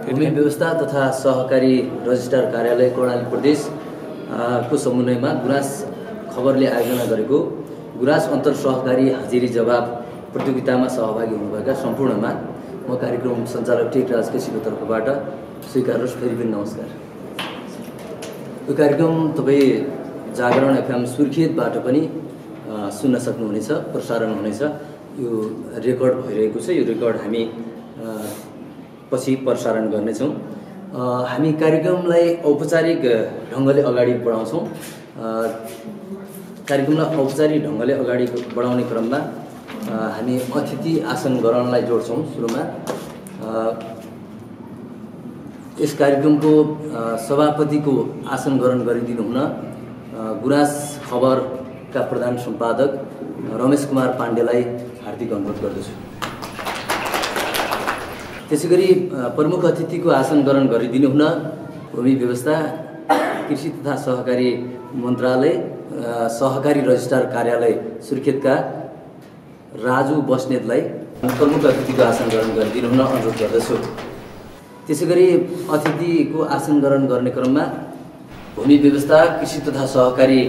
भूमि व्यवस्था तथा सहकारी रजिस्ट्रार कार्यालय कर्णाली प्रदेश को समन्वयमा गुराँस खबरले आयोजना गरेको गुराँस अन्तर सहकारी हाजिरी जवाब प्रतियोगितामा सहभागी हुनुभएका सम्पूर्णमा म कार्यक्रम सञ्चालक टेकराज केसीको तर्फबाट स्वीकार्नुहोस्। फेरि पनि नमस्कार। यो कार्यक्रम तपाईँ जागरण एफएम सुर्खेतबाट पनि सुन्न सक्नुहुनेछ, प्रसारण हुनेछ। यो रेकर्ड भइरहेको छ। यो रेकर्ड हामी पछि प्रसारण गर्नेछौँ। हामी कार्यक्रमलाई औपचारिक ढङ्गले अगाडि बढाउँछौँ। कार्यक्रमलाई औपचारिक ढङ्गले अगाडि बढाउने क्रममा हामी अतिथि आसन ग्रहणलाई जोड्छौँ। सुरुमा यस कार्यक्रमको सभापतिको आसन ग्रहण गरिदिनु हुन गुराँस खबरका प्रधान सम्पादक रमेश कुमार पाण्डेलाई हार्दिक अनुरोध गर्दछु। त्यसैगरी प्रमुख अतिथिको आसन ग्रहण गरिदिनु हुन भूमि व्यवस्था कृषि तथा सहकारी मन्त्रालय सहकारी रजिस्ट्रार कार्यालय सुर्खेतका राजु बस्नेतलाई प्रमुख अतिथिको आसन ग्रहण गरिदिनु हुन अनुरोध गर्दछु। त्यसैगरी अतिथिको आसन ग्रहण गर्ने क्रममा भूमि व्यवस्था कृषि तथा सहकारी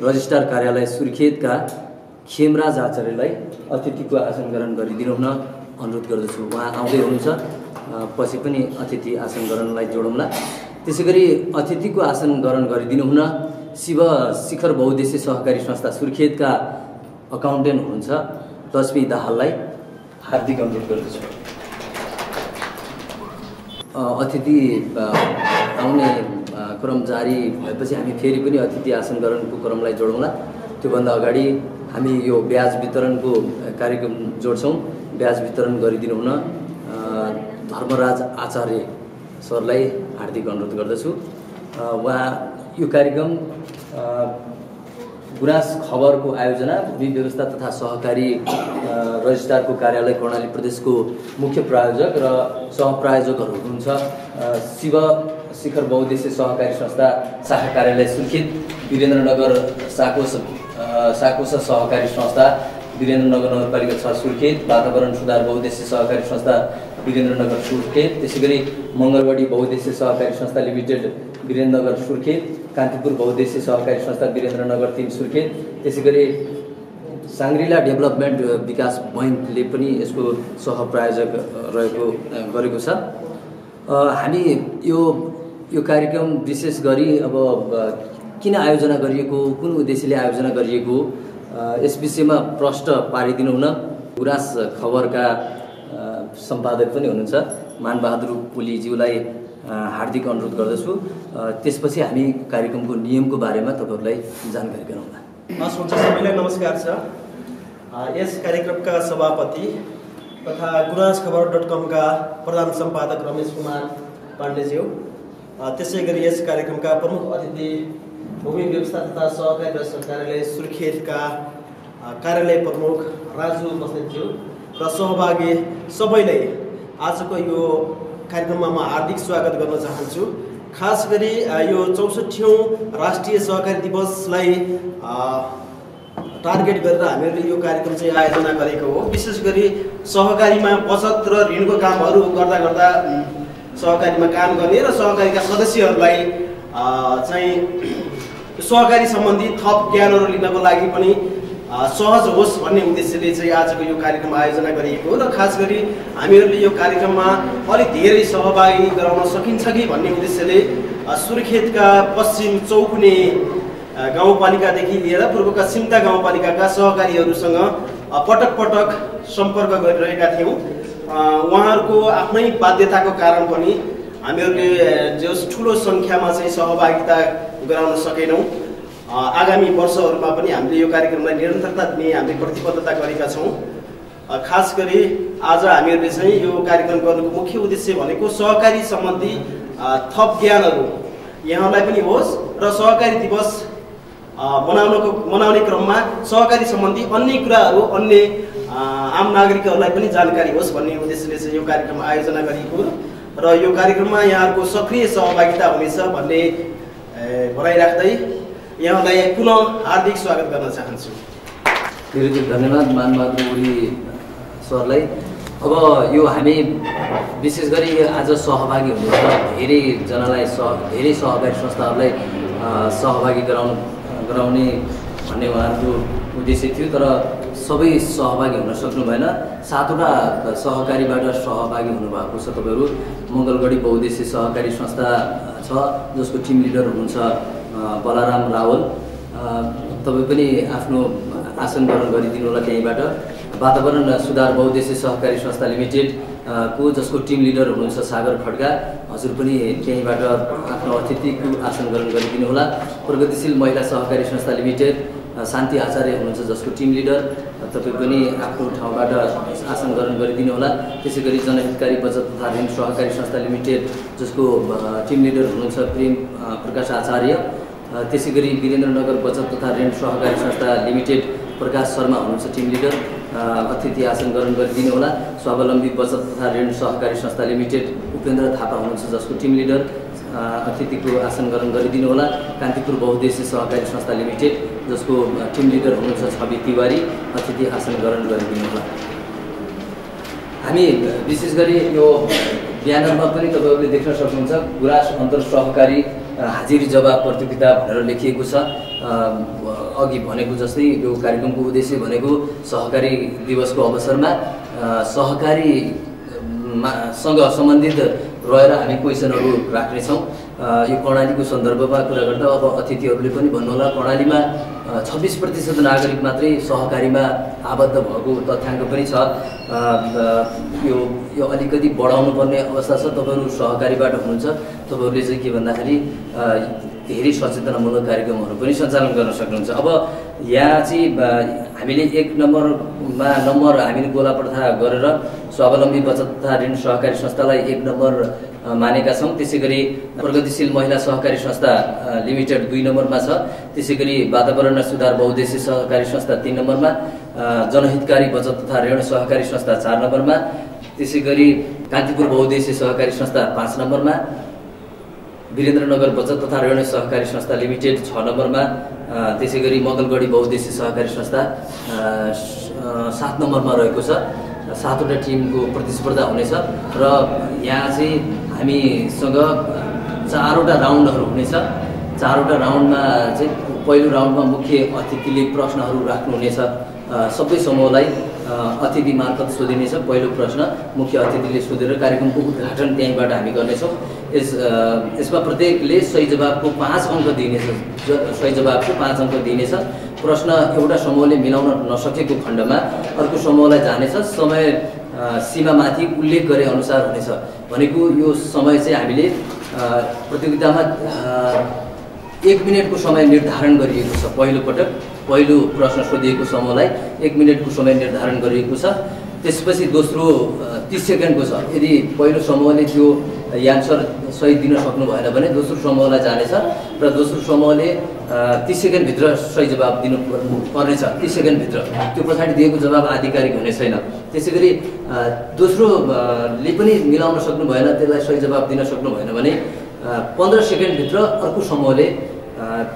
रजिस्ट्रार कार्यालय सुर्खेतका खेमराज आचार्यलाई अतिथिको आसन ग्रहण गरिदिनु हुन अनुरोध गर्दछु। उहाँ आउँदै हुनुहुन्छ, पछि पनि अतिथि आसन ग्रहणलाई जोडौँला। त्यसैगरी अतिथिको आसन ग्रहण गरिदिनु हुन शिव शिखर बहुद्देश्य सहकारी संस्था सुर्खेतका अकाउन्टेन्ट हुनुहुन्छ लक्ष्मी दाहाललाई हार्दिक अनुरोध गर्दछु। अतिथि आउने क्रम जारी भएपछि हामी फेरि पनि अतिथि आसन ग्रहणको क्रमलाई जोडौँला। त्योभन्दा अगाडि हामी यो ब्याज वितरणको कार्यक्रम जोड्छौँ। ब्याज वितरण गरिदिनु हुन धर्मराज आचार्य सरलाई हार्दिक अनुरोध गर्दछु। उहाँ यो कार्यक्रम गुराँस खबरको आयोजना भूमि व्यवस्था तथा सहकारी रजिस्ट्रारको कार्यालय कर्णाली प्रदेशको मुख्य प्रायोजक र सहप्रायोजकहरू हुनुहुन्छ शिव शिखर बहुद्देश्य सहकारी संस्था शाखा कार्यालय सुर्खेत, वीरेन्द्रनगर साकोसा सहकारी संस्था वीरेन्द्रनगर नगरपालिका 6 सुर्खेत, वातावरण सुधार बहुद्देश्य सहकारी संस्था वीरेन्द्रनगर सुर्खेत, त्यसैगरी मङ्गलवाडी बहुद्देश्य सहकारी संस्था लिमिटेड वीरेन्द्रनगर सुर्खेत, कान्तिपुर बहुद्देश्य सहकारी संस्था वीरेन्द्रनगर 3 सुर्खेत, त्यसैगरी साङ्ग्रिला डेभलपमेन्ट विकास बैङ्कले पनि यसको सहप्रायोजक गरेको छ। हामी यो कार्यक्रम विशेष गरी अब किन आयोजना गरिएको, कुन उद्देश्यले आयोजना गरिएको, यस विषयमा प्रश्न पारिदिनु हुन गुराँस खबरका सम्पादक पनि हुनुहुन्छ मानबहादुर पुलीज्यूलाई हार्दिक अनुरोध गर्दछु। त्यसपछि हामी कार्यक्रमको नियमको बारेमा तपाईँहरूलाई जानकारी गराउँला। हुन्छ, सबैलाई नमस्कार छ। यस कार्यक्रमका सभापति तथा गुराँसखबर.com का प्रधान सम्पादक रमेश कुमार पाण्डेज्यू, त्यसै गरी यस कार्यक्रमका प्रमुख अतिथि भूमि व्यवस्था तथा सहकारी रजिस्ट्रार कार्यालय सुर्खेतका कार्यालय प्रमुख राजु बस्नेतज्यू र सहभागी सबैलाई आजको यो कार्यक्रममा म हार्दिक स्वागत गर्न चाहन्छु। खास गरी यो 64औं राष्ट्रिय सहकारी दिवसलाई टार्गेट गरेर हामीहरूले यो कार्यक्रम चाहिँ आयोजना गरेको हो। विशेष गरी सहकारीमा बचत र ऋणको कामहरू गर्दा सहकारीमा काम गर्ने र सहकारीका सदस्यहरूलाई चाहिँ सहकारी सम्बन्धी थप ज्ञानहरू लिनको लागि पनि सहज होस् भन्ने उद्देश्यले चाहिँ आजको यो कार्यक्रम आयोजना गरिएको हो। र खास गरी हामीहरूले यो कार्यक्रममा अलिक धेरै सहभागी गराउन सकिन्छ कि भन्ने उद्देश्यले सुर्खेतका पश्चिम चौकुने गाउँपालिकादेखि लिएर पूर्वका सिम्ता गाउँपालिकाका सहकारीहरूसँग पटक पटक सम्पर्क गरिरहेका थियौँ। उहाँहरूको आफ्नै बाध्यताको कारण पनि हामीहरूले जस ठुलो सङ्ख्यामा चाहिँ सहभागिता गराउन सकेनौँ। आगामी वर्षहरूमा पनि हामीले यो कार्यक्रमलाई निरन्तरता दिने हामीले प्रतिबद्धता गरेका छौँ। खास गरी आज हामीहरूले चाहिँ यो कार्यक्रम गर्नुको मुख्य उद्देश्य भनेको सहकारी सम्बन्धी थप ज्ञानहरू यहाँलाई पनि होस् र सहकारी दिवस मनाउने क्रममा सहकारी सम्बन्धी अन्य कुराहरू अन्य आम नागरिकहरूलाई पनि जानकारी होस् भन्ने उद्देश्यले चाहिँ यो कार्यक्रम आयोजना गरिएको र यो कार्यक्रममा यहाँहरूको सक्रिय सहभागिता हुनेछ भन्ने भनाइराख्दै यहाँलाई पुनः हार्दिक स्वागत गर्न चाहन्छु। धेरै धेरै धन्यवाद मानबहादुर ओली सरलाई। अब यो हामी विशेष गरी आज सहभागी हुनुहुन्छ धेरैजनालाई धेरै सहकारी संस्थाहरूलाई सहभागी गराउने भन्ने उहाँहरूको उद्देश्य थियो, तर सबै सहभागी हुन सक्नु भएन। 7वटा सहकारीबाट सहभागी हुनुभएको छ तपाईँहरू। मङ्गलगढी बहुद्देश्य सहकारी संस्था छ जसको टिम लिडर हुनुहुन्छ बलाराम रावल। तपाईँ पनि आफ्नो आसन ग्रहण गरिदिनु होला त्यहीँबाट। वातावरण सुधार बहुद्देश्य सहकारी संस्था लिमिटेड को जसको टिम लिडर हुनुहुन्छ सागर खड्का, हजुर पनि त्यहीँबाट आफ्नो अतिथिको आसन ग्रहण गरिदिनु होला। प्रगतिशील महिला सहकारी संस्था लिमिटेड शान्ति आचार्य हुनुहुन्छ जसको टिम लिडर, तपाईँ पनि आफ्नो ठाउँबाट आसन ग्रहण गरिदिनु होला। त्यसै गरी जनहितकारी बचत तथा ऋण सहकारी संस्था लिमिटेड जसको टिम लिडर हुनुहुन्छ प्रेम प्रकाश आचार्य। त्यसै गरी वीरेन्द्रनगर बचत तथा ऋण सहकारी संस्था लिमिटेड प्रकाश शर्मा हुनुहुन्छ टिम लिडर, अतिथि आसन ग्रहण गरिदिनु होला। स्वावलम्बी बचत तथा ऋण सहकारी संस्था लिमिटेड उपेन्द्र थापा हुनुहुन्छ जसको टिम लिडर, अतिथिको आसन ग्रहण गरिदिनु होला। कान्तिपुर बहुद्देश्य सहकारी संस्था लिमिटेड जसको टिम लिडर हुनुहुन्छ छवि तिवारी, अतिथि आसन ग्रहण गरिदिनु होला। हामी विशेष गरी यो ब्यानरमा पनि तपाईँहरूले देख्न सक्नुहुन्छ गुराँस अन्तर सहकारी हाजिरी जवाब प्रतियोगिता भनेर लेखिएको छ। अघि भनेको जस्तै यो कार्यक्रमको उद्देश्य भनेको सहकारी दिवसको अवसरमा सहकारीसँग सम्बन्धित रहेर हामी क्वेसनहरू राख्नेछौँ। यो कर्णालीको सन्दर्भमा कुरा गर्दा अब अतिथिहरूले पनि भन्नुहोला, कर्णालीमा 26% नागरिक मात्रै सहकारीमा आबद्ध भएको तथ्याङ्क पनि छ। यो अलिकति बढाउनु पर्ने अवस्था छ। तपाईँहरू सहकारीबाट हुनुहुन्छ, तपाईँहरूले चाहिँ के भन्दाखेरि धेरै सचेतनामूलक कार्यक्रमहरू पनि सञ्चालन गर्न सक्नुहुन्छ। अब यहाँ चाहिँ हामीले 1 नम्बरमा हामीले गोलापर्था गरेर स्वावलम्बी बचत तथा ऋण सहकारी संस्थालाई 1 नम्बर मानेका छौँ। त्यसै गरी प्रगतिशील महिला सहकारी संस्था लिमिटेड 2 नम्बरमा छ। त्यसै गरी वातावरण सुधार बहुद्देश्य सहकारी संस्था 3 नम्बरमा, जनहितकारी बचत तथा ऋण सहकारी संस्था 4 नम्बरमा, त्यसै गरी कान्तिपुर बहुद्देश्य सहकारी संस्था 5 नम्बरमा, वीरेन्द्रनगर बचत तथा ऋण सहकारी संस्था लिमिटेड 6 नम्बरमा, त्यसै गरी मङ्गलगढी बहुद्देश्य सहकारी संस्था 7 नम्बरमा रहेको छ। 7वटा टिमको प्रतिस्पर्धा हुनेछ र यहाँ चाहिँ हामीसँग 4वटा राउन्डहरू हुनेछ। 4वटा राउन्डमा चाहिँ पहिलो राउन्डमा मुख्य अतिथिले प्रश्नहरू राख्नुहुनेछ। सबै समूहलाई अतिथि मार्फत सोधिनेछ। पहिलो प्रश्न मुख्य अतिथिले सोधेर कार्यक्रमको उद्घाटन त्यहीँबाट हामी गर्नेछौँ। यसमा प्रत्येकले सही जवाबको 5 अङ्क दिइनेछ। सही जवाबको 5 अङ्क दिइनेछ। प्रश्न एउटा समूहले मिलाउन नसकेको खण्डमा अर्को समूहलाई जानेछ। समय सीमामाथि उल्लेख गरे अनुसार हुनेछ। भनेको यो समय चाहिँ हामीले प्रतियोगितामा 1 मिनटको समय निर्धारण गरिएको छ। पहिलो प्रश्न सोधिएको समूहलाई 1 मिनटको समय निर्धारण गरिएको छ। त्यसपछि दोस्रो 30 सेकेन्डको छ। यदि पहिलो समूहले त्यो एन्सर सही दिन सक्नु भएन भने दोस्रो समूहलाई जानेछ र दोस्रो समूहले 30 सेकेन्डभित्र सही जवाब दिनु पर्नेछ। 30 सेकेन्डभित्र त्यो पछाडि दिएको जवाब आधिकारिक हुने छैन। त्यसै गरी दोस्रोले पनि मिलाउन सक्नु भएन, त्यसलाई सही जवाब दिन सक्नु भएन भने 15 सेकेन्डभित्र अर्को समूहले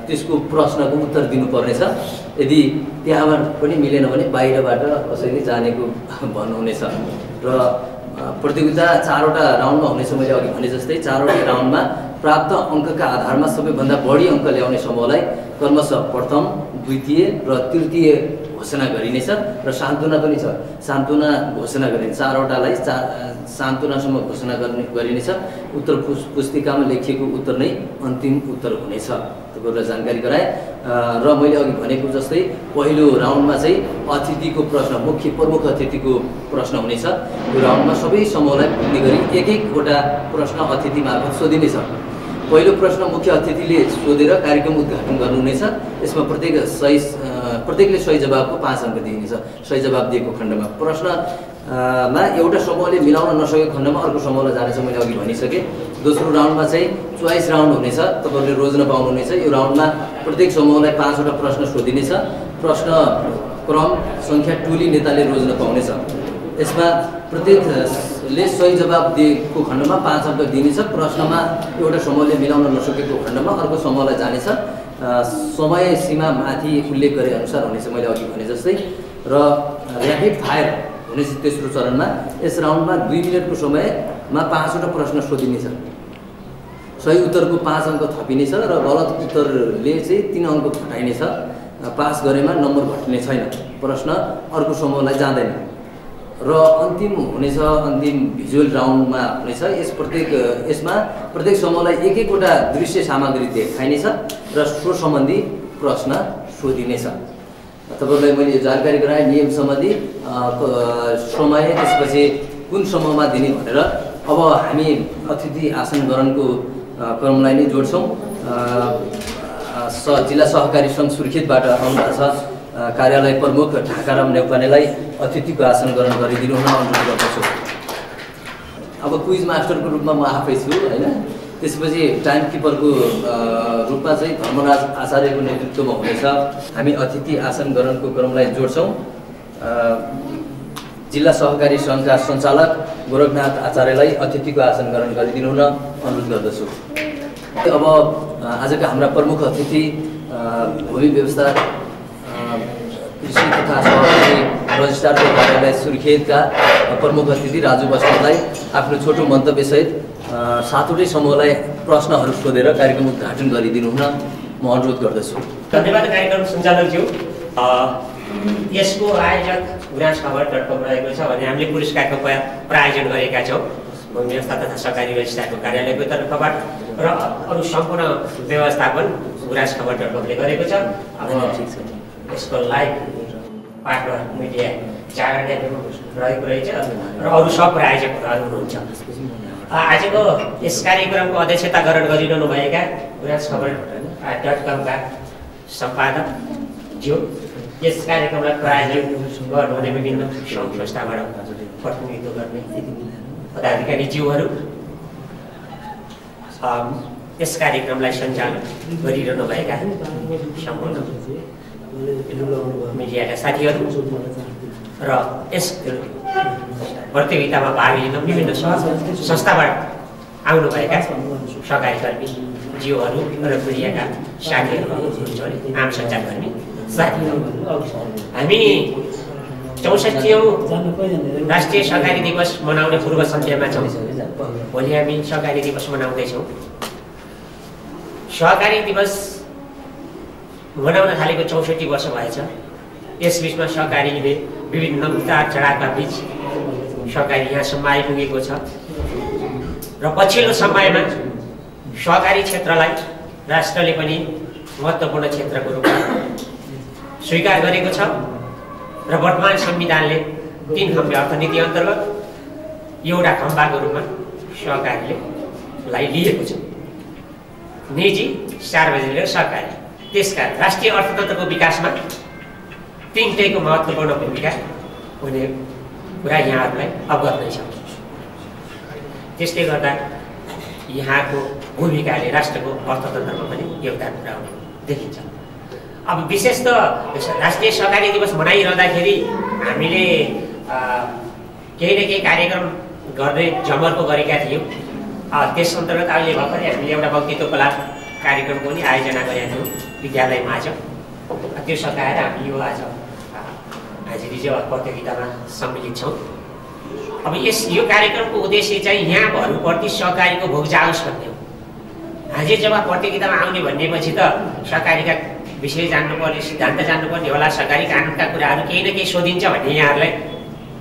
त्यसको प्रश्नको उत्तर दिनुपर्नेछ। यदि त्यहाँबाट पनि मिलेन भने बाहिरबाट कसैले जानेको भन्नुहुनेछ। र प्रतियोगिता 4वटा राउन्डमा हुनेछ। मैले अघि भने जस्तै 4वटा राउन्डमा प्राप्त अङ्कका आधारमा सबैभन्दा बढी अङ्क ल्याउने समूहलाई क्रमशः प्रथम, द्वितीय र तृतीय घोषणा गरिनेछ र सान्त्वना पनि छ। सान्त्वना घोषणा गरिने 4वटालाई सान्त्वनासम्म घोषणा गरिनेछ। उत्तर पुस्तिकामा लेखिएको उत्तर नै अन्तिम उत्तर हुनेछ। तपाईँहरूलाई जानकारी गराएँ। र मैले अघि भनेको जस्तै पहिलो राउन्डमा चाहिँ अतिथिको प्रश्न, मुख्य प्रमुख अतिथिको प्रश्न हुनेछ। यो राउन्डमा सबै समूहलाई पुग्ने गरी एक-एकवटा प्रश्न अतिथि मार्फत सोधिनेछ। पहिलो प्रश्न मुख्य अतिथिले सोधेर कार्यक्रम उद्घाटन गर्नुहुनेछ। यसमा प्रत्येकले सही जवाबको 5 अङ्क दिइनेछ। सही जवाब दिएको खण्डमा प्रश्नमा एउटा समूहले मिलाउन नसकेको खण्डमा अर्को समूहलाई जानेछ। मैले अघि भनिसकेँ। दोस्रो राउन्डमा चाहिँ चोइस राउन्ड हुनेछ। तपाईँहरूले रोज्न पाउनुहुनेछ। यो राउन्डमा प्रत्येक समूहलाई 5वटा प्रश्न सोधिनेछ। प्रश्न क्रम सङ्ख्या टोली नेताले रोज्न पाउनेछ। यसमा प्रत्येकले सही जवाब दिएको खण्डमा 5 अङ्क दिइनेछ। प्रश्नमा एउटा समूहले मिलाउन नसकेको खण्डमा अर्को समूहलाई जानेछ। समय सीमा माथि उल्लेख गरे अनुसार हुनेछ। मैले अघि भने जस्तै। र ऱ्यापिड फायर हुनेछ तेस्रो चरणमा। यस राउन्डमा 2 मिनेटको समयमा 5वटा प्रश्न सोधिनेछ। सही उत्तरको 5 अङ्क थपिनेछ र गलत उत्तरले चाहिँ 3 अङ्क घटाइनेछ। पास गरेमा नम्बर घट्ने छैन, प्रश्न अर्को समूहलाई जाँदैन। र अन्तिम हुनेछ, अन्तिम भिजुअल राउन्डमा हुनेछ। यसमा प्रत्येक समूहलाई एक-एकवटा दृश्य सामग्री देखाइनेछ र सो सम्बन्धी प्रश्न सोधिनेछ। तपाईँहरूलाई मैले यो जानकारी गराएँ नियम सम्बन्धी, समय, त्यसपछि कुन समूहमा दिने भनेर। अब हामी अतिथि आसन ग्रहणको क्रमलाई नै जोड्छौँ। जिल्ला सहकारी सङ्घ सुर्खेतबाट आउनुभएको छ कार्यालय प्रमुख ढाकाराम नेउपानेलाई अतिथिको आसन ग्रहण गरिदिनु हुन अनुरोध गर्दछु। अब क्विज मास्टरको रूपमा म आफै छु होइन। त्यसपछि टाइम किपरको रूपमा चाहिँ धर्मराज आचार्यको नेतृत्वमा हुनेछ। हामी अतिथि आसन ग्रहणको क्रमलाई जोड्छौँ। जिल्ला सहकारी सङ्घका सञ्चालक गोरखनाथ आचार्यलाई अतिथिको आसन ग्रहण गरिदिनु हुन अनुरोध गर्दछु। अब आजका हाम्रा प्रमुख अतिथि भूमि व्यवस्था कृषि तथा सहकारी रजिस्ट्रारको कार्यालय सुर्खेतका प्रमुख अतिथि राजु बस्नेतलाई आफ्नो छोटो मन्तव्यसहित 7वटै समूहलाई प्रश्नहरू सोधेर कार्यक्रम उद्घाटन गरिदिनु हुन म अनुरोध गर्दछु। धन्यवाद कार्यक्रम सञ्चालकज्यू। यसको आयोजक गुराँसखबर.com रहेको छ भने हामीले पुरस्कारको प्रायोजन गरेका छौँ भूमि व्यवस्था तथा सहकारी रजिस्ट्रारको कार्यालयको तर्फबाट र अरू सम्पूर्ण व्यवस्थापन गुराँसखबर.com ले गरेको छ। अब यसको लाइभ पार्टनर मिडिया जागरण रहेको रहेछ र अरू सब प्रायोजकहरू हुनुहुन्छ। आजको यस कार्यक्रमको अध्यक्षता ग्रहण गरिरहनुभएका गुराँसखबर.com का सम्पादक ज्यू, यस कार्यक्रमलाई प्रायोजन गर्नुहुने विभिन्न सङ्घ संस्थाबाट प्रतिनिधित्व गर्ने पदाधिकारी ज्यूहरू, यस कार्यक्रमलाई सञ्चालन गरिरहनुभएका सम्पूर्ण मिडियाका साथीहरू र यस प्रतियोगितामा भाग लिन विभिन्न संस्थाबाट आउनुभएका सहकारी कर्मी ज्यूहरू र मिडियाका साथीहरू, आम सञ्चारकर्मी साथीहरू, हामी 64औं राष्ट्रिय सहकारी दिवस मनाउने पूर्व सन्ध्यामा छौँ। भोलि हामी सहकारी दिवस मनाउँदैछौँ। सहकारी दिवस मनाउन थालेको 64 वर्ष भएछ। यस बिचमा सहकारीले विभिन्न उतार चढावका बिच सहकारी यहाँसम्म आइपुगेको छ र पछिल्लो समयमा सहकारी क्षेत्रलाई राष्ट्रले पनि महत्त्वपूर्ण क्षेत्रको रूपमा स्वीकार गरेको छ र वर्तमान संविधानले 3 खम्बे अर्थनीति अन्तर्गत एउटा खम्बाको रूपमा सहकारीलाई लिएको छ। निजी, सार्वजनिक र सहकारी। त्यसका राष्ट्रिय अर्थतन्त्रको विकासमा तीनटैको महत्त्वपूर्ण भूमिका हुने कुरा यहाँहरूलाई अवगत नै छ। त्यसले गर्दा यहाँको भूमिकाले राष्ट्रको अर्थतन्त्रमा पनि योगदान पुर्याउने देखिन्छ। अब विशेष त राष्ट्रिय सहकारी दिवस मनाइरहँदाखेरि हामीले केही न केही कार्यक्रम गर्ने जमर्को गरेका थियौँ। त्यस अन्तर्गत अहिले भर्खरै हामीले एउटा वक्तित्व कला कार्यक्रमको पनि आयोजना गरेका थियौँ विद्यालयमा आज। त्यो सकाएर हामी यो आज हाजिरी जवाब प्रतियोगितामा सम्मिलित छौँ। अब यो कार्यक्रमको उद्देश्य चाहिँ यहाँहरूप्रति सहकारीको भोग जाओस् भन्ने हो। हाजिर जवाब प्रतियोगितामा आउने भनेपछि त सहकारीका विषय जान्नुपर्ने, सिद्धान्त जान्नुपर्ने होला, सहकारी कानुनका कुराहरू केही न केही सोधिन्छ भन्ने यहाँहरूलाई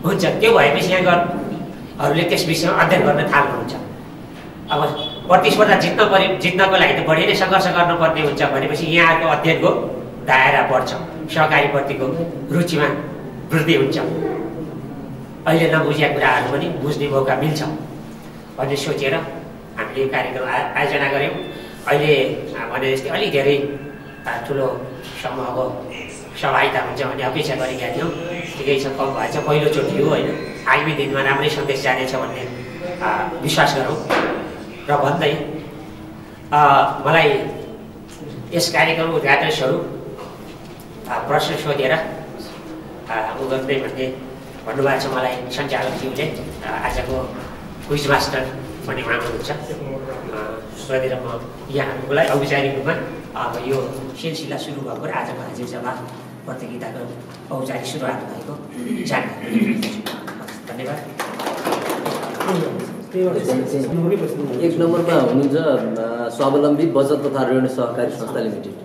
हुन्छ। त्यो भएपछि यहाँहरूले त्यस विषयमा अध्ययन गर्न थाल्नुहुन्छ। अब प्रतिस्पर्धा जित्नको लागि त बढी नै सङ्घर्ष गर्नुपर्ने हुन्छ भनेपछि यहाँहरूको अध्ययनको दायरा बढ्छ, सहकारीप्रतिको रुचिमा वृद्धि हुन्छ, अहिले नबुझेका कुराहरू पनि बुझ्ने मौका मिल्छ भन्ने सोचेर हामीले यो कार्यक्रम आयोजना गऱ्यौँ। अहिले भने जस्तै अलिक धेरै ठुलो समूहको सहभागिता हुन्छ भन्ने अपेक्षा गरेका थियौँ। ठिकै छ, कम भएछ, पहिलोचोटि हो होइन। आगामी दिनमा राम्रै सन्देश जानेछ भन्ने विश्वास गरौँ र भन्दै मलाई यस कार्यक्रमको उद्घाटन स्वरूप प्रश्न सोधेर उ गर्दै भन्नुभएको छ मलाई सञ्चालकज्यूले। आजको क्विज मास्टर पनि उहाँ हुनुहुन्छ। सोधेर म यहाँहरूलाई औपचारिक रूपमा अब यो सिलसिला सुरु भएको र आजको हाजिर जवाब प्रतियोगिताको औपचारिक सुरुवात भएको जानकारी धन्यवाद। एक नम्बरमा हुनुहुन्छ स्वावलम्बी बचत तथा ऋण सहकारी संस्था लिमिटेड।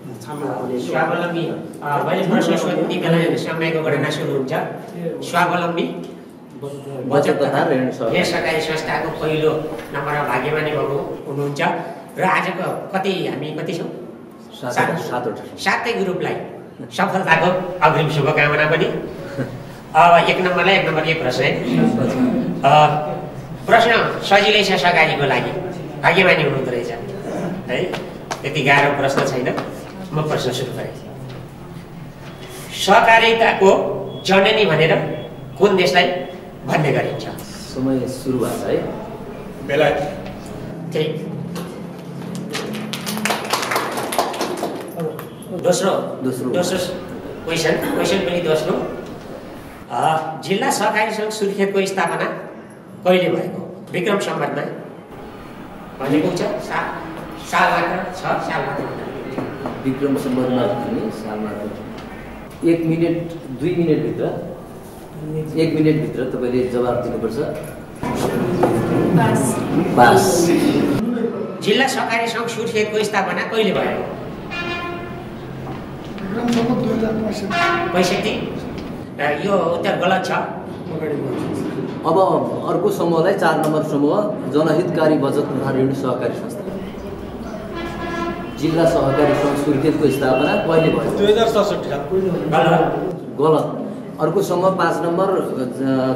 स्वावलम्बी मैले प्रश्न सोध्ने बेला समयको गणना सुरु हुन्छ। स्वावलम्बी बचत तथा ऋण सहकारी संस्थाको पहिलो नम्बरमा भाग्यमानी भएको हुनुहुन्छ र आजको हामी कति छौँ? 7 ग्रुपलाई सफलताको अग्रिम शुभकामना पनि। अब एक नम्बरकै प्रश्न प्रश्न सजिलै छ सहकारीको लागि, भाग्यमानी हुनुहुँदो रहेछ है, त्यति गाह्रो प्रश्न छैन। म प्रश्न सुरु गरेँ। सहकारिताको जननी भनेर कुन देशलाई भन्ने गरिन्छ? समय सुरु भएको छ है। बेलायत। ठीक। दोस्रो क्वेसन पनि दोस्रो। जिल्ला सहकारी सङ्घ सुर्खेतको स्थापना कहिले भएको? विक्रम सम्वतमा भनेको छ साल मात्र छ, साल मात्र विक्रम सम्वतमा भने साल मात्र। 1 मिनेट 2 मिनेटभित्र 1 मिनेटभित्र तपाईँले जवाब दिनुपर्छ। पास। जिल्ला सहकारी सङ्घ सुर्खेतको स्थापना कहिले भएको? 65। यो उत्तर गलत छ। अब अर्को समूहलाई 4 नम्बर समूह जनहितकारी बचत तथा ऋण सहकारी संस्था। जिल्ला सहकारी सङ्घ सुर्खेतको स्थापना कहिले भयो? 2067। गलत। अर्को समूह 5 नम्बर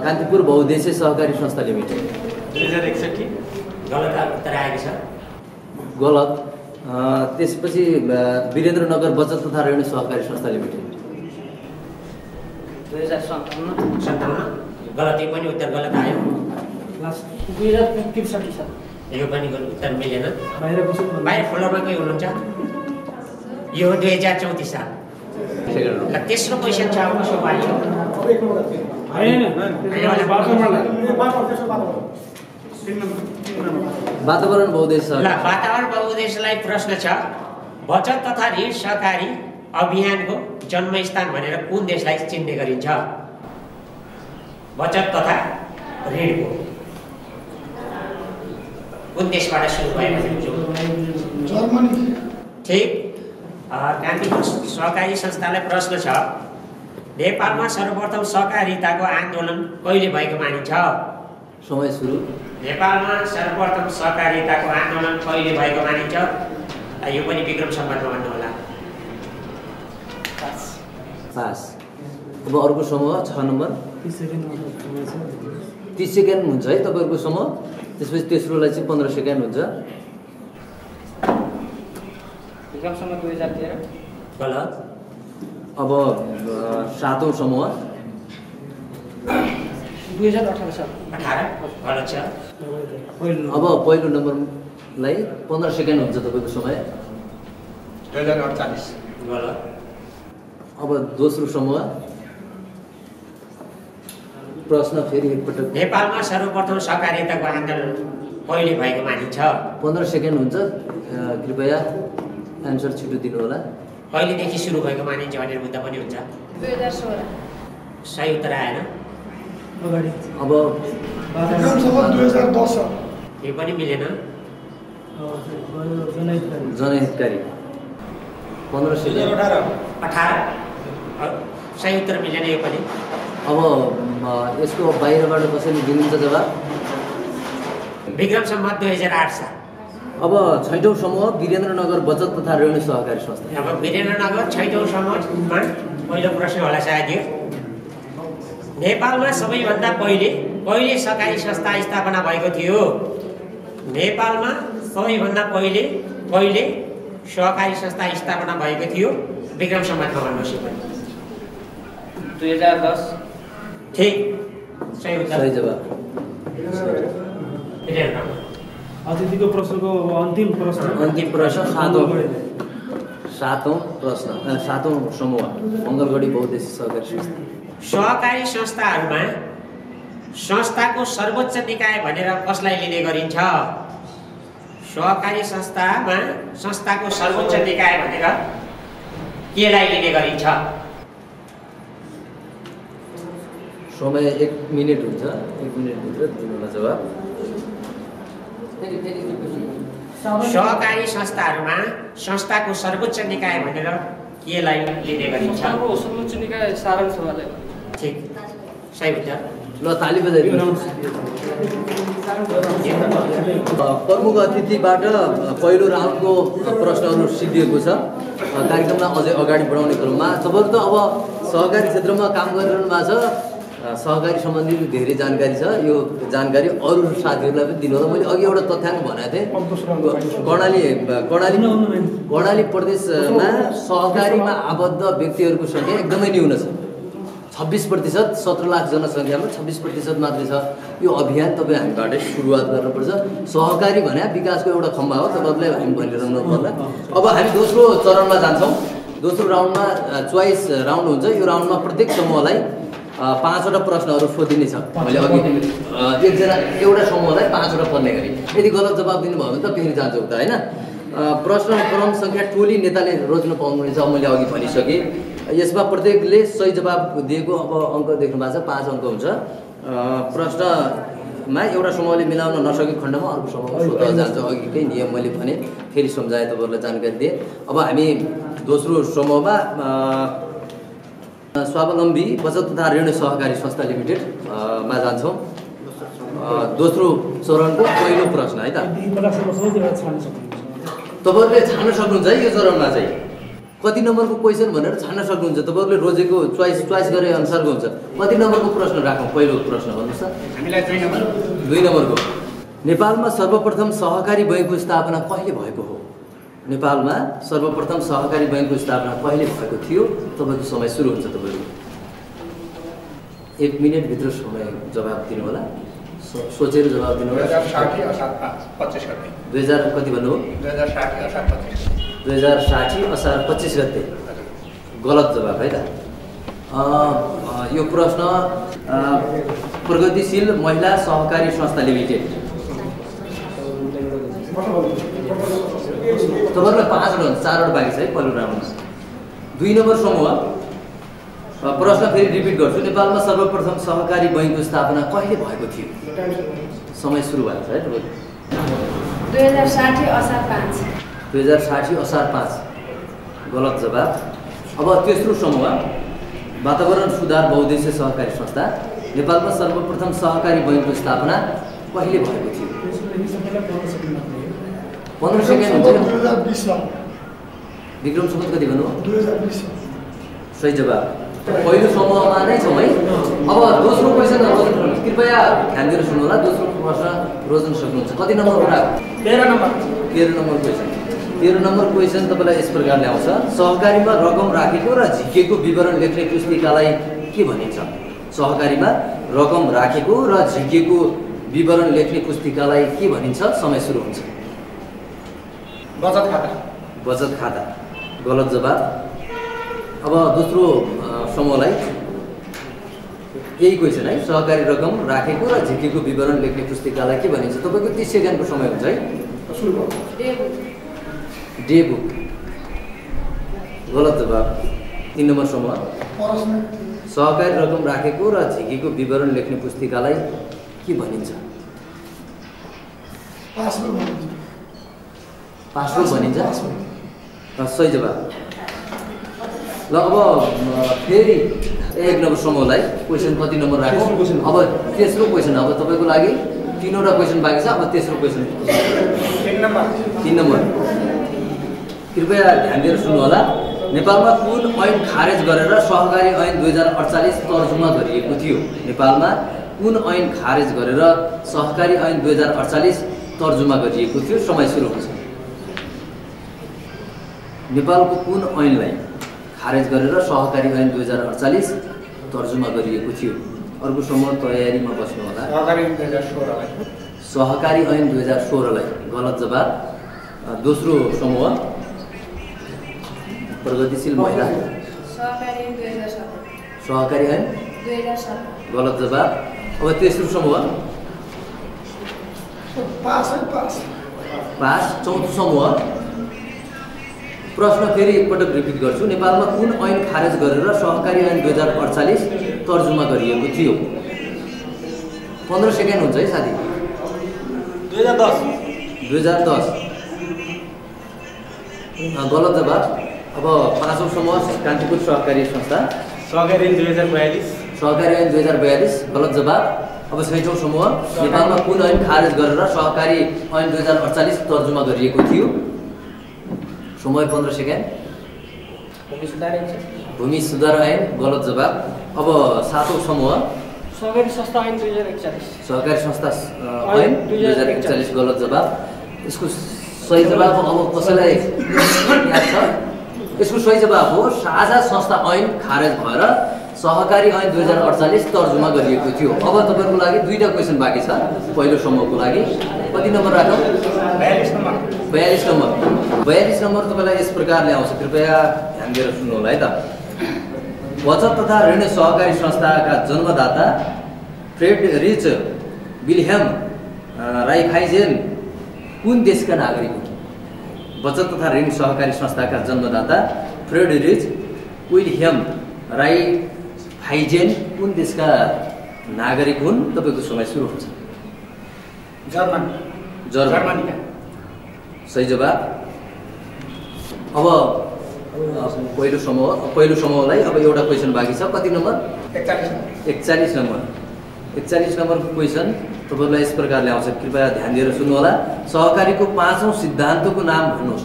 कान्तिपुर बहुद्देश्य सहकारी संस्था लिमिटेड। 2061। गलत उत्तर आएको छ। गलत। त्यसपछि वीरेन्द्रनगर बचत तथा ऋण सहकारी संस्था लिमिटेड। 2057। गलत, यो पनि उत्तर गलत आयो। 2063 छ। यो पनि उत्तर मिलेन। बाहिर फ्लोरमा कोही हुनुहुन्छ? यो 2034 साल। तेस्रो क्वेसन छ उसको पालि। वातावरण बहुद्देश्य। वातावरण बहुद्देश्यलाई प्रश्न छ। बचत तथा ऋण सहकारी अभियानको जन्मस्थान भनेर कुन देशलाई चिन्ने गरिन्छ? बचत तथा ऋणको कुन देशबाट सुरु भएको? जर्मनी। ठीक। कान्तिपुर सहकारी संस्थालाई प्रश्न छ। नेपालमा सर्वप्रथम सहकारिताको आन्दोलन कहिले भएको मानिन्छ? समय सुरु। नेपालमा सर्वप्रथम सहकारिताको आन्दोलन कहिले भएको मानिन्छ? यो पनि विक्रम सम्वतमा भन्नु होला। पास। अब अर्को समूह 6 नम्बर। 30 सेकेन्ड हुन्छ है तपाईँहरूको समूह। त्यसपछि तेस्रोलाई चाहिँ 15 सेकेन्ड हुन्छ। विक्रम सम्वत 2013। गलत। अब 7औं समूह 2018 साल। 18 गलत छ। अब पहिलो नम्बरलाई 15 सेकेन्ड हुन्छ तपाईँको समय। 2048। गलत। अब दोस्रो समूह प्रश्न फेरि एकपटक। नेपालमा सर्वप्रथम सहकारिताको आन्दोलन कहिले भएको मानिन्छ? 15 सेकेन्ड हुन्छ। कृपया एन्सर छिटो दिनु होला। कहिलेदेखि सुरु भएको मानिन्छ भनेर बुझ्दा पनि हुन्छ। 2016। सही उत्तर आएन। अब विक्रम सम्वत 2010। यो पनि मिलेन। जनहितकारी 15 सेकेन्ड। 18 सही उत्तर मिलेन यो पनि। अब यसको बाहिरबाट कसैले दिनुहुन्छ जवाब? विक्रम सम्वत 2008 साल। अब 6औं समूह वीरेन्द्रनगर बचत तथा ऋण सहकारी संस्था। अब वीरेन्द्रनगर 6औं समूहमा पहिलो प्रश्न होला सायद यो। नेपालमा सबैभन्दा पहिले सहकारी संस्था स्थापना भएको थियो? नेपालमा सबैभन्दा पहिले सहकारी संस्था स्थापना भएको थियो? विक्रम सम्वतमा भन्नुहोस् यो पनि। 2010। ठीक। सही उत्तर। सही जवाब। अतिथिको प्रश्नको अन्तिम प्रश्न 7औं समूह मङ्गलगढी बहुद्देश्य सहकारी संस्था। सहकारी संस्थाहरूमा संस्थाको सर्वोच्च निकाय भनेर कसलाई लिने गरिन्छ? सहकारी संस्थामा संस्थाको सर्वोच्च निकाय भनेर केलाई लिने गरिन्छ? समय 1 मिनेट हुन्छ। 1 मिनेटभित्र दिनुहोला जवाब। सहकारी संस्थाहरूमा संस्थाको सर्वोच्च निकाय भनेर केलाई लिने गरिन्छ? सर्वोच्च निकाय सारण सभालाई। ठिक, सही उत्तर। ल ताली बजाइदिनुहोस्। प्रमुख अतिथिबाट पहिलो राउन्डको प्रश्नहरू सिद्धिएको छ। कार्यक्रमलाई अझै अगाडि बढाउने क्रममा तपाईँहरू त अब सहकारी क्षेत्रमा काम गरिरहनु भएको छ, सहकारी सम्बन्धी धेरै जानकारी छ। यो जानकारी अरू साथीहरूलाई पनि दिनु होला। मैले अघि एउटा तथ्याङ्क भनेको थिएँ, कर्णाली प्रदेशमा सहकारीमा आबद्ध व्यक्तिहरूको सङ्ख्या एकदमै न्यून छ। 26%, 17 लाख जनसङ्ख्यामा 26% मात्रै छ। यो अभियान तपाईँ हामीबाटै सुरुवात गर्नुपर्छ। सहकारी भने विकासको एउटा खम्बा हो, तपाईँहरूले हामी भनिरहनु पर्ला। अब हामी दोस्रो चरणमा जान्छौँ। दोस्रो राउन्डमा चोइस राउन्ड हुन्छ। यो राउन्डमा प्रत्येक समूहलाई 5वटा प्रश्नहरू सोधिने छ। मैले अघि एउटा समूहलाई 5वटा पर्ने गरी, यदि गलत जवाब दिनुभयो भने त फेरि जान्छ उता, होइन? प्रश्न क्रम सङ्ख्या टोली नेताले रोज्न पाउनुहुनेछ, मैले अघि भनिसकेँ। यसमा प्रत्येकले सही जवाब दिएको अब अङ्क देख्नु भएको छ, 5 अङ्क हुन्छ। प्रश्नमा एउटा समूहले मिलाउन नसकेको खण्डमा अर्को समूहमा सोध्न जान्छ। अघिकै नियम मैले भने फेरि सम्झाएँ, तपाईँहरूलाई जानकारी दिएँ। अब हामी दोस्रो समूहमा स्वावलम्बी बचत तथा ऋण सहकारी संस्था लिमिटेड मा जान्छौँ। दोस्रो चरणको पहिलो प्रश्न है त। तपाईँहरूले छान्न सक्नुहुन्छ है यो चरणमा चाहिँ कति नम्बरको क्वेसन भनेर छान्न सक्नुहुन्छ। तपाईँहरूले रोजेको चोइस गरे अनुसारको हुन्छ। कति नम्बरको प्रश्न राखौँ? पहिलो प्रश्न भन्नुहोस् त। हामीलाई 2 नम्बरको। नेपालमा सर्वप्रथम सहकारी बैङ्कको स्थापना कहिले भएको हो? नेपालमा सर्वप्रथम सहकारी बैङ्कको स्थापना कहिले भएको थियो? तपाईँको समय सुरु हुन्छ। तपाईँहरू 1 मिनेटभित्र समय जवाब दिनु होला। सोचेर जवाब दिनु होला। 2060 असार 25 गते। 2000 कति भन्नुभयो? 2060 असार 25। 2060 असार 25 गते गलत जवाब है त। यो प्रश्न प्रगतिशील महिला सहकारी संस्था लिमिटेड। तपाईँहरूलाई 5वटा हुन्छ, 4वटा बाँकी छ है पहिलो राउन्डमा। 2 नम्बर समूह। प्रश्न फेरि रिपिट गर्छु। नेपालमा सर्वप्रथम सहकारी बैङ्कको स्थापना कहिले भएको थियो? समय सुरु भएको छ है तपाईँको। 2060 असार 5। 2060 असार 5 गलत जवाब। अब तेस्रो समूह वातावरण सुधार बहुद्देश्य सहकारी संस्था। नेपालमा सर्वप्रथम सहकारी बैङ्कको स्थापना कहिले भएको थियो? 15 सेकेन्ड हुन्छ। 2020 मा। विक्रम सुमन कति भन्नु? 2020। सही जवाब। पहिलो समूहमा नै छौँ है। अब दोस्रो क्वेसन कृपया ध्यान दिएर सुन्नु होला। दोस्रो प्रश्न रोज्न सक्नुहुन्छ। कति नम्बर कुरा? 13 number. 13 number question. 13 number question तपाईँलाई यस प्रकारले आउँछ। सहकारीमा रकम राखेको र झिकेको विवरण लेख्ने पुस्तिकालाई के भनिन्छ? सहकारीमा रकम राखेको र झिकेको विवरण लेख्ने पुस्तिकालाई के भनिन्छ? समय सुरु हुन्छ। बचत खाता। बचत खाता गलत जवाब। अब दोस्रो समूहलाई यही क्वेसन है। सहकारी रकम राखेको र झिकेको विवरण लेख्ने पुस्तिकालाई के भनिन्छ? तपाईँको 30 सेकेन्डको समय हुन्छ है। डे बुक गलत जवाब। 3 नम्बर समूह। सहकारी रकम राखेको र झिकेको विवरण लेख्ने पुस्तिकालाई के भनिन्छ? पासबुक भनिन्छ। सही जवाब। ल अब फेरि 1 नम्बर समूहलाई क्वेसन कति नम्बर राखौँ? अब तेस्रो क्वेसन। अब तपाईँको लागि 3वटा क्वेसन बाँकी छ। अब तेस्रो क्वेसन 3 नम्बर। 3 नम्बर। कृपया ध्यान दिएर सुन्नु होला। नेपालमा कुन ऐन खारेज गरेर सहकारी ऐन 2048 तर्जुमा गरिएको थियो? नेपालमा कुन ऐन खारेज गरेर सहकारी ऐन 2048 तर्जुमा गरिएको थियो? समय सुरु हुन्छ। नेपालको कुन ऐनलाई खारेज गरेर सहकारी ऐन 2048 तर्जुमा गरिएको थियो? अर्को समूह तयारीमा बस्नु होला। सहकारी ऐन 2016 लाई। सहकारी ऐन 2016 लाई गलत जवाब। दोस्रो समूह प्रगतिशील महिला सहकारी ऐन 2017। सहकारी ऐन 2017 गलत जवाब। अब तेस्रो समूह पास। पास। चौथो समूह प्रश्न फेरि एकपटक रिपिट गर्छु। नेपालमा कुन ऐन खारेज गरेर सहकारी ऐन 2048 तर्जुमा गरिएको थियो? 15 सेकेन्ड हुन्छ है साथी। 2010 गलत जवाब। अब 5औं समूह कान्तिपुर सहकारी संस्था सहकारी ऐन 2042 सहकारी ऐन 2042 गलत जवाब। अब 6औं समूह नेपालमा कुन ऐन खारेज गरेर सहकारी ऐन 2048 तर्जुमा गरिएको थियो? समय 15 सेकेन्ड। भूमि सुधार ऐन गलत जवाब। अब 7औं समूह सहकारी संस्था ऐन 2041 सहकारी संस्था ऐन 2041 गलत जवाब। यसको सही जवाब अब कसैलाई याद छ? यसको सही जवाब हो साझा संस्था ऐन खारेज भएर सहकारी ऐन 2048 तर्जुमा गरिएको थियो। अब तपाईँहरूको लागि 2टा क्वेसन बाँकी छ। पहिलो समूहको लागि कति नम्बर राखौँ? 42 नम्बर। 42 नम्बर। 42 नम्बर तपाईँलाई यस प्रकारले आउँछ, कृपया ध्यान दिएर सुन्नु होला है त। बचत तथा ऋण सहकारी संस्थाका जन्मदाता फ्रेडरिच विल्हेम राइफाइजेन कुन देशका नागरिक हुन्? बचत तथा ऋण सहकारी संस्थाका जन्मदाता फ्रेडरिच विल्हेम राइफाइजेन कुन देशका नागरिक हुन्? तपाईँको समय सुरु हुन्छ। जर्मनीका। सही जवाब। अब पहिलो समूहलाई अब एउटा क्वेसन बाँकी छ। कति नम्बर? 41 नम्बर। 41 नम्बरको क्वेसन तपाईँलाई यस प्रकारले आउँछ, कृपया ध्यान दिएर सुन्नुहोला। सहकारीको 5औं सिद्धान्तको नाम भन्नुहोस्।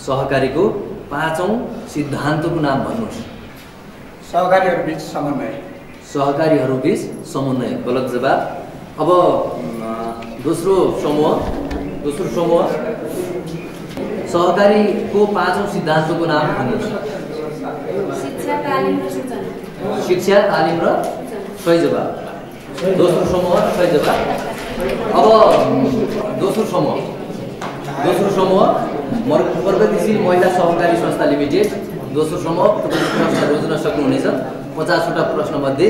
सहकारीको 5औं सिद्धान्तको नाम भन्नुहोस्। सहकारीहरूबीच समन्वय। सहकारीहरूबीच समन्वय गलत जवाब। अब दोस्रो समूह सहकारीको 5औं सिद्धान्तको नाम भन्नुहोस्। शिक्षा तालिम र सूचना। शिक्षा तालिम र सही जवाब। दोस्रो समूह सही जवाब। अब दोस्रो समूह प्रगतिशील महिला सहकारी संस्था लिमिटेड। दोस्रो समूह तपाईँले प्रश्न रोज्न सक्नुहुनेछ। 50वटा प्रश्नमध्ये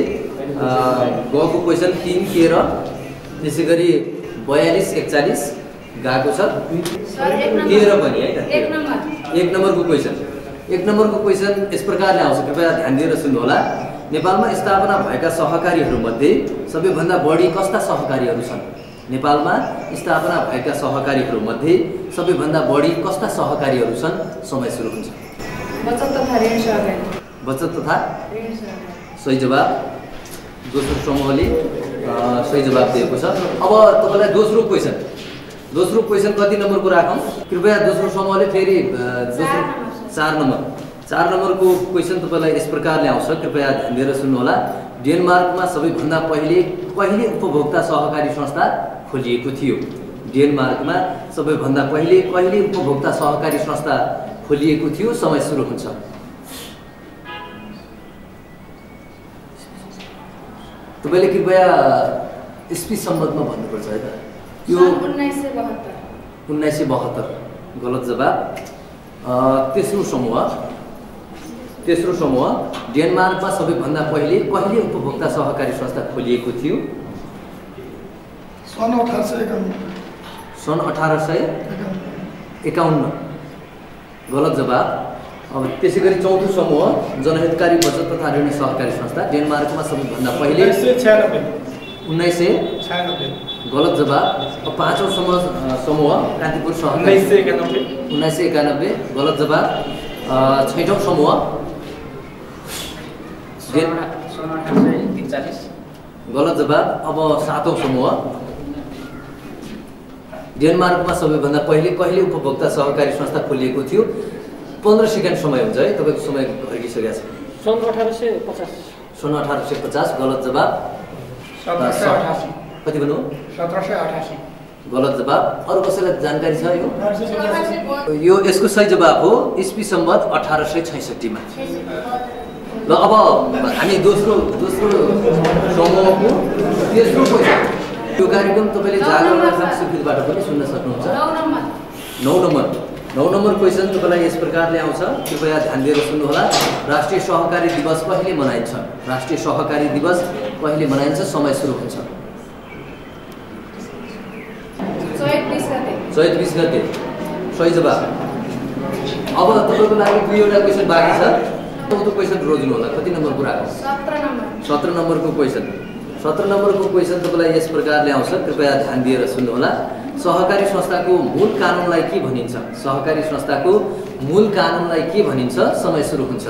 गएको क्वेसन 3 के र त्यसै गरी 42 41 गएको छ। 13 पनि है त। 1 नम्बरको क्वेसन यस प्रकारले आउँछ, कृपया ध्यान दिएर सुन्नुहोला। नेपालमा स्थापना भएका सहकारीहरूमध्ये सबैभन्दा बढी कस्ता सहकारीहरू छन्? नेपालमा स्थापना भएका सहकारीहरूमध्ये सबैभन्दा बढी कस्ता सहकारीहरू छन्? समय सुरु हुन्छ। बचत तथा ऋण सहकारी। बचत तथा ऋण सहकारी सही जवाब। दोस्रो समूहले सही जवाब दिएको छ। अब तपाईँलाई दोस्रो क्वेसन कति नम्बरको राखौँ? कृपया दोस्रो समूहले फेरि 4 नम्बरको क्वेसन तपाईँलाई यस प्रकारले आउँछ, कृपया ध्यान दिएर सुन्नुहोला। डेनमार्कमा सबैभन्दा पहिले उपभोक्ता सहकारी संस्था खोलिएको थियो? डेनमार्कमा सबैभन्दा पहिले उपभोक्ता सहकारी संस्था खोलिएको थियो? समय सुरु हुन्छ। तपाईँले कृपया इस्वी सम्बन्धमा भन्नुपर्छ है त। यो 1972 गलत जवाब। तेस्रो समूह डेनमार्कमा सबैभन्दा पहिले उपभोक्ता सहकारी संस्था खोलिएको थियो? सन् 1851 गलत जवाब। अब त्यसै गरी चौथो समूह जनहितकारी बचत तथा ऋण सहकारी संस्था डेनमार्कमा सबैभन्दा पहिले 1996 गलत जवाब। अब 5औं समूह कान्तिपुर सहकारी 1991 गलत जवाब। 6औं समूह गलत जवाब। अब 7औं समूह डेनमार्कमा सबैभन्दा पहिले उपभोक्ता सहकारी संस्था खोलिएको थियो? 15 सेकेन्ड समय हुन्छ है, तपाईँको समय घर्किसकेको छ। सन् 1850 गलत जवाब। 1788 कति भन्नु? 1788 गलत जवाब। अरू कसैलाई जानकारी छ यो? यसको सही जवाब हो इस्वी सम्वत 1866 मा। ल अब हामी दोस्रो समूहको तेस्रो क्वेसन। यो कार्यक्रम तपाईँले जागरण स्वीकृतिबाट पनि सुन्न सक्नुहुन्छ। 9 नम्बर क्वेसन तपाईँलाई यस प्रकारले आउँछ, कृपया ध्यान दिएर सुन्नुहोला। राष्ट्रिय सहकारी दिवस कहिले मनाइन्छ? राष्ट्रिय सहकारी दिवस कहिले मनाइन्छ? समय सुरु हुन्छ। चैत 20 गते। सही जवाब। अब तपाईँको लागि 2वटा क्वेसन बाँकी छ। चौथो क्वेसन रोज्नु होला। कति नम्बर कुराको? 17 नम्बर। 17 नम्बरको क्वेसन। 17 नम्बरको क्वेसन तपाईँलाई यस प्रकारले आउँछ, कृपया ध्यान दिएर सुन्नुहोला। सहकारी संस्थाको मूल कानुनलाई के भनिन्छ? सहकारी संस्थाको मूल कानुनलाई के भनिन्छ? समय सुरु हुन्छ।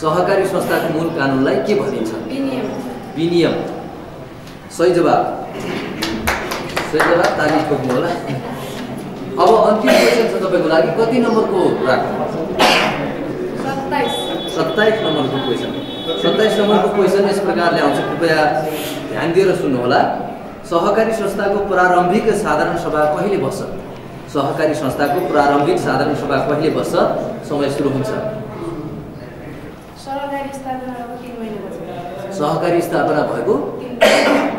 सहकारी संस्थाको मूल कानुनलाई के भनिन्छ? विनियम। विनियम। सही जवाब। सही जवाब, ताली ठोक्नु होला। अब अन्तिम क्वेसन छ तपाईँको लागि। कति नम्बरको राख्नु? 27 नम्बरको क्वेसन। 27 नम्बरको क्वेसन यस प्रकारले आउँछ, कृपया ध्यान दिएर सुन्नुहोला। सहकारी संस्थाको प्रारम्भिक साधारण सभा कहिले बस्छ? सहकारी संस्थाको प्रारम्भिक साधारण सभा कहिले बस्छ? समय सुरु हुन्छ। सहकारी स्थापना भएको 3 महिनापछि। सहकारी स्थापना भएको?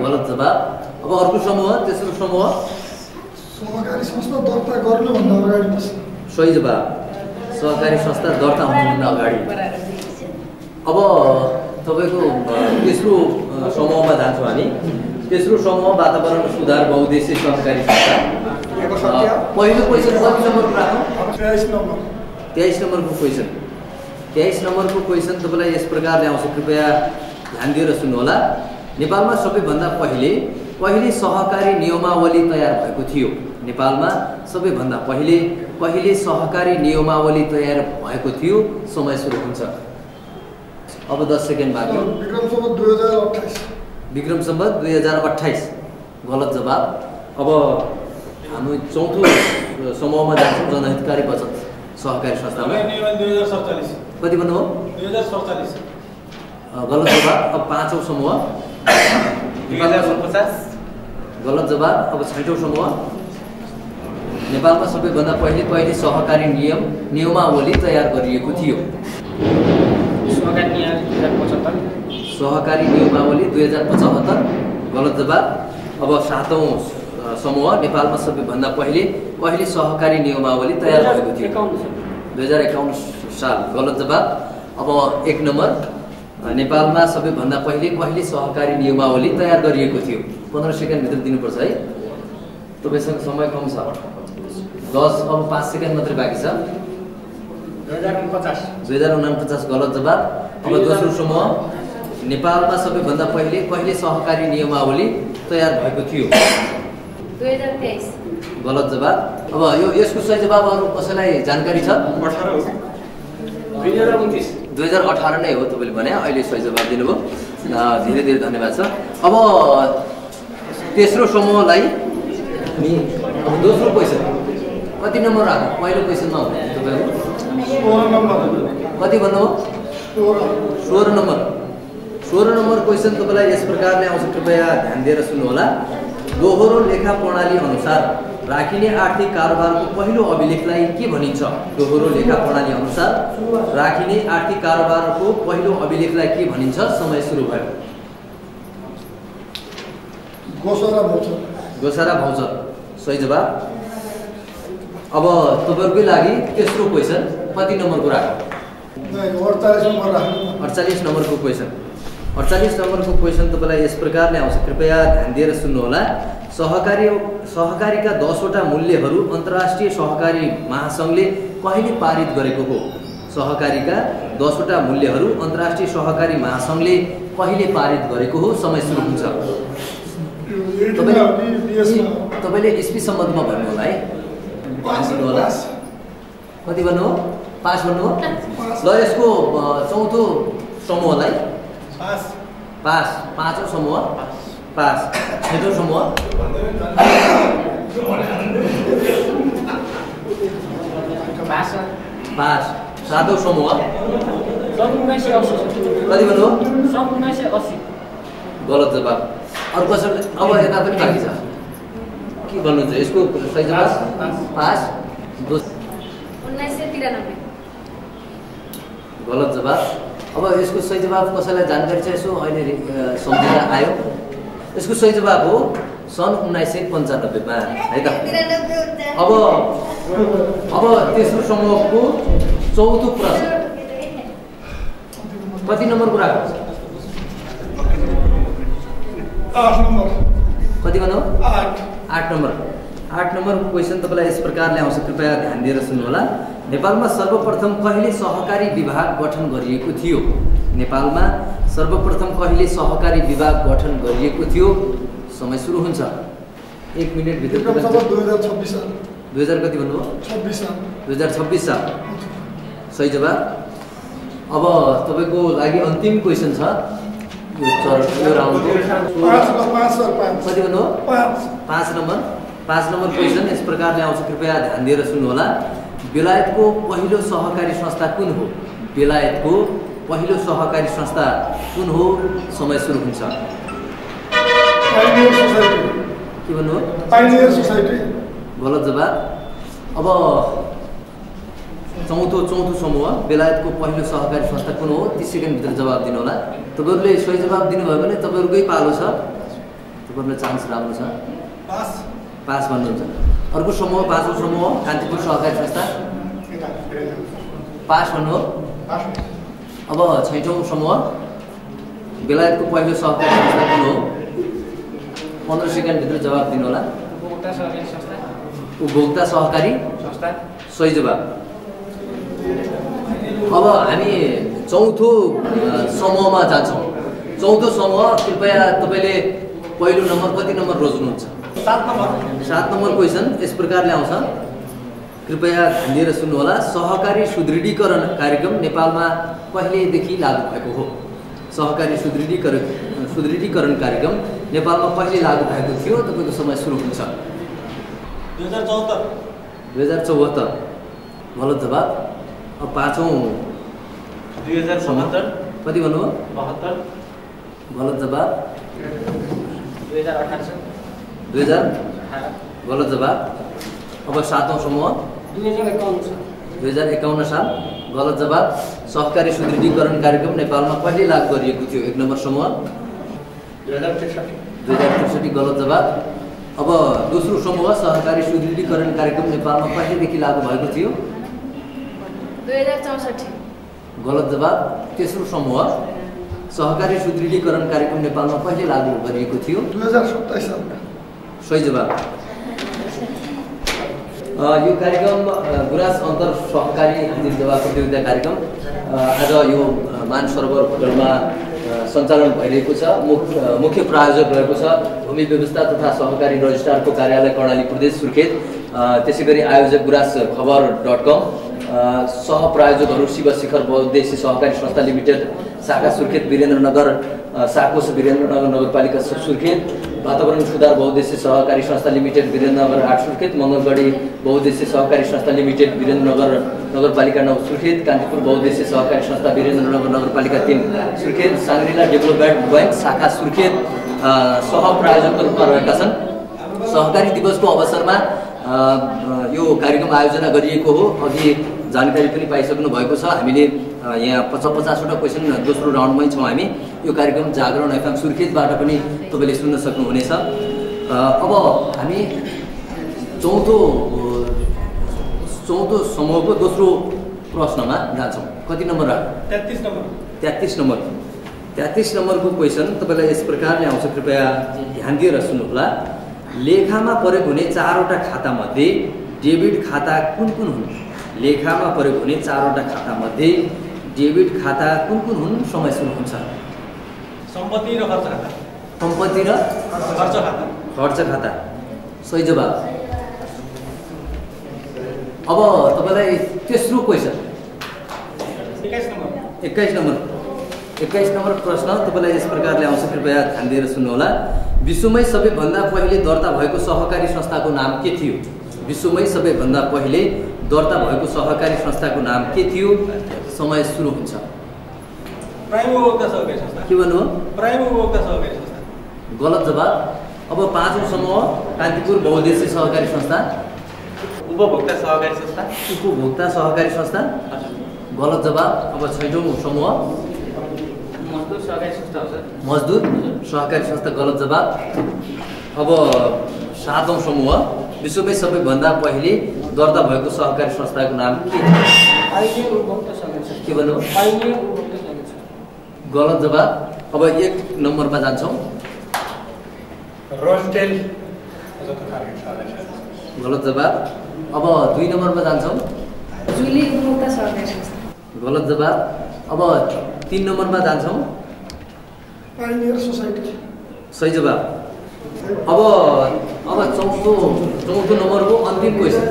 गलत जवाब। अब अर्को समूह, तेस्रो समूह। सहकारी संस्था दर्ता गर्नुभन्दा अगाडि बस्छ। सही जवाब। सहकारी संस्था दर्ता हुनुभन्दा अगाडि। अब तपाईँको तेस्रो समूहमा जान्छौँ हामी। तेस्रो समूह वातावरण सुधार बहुउद्देश्य सहकारी संस्था। पहिलो क्वेसन कति नम्बरको राखौँ? 23 नम्बर। 23 नम्बरको क्वेसन। 23 नम्बरको क्वेसन तपाईँलाई यस प्रकारले आउँछ, कृपया ध्यान दिएर सुन्नुहोला। नेपालमा सबैभन्दा पहिले सहकारी नियमावली तयार भएको थियो। नेपालमा सबैभन्दा पहिले सहकारी नियमावली तयार भएको थियो। समय सुरु हुन्छ। अब 10 सेकेन्ड बाँकी। विक्रम सम्वत 2028। विक्रम सम्वत 2028 गलत जवाब। अब हामी चौथो समूहमा जान्छौँ, जनहितकारी बचत सहकारी संस्थामा। 2047। कति भन्नुभयो? 2047 गलत जवाब। अब पाँचौँ समूह 2049 गलत जवाब। अब छैटौँ समूह नेपालमा सबैभन्दा पहिले सहकारी नियमावली तयार गरिएको थियो। सहकारी नियमावली 2075 गलत जवाब। अब सातौँ समूह नेपालमा सबैभन्दा पहिले सहकारी नियमावली तयार भएको थियो। 2051 साल गलत जवाब। अब 1 नम्बर नेपालमा सबैभन्दा पहिले सहकारी नियमावली तयार गरिएको थियो। 15 सेकेन्डभित्र दिनुपर्छ है, तपाईँसँग समय कम छ। 10 अब 5 सेकेन्ड मात्रै बाँकी छ। 2049 गलत जवाब। अब दोस्रो समूह नेपालमा सबैभन्दा पहिले सहकारी नियमावली तयार भएको थियो। 2023 गलत जवाब। अब यसको सही जवाब अरू कसैलाई जानकारी छ? 2018 नै हो तपाईँले भने, अहिले सही जवाब दिनुभयो। धेरै धेरै धन्यवाद छ। अब तेस्रो समूहलाई हामी दोस्रो क्वेसन कति नम्बर राख्नु? पहिलो क्वेसनमा हो तपाईँको 16 नम्बर। कति भन्नुभयो? 16 नम्बर। 16 नम्बर क्वेसन तपाईँलाई यस प्रकारले आउँछ, कृपया ध्यान दिएर सुन्नुहोला। दोहोरो लेखा प्रणाली अनुसार राखिने आर्थिक कारोबारको पहिलो अभिलेखलाई के भनिन्छ? दोहोरो लेखा प्रणाली अनुसार राखिने आर्थिक कारोबारको पहिलो अभिलेखलाई के भनिन्छ? समय सुरु भयो। गोसारा भाउचर सही जवाब। अब तपाईँहरूकै लागि तेस्रो क्वेसन कति नम्बरको राख्नु? 48 नम्बरको क्वेसन। 48 नम्बरको क्वेसन तपाईँलाई यस प्रकारले आउँछ, कृपया ध्यान दिएर सुन्नुहोला। सहकारीका 10वटा मूल्यहरू अन्तर्राष्ट्रिय सहकारी महासङ्घले कहिले पारित गरेको हो? सहकारीका 10वटा मूल्यहरू अन्तर्राष्ट्रिय सहकारी महासङ्घले कहिले पारित गरेको हो? समय सुरु हुन्छ। तपाईँले इस्वी सम्बन्धमा भन्नु होला है। होला कति भन्नु? 5 भन्नु। ल यसको चौथो समूहलाई पाँचौँ समूह 5, छैटौँ समूह 5, सातौँ समूह 1980 कति भन्नु? 1980 गलत जवाब। अरू कसैले? अब यता पनि बाँकी छ, के भन्नुहुन्छ? यसको सही जवाब 5, 1993 गलत जवाब। अब यसको सही जवाब कसैलाई जानकारी छ? यसो अहिले सम्झिँदा आयो। यसको सही जवाब हो सन् 1995 मा है त। अब तेस्रो समूहको चौथो प्रश्न कति नम्बरको राख्नु? 8 नम्बर। कति भन्नु? 8 नम्बर। 8 नम्बरको क्वेसन तपाईँलाई यस प्रकारले आउँछ, कृपया ध्यान दिएर सुन्नुहोला। नेपालमा सर्वप्रथम कहिले सहकारी विभाग गठन गरिएको थियो? नेपालमा सर्वप्रथम कहिले सहकारी विभाग गठन गरिएको थियो? समय सुरु हुन्छ। 1 मिनेट भित्र। 2026 साल। 2000 कति भन्नुभयो? 26 साल। 2026 साल सही जवाब। अब तपाईँको लागि अन्तिम क्वेसन छ यो राउन्डको। 5 कति भन्नुभयो? 5 नम्बर। 5 नम्बर क्वेसन यस प्रकारले आउँछ, कृपया ध्यान दिएर सुन्नुहोला। बेलायतको पहिलो सहकारी संस्था कुन हो? बेलायतको पहिलो सहकारी संस्था कुन हो? समय सुरु हुन्छ। Pioneer society. के भन्नुभयो? Pioneer society. गलत जवाब। अब चौथो समूह बेलायतको पहिलो सहकारी संस्था कुन हो? 30 सेकेन्डभित्र जवाब दिनु होला। तपाईँहरूले सही जवाब दिनुभयो भने तपाईँहरूकै पालो छ, तपाईँहरूलाई चान्स राम्रो छ। पास भन्नुहुन्छ। अर्को समूह 5औं समूह कान्तिपुर सहकारी संस्था पास भन्नु। अब 6औं समूह बेलायतको पहिलो सहकारी संस्था कुन हो? 15 सेकेन्डभित्र जवाब दिनु होला। उपभोक्ता सहकारी संस्था सही जवाब। अब हामी चौथो समूहमा जान्छौँ। चौथो समूह कृपया तपाईँले पहिलो नम्बर कति नम्बर रोज्नुहुन्छ? 7 नम्बर क्वेसन यस प्रकारले आउँछ, कृपया ध्यान दिएर सुन्नुहोला। सहकारी सुदृढीकरण कार्यक्रम नेपालमा कहिलेदेखि लागू भएको हो? सहकारी सुदृढीकरण कार्यक्रम नेपालमा कहिले लागू भएको थियो? तपाईँको समय सुरु हुन्छ। 2074 गलत जवाब। अब 5औं 2077 कति भन्नुभयो? 72 गलत जवाब। 2018 गलत जवाब। अब 7औं समूह 2051 साल गलत जवाब। सहकारी सुदृढीकरण कार्यक्रम नेपालमा कहिले लागू गरिएको थियो? 1 नम्बर समूह 2063 गलत जवाब। अब दोस्रो समूह सहकारी सुदृढीकरण कार्यक्रम नेपालमा कहिलेदेखि लागू भएको थियो? 2064 गलत जवाब। तेस्रो समूह सहकारी सुदृढीकरण कार्यक्रम नेपालमा कहिले लागू गरिएको थियो? 2027 साल सही जवाब। यो कार्यक्रम गुराँस अन्तर सहकारी हाजिर जवाब प्रतियोगिता कार्यक्रम आज यो मानसरोवर होटलमा सञ्चालन भइरहेको छ। मुख्य प्रायोजक रहेको छ भूमि व्यवस्था तथा सहकारी रजिस्ट्रारको कार्यालय कर्णाली प्रदेश सुर्खेत। त्यसै गरी आयोजक गुराँसखबर.com, सहप्रायोजकहरू शिव शिखर बहुद्देश्य सहकारी संस्था लिमिटेड शाखा सुर्खेत वीरेन्द्रनगर, साकोस वीरेन्द्रनगर नगरपालिका सुर्खेत, वातावरण सुधार बहुद्देश्य सहकारी संस्था लिमिटेड वीरेन्द्रनगर 8 सुर्खेत, मङ्गलगढी बहुद्देश्य सहकारी संस्था लिमिटेड वीरेन्द्रनगर नगरपालिका 9 सुर्खेत, कान्तिपुर बहुद्देश्य सहकारी संस्था वीरेन्द्रनगर नगरपालिका 3 सुर्खेत, साङ्ग्रिला डेभलपमेन्ट बैंक शाखा सुर्खेत सहप्रायोजकका रूपमा रहेका छन्। सहकारी दिवसको अवसरमा यो कार्यक्रम आयोजना गरिएको हो। अघि जानकारी पनि पाइसक्नु भएको छ। हामीले यहाँ 50-50वटा क्वेसन दोस्रो राउन्डमै छौँ हामी। यो कार्यक्रम जागरण एफएम सुर्खेतबाट पनि तपाईँले सुन्न सक्नुहुनेछ। अब हामी चौथो समूहको दोस्रो प्रश्नमा जान्छौँ। कति नम्बर? 33 नम्बर। 33 नम्बरको क्वेसन तपाईँलाई यस प्रकारले आउँछ, कृपया ध्यान दिएर सुन्नुहोला। लेखामा प्रयोग हुने 4वटा खातामध्ये डेबिट खाता कुन कुन हुन्? लेखामा प्रयोग हुने 4वटा खातामध्ये डेबिट खाता कुन कुन हुन्? समय सुरु हुन्छ। सम्पत्ति र खर्च खाता। सम्पत्ति र खर्च खाता सही जवाब। अब तपाईँलाई तेस्रो क्वेसन 21 नम्बर प्रश्न तपाईँलाई यस प्रकारले आउँछ, कृपया ध्यान दिएर सुन्नुहोला। विश्वमै सबैभन्दा पहिले दर्ता भएको सहकारी संस्थाको नाम के थियो? विश्वमै सबैभन्दा पहिले दर्ता भएको सहकारी संस्थाको नाम के थियो? समय सुरु हुन्छ। प्राइम उपभोक्ता सहकारी संस्था। के भन्नुभयो? प्राइम उपभोक्ता सहकारी संस्था गलत जवाब। अब 5औं समूह कान्तिपुर बहुद्देश्य सहकारी संस्था उपभोक्ता सहकारी संस्था गलत जवाब। अब 6औं समूह मजदुर सहकारी संस्था हो सर। मजदुर सहकारी संस्था गलत जवाब। अब 7औं समूह विश्वमै सबैभन्दा पहिले दर्ता भएको सहकारी संस्थाको नाम के थियो? के भन्नु? गलत जवाब। अब 1 नम्बरमा जान्छौँ। गलत जवाब। अब 2 नम्बरमा जान्छौँ। जुली उपभोक्ता सहकारी संस्था। गलत जवाब। अब 3 नम्बरमा जान्छौँ। Pioneer society. सही जवाब। अब चौथो नम्बरको अन्तिम क्वेसन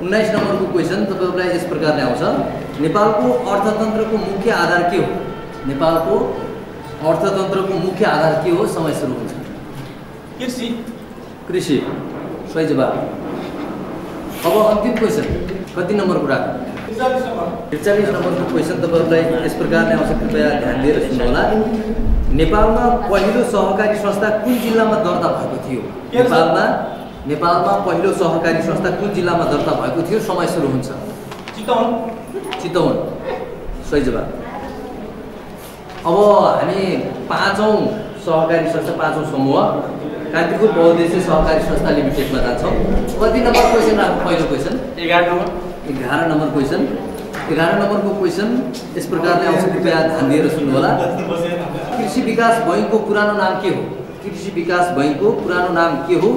19 नम्बरको क्वेसन तपाईँहरूलाई यस प्रकारले आउँछ। नेपालको अर्थतन्त्रको मुख्य आधार के हो? नेपालको अर्थतन्त्रको मुख्य आधार के हो? समय सुरु हुन्छ। कृषि। सही जवाब। अब अन्तिम क्वेसन कति नम्बरको राख्नु? 43 नम्बरको क्वेसन तपाईँहरूलाई यस प्रकारले आउँछ, कृपया ध्यान दिएर सुन्नुहोला। नेपालमा पहिलो सहकारी संस्था कुन जिल्लामा दर्ता भएको थियो? नेपालमा पहिलो सहकारी संस्था कुन जिल्लामा दर्ता भएको थियो? समय सुरु हुन्छ। चितवन। सही जवाब। अब हामी 5औं सहकारी संस्था 5औं समूह कान्तिपुर बहुद्देश्य सहकारी संस्था लिमिटेडमा जान्छौँ। कति नम्बर क्वेसन राख्नु? पहिलो क्वेसन 11 नम्बर क्वेसन। 11 नम्बरको क्वेसन यस प्रकारले आउँछ, कृपया ध्यान दिएर सुन्नुहोला। कृषि विकास बैङ्कको पुरानो नाम के हो? कृषि विकास बैङ्कको पुरानो नाम के हो?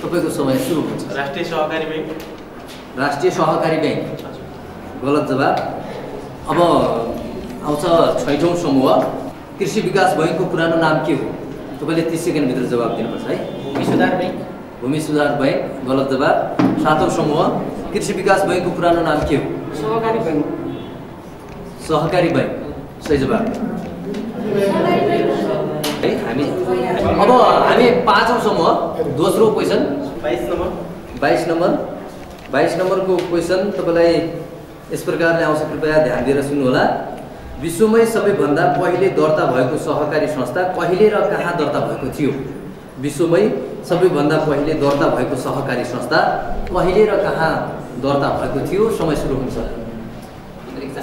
तपाईँको समय सुरु हुन्छ। राष्ट्रिय सहकारी बैंक। राष्ट्रिय सहकारी बैंक। गलत जवाब। अब आउँछ 6औं समूह। कृषि विकास बैङ्कको पुरानो नाम के हो? तपाईँले 30 सेकेन्डभित्र जवाब दिनुपर्छ है। भूमि सुधार बैंक। भूमि सुधार बैंक। गलत जवाब। 7औं समूह। कृषि विकास बैङ्कको पुरानो नाम के हो? सहकारी बैंक। सहकारी बैंक। सही जवाब। है हामी 5औं समूह दोस्रो क्वेसन 22 नम्बरको क्वेसन तपाईँलाई यस प्रकारले आउँछ, कृपया ध्यान दिएर सुन्नुहोला। विश्वमै सबैभन्दा पहिले दर्ता भएको सहकारी संस्था कहिले र कहाँ दर्ता भएको थियो? विश्वमै सबैभन्दा पहिले दर्ता भएको सहकारी संस्था कहिले र कहाँ दर्ता भएको थियो? समय सुरु हुन्छ।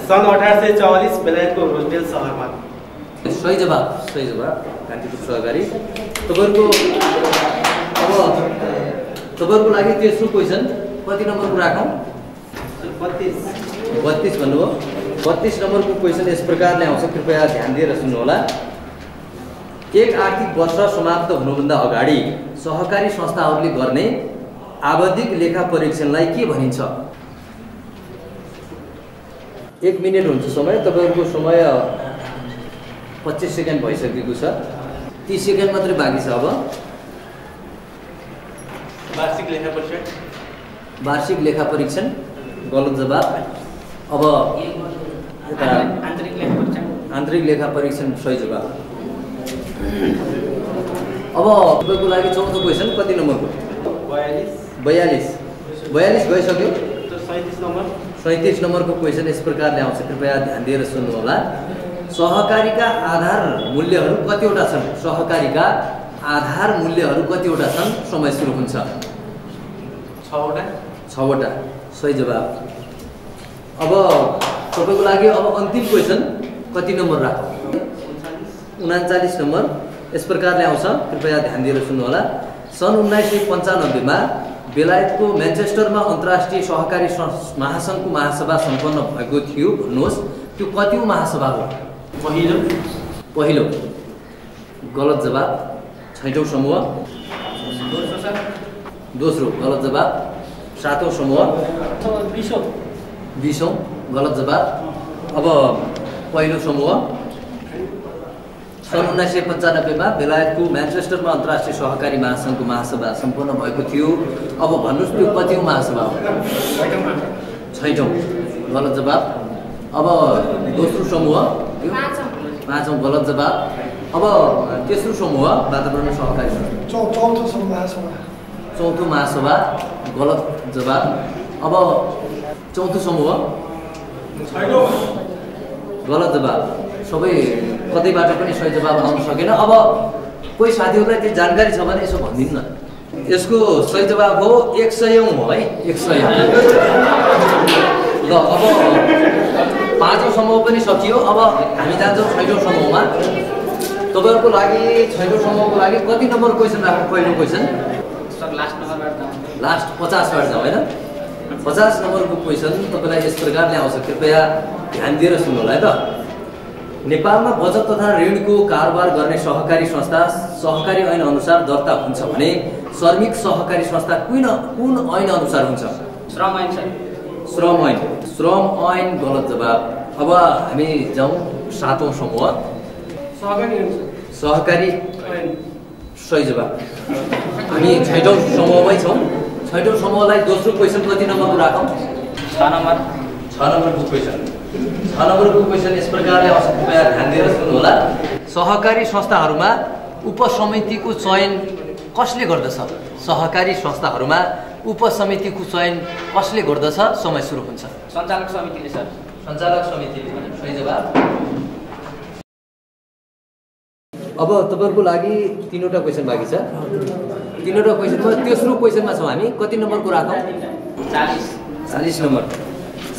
सन् 1844 बेलायतको रोजडेल सहरमा। सही जवाब। कान्तिपुर सहकारी। तपाईँहरूको लागि तेस्रो क्वेसन कति नम्बरको राखौँ? 32 भन्नुभयो। 32 नम्बरको क्वेसन यस प्रकारले आउँछ, कृपया ध्यान दिएर सुन्नुहोला। एक आर्थिक वर्ष समाप्त हुनुभन्दा अगाडि सहकारी संस्थाहरूले गर्ने आवधिक लेखा परीक्षणलाई के भनिन्छ? 1 मिनेट हुन्छ समय। तपाईँहरूको समय 25 सेकेन्ड भइसकेको छ। 30 सेकेन्ड मात्रै बाँकी छ। अब वार्षिक लेखा परीक्षण। गलत जवाब। अब आन्तरिक लेखा परीक्षण। सही जवाब। अब तपाईँको लागि चौथो क्वेसन कति नम्बरको? 42 गइसक्यो। 37 नम्बरको क्वेसन यस प्रकारले आउँछ, कृपया ध्यान दिएर सुन्नुहोला। सहकारीका आधार मूल्यहरू कतिवटा छन्? सहकारीका आधार मूल्यहरू कतिवटा छन्? समय सुरु हुन्छ। 6वटा। सही जवाब। अब तपाईँको लागि अब अन्तिम क्वेसन कति नम्बर राखौँ? 39 नम्बर यस प्रकारले आउँछ, कृपया ध्यान दिएर सुन्नुहोला। सन् 1995 मा बेलायतको म्यान्चेस्टरमा अन्तर्राष्ट्रिय सहकारी महासङ्घको महासभा सम्पन्न भएको थियो। भन्नुहोस् त्यो कतिौं महासभा हो? पहिलो। गलत जवाब। 6औं समूह। दोस्रो। गलत जवाब। 7औं समूह। 20औं। गलत जवाब। अब पहिलो समूह। सन् 1995 मा बेलायतको म्यान्चेस्टरमा अन्तर्राष्ट्रिय सहकारी महासङ्घको महासभा सम्पन्न भएको थियो। अब भन्नुहोस् त्यो कतिौं महासभा हो? 6औं। गलत जवाब। अब दोस्रो समूह 5औं। गलत जवाब। अब तेस्रो समूह वातावरण सहकारी चौथो महासभा। गलत जवाब। अब चौथो समूह गलत जवाब। सबै कतैबाट पनि सही जवाब आउन सकेन। अब कोही साथीहरूलाई त्यो जानकारी छ भने यसो भनिदिनु न। यसको सही जवाब हो 100औं हो है। 100। ल अब 5औं समूह पनि सकियो। अब हामी जान्छौँ 6औं समूहमा। तपाईँहरूको लागि 6औं समूहको लागि कति नम्बर क्वेसन राख्नु? पहिलो क्वेसन लास्ट 50बाट जाउँ होइन। 50 नम्बरको क्वेसन तपाईँलाई यस प्रकारले आउँछ, कृपया ध्यान दिएर सुन्नुहोला है त। नेपालमा बचत तथा ऋणको कारोबार गर्ने सहकारी संस्था सहकारी ऐन अनुसार दर्ता हुन्छ भने श्रमिक सहकारी संस्था कुन ऐन अनुसार हुन्छ? श्रम ऐन सर। श्रम ऐन गलत जवाब। अब हामी जाउँ 7औं समूह सहकारी सही जवाब। हामी 6औं समूहमै छौँ। 6औं समूहलाई दोस्रो क्वेसन कति नम्बरको राखौँ? 6 नम्बर। 6 नम्बरको क्वेसन। 6 नम्बरको क्वेसन यस प्रकारले आउँछ, कृपया ध्यान दिएर सुन्नुहोला। सहकारी संस्थाहरूमा उपसमितिको चयन कसले गर्दछ? सहकारी संस्थाहरूमा उपसमितिको चयन कसले गर्दछ? समय सुरु हुन्छ। सञ्चालक समितिले सर। सञ्चालक समितिले। सही जवाब। अब तपाईँहरूको लागि 3वटा क्वेसन बाँकी छ। 3वटा क्वेसनमा तेस्रो क्वेसनमा छौँ हामी। कति नम्बरको राखौँ? 40 नम्बर।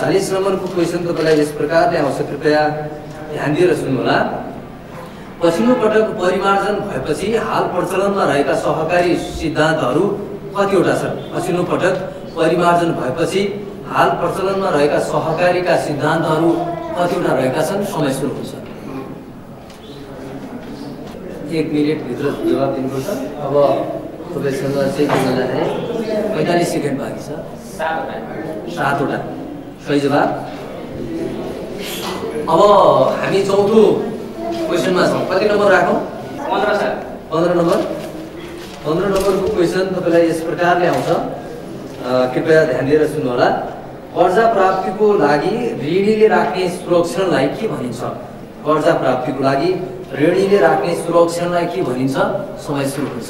40 नम्बरको क्वेसन तपाईँलाई यस प्रकारले आउँछ, कृपया ध्यान दिएर सुन्नुहोला। पछिल्लो पटक परिमार्जन भएपछि हाल प्रचलनमा रहेका सहकारी सिद्धान्तहरू कतिवटा छन्? पछिल्लो पटक परिमार्जन भएपछि हाल प्रचलनमा रहेका सहकारीका सिद्धान्तहरू कतिवटा रहेका छन्? समय सुरु हुन्छ। 1 मिनेटभित्र जवाब दिनुपर्छ। अब तपाईँसँग चाहिँ के भन्दाखेरि 45 सेकेन्ड बाँकी छ। 7वटा सही जवाब। अब हामी 4थो क्वेसनमा छौँ। कति नम्बर राखौँ? 15 सर। 15 नम्बर। 15 नम्बरको क्वेसन तपाईँलाई यस प्रकारले आउँछ, कृपया ध्यान दिएर सुन्नुहोला। कर्जा प्राप्तिको लागि ऋणीले राख्ने सुरक्षणलाई के भनिन्छ? कर्जा प्राप्तिको लागि ऋणीले राख्ने सुरक्षणलाई के भनिन्छ? समय सुरु हुन्छ।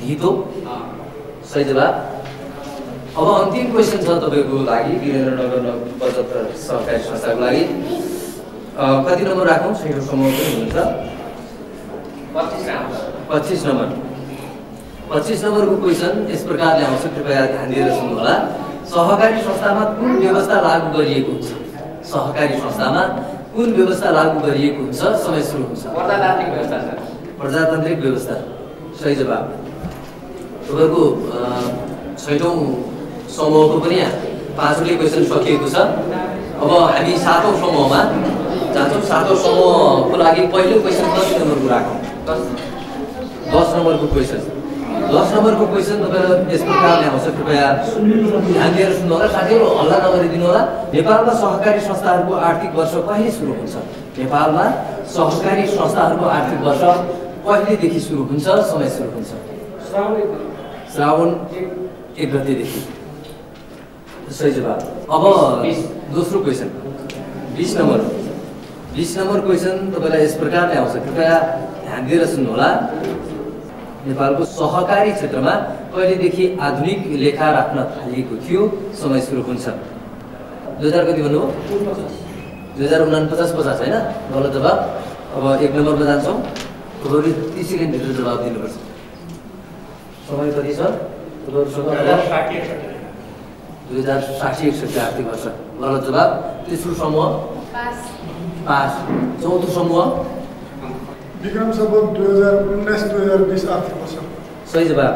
धितो सही जवाब। अब अन्तिम क्वेसन छ तपाईँको लागि वीरेन्द्रनगर बचत सहकारी संस्थाको लागि। कति नम्बर राखौँ? 6औं समूह पनि हुनुहुन्छ। 25 नम्बर। 25 नम्बरको क्वेसन यस प्रकारले आउँछ, कृपया ध्यान दिएर सुन्नुहोला। सहकारी संस्थामा कुन व्यवस्था लागू गरिएको हुन्छ? सहकारी संस्थामा कुन व्यवस्था लागू गरिएको हुन्छ? समय सुरु हुन्छ। प्रजातान्त्रिक व्यवस्था सर। प्रजातान्त्रिक व्यवस्था सही जवाब। तपाईँको 6औं समूहको पनि 5वटै क्वेसन सकिएको छ। अब हामी 7औं समूहमा जान्छौँ। 7औं समूहको लागि पहिलो क्वेसन कति नम्बरको राखौँ? 10 नम्बरको क्वेसन। 10 नम्बरको क्वेसन तपाईँलाई यस प्रकारले आउँछ, कृपया ध्यान दिएर सुन्नुहोला। साथीहरू हल्ला नगरिदिनु होला। नेपालमा सहकारी संस्थाहरूको आर्थिक वर्ष कहिले सुरु हुन्छ? नेपालमा सहकारी संस्थाहरूको आर्थिक वर्ष कहिलेदेखि सुरु हुन्छ? समय सुरु हुन्छ। श्रावण 1 गतेदेखि। सही जवाब। अब दोस्रो क्वेसन 20 नम्बर। 20 नम्बर क्वेसन तपाईँलाई यस प्रकारले आउँछ, कृपया ध्यान दिएर सुन्नुहोला। नेपालको सहकारी क्षेत्रमा कहिलेदेखि आधुनिक लेखा राख्न थालिएको थियो? समय सुरु हुन्छ। 2000 कति भन्नुभयो? 2049 50 होइन? गलत जवाब। अब 1 नम्बरमा जान्छौँ। तपाईँहरू 30 सेकेन्डभित्र जवाब दिनुपर्छ। समय कति छ तपाईँहरूसँग? 2060-61 आर्थिक वर्ष। गलत जवाब। तेस्रो समूह पास। 4थो समूह विक्रम सम्वत 2019-2020 आर्थिक वर्ष। सही जवाब।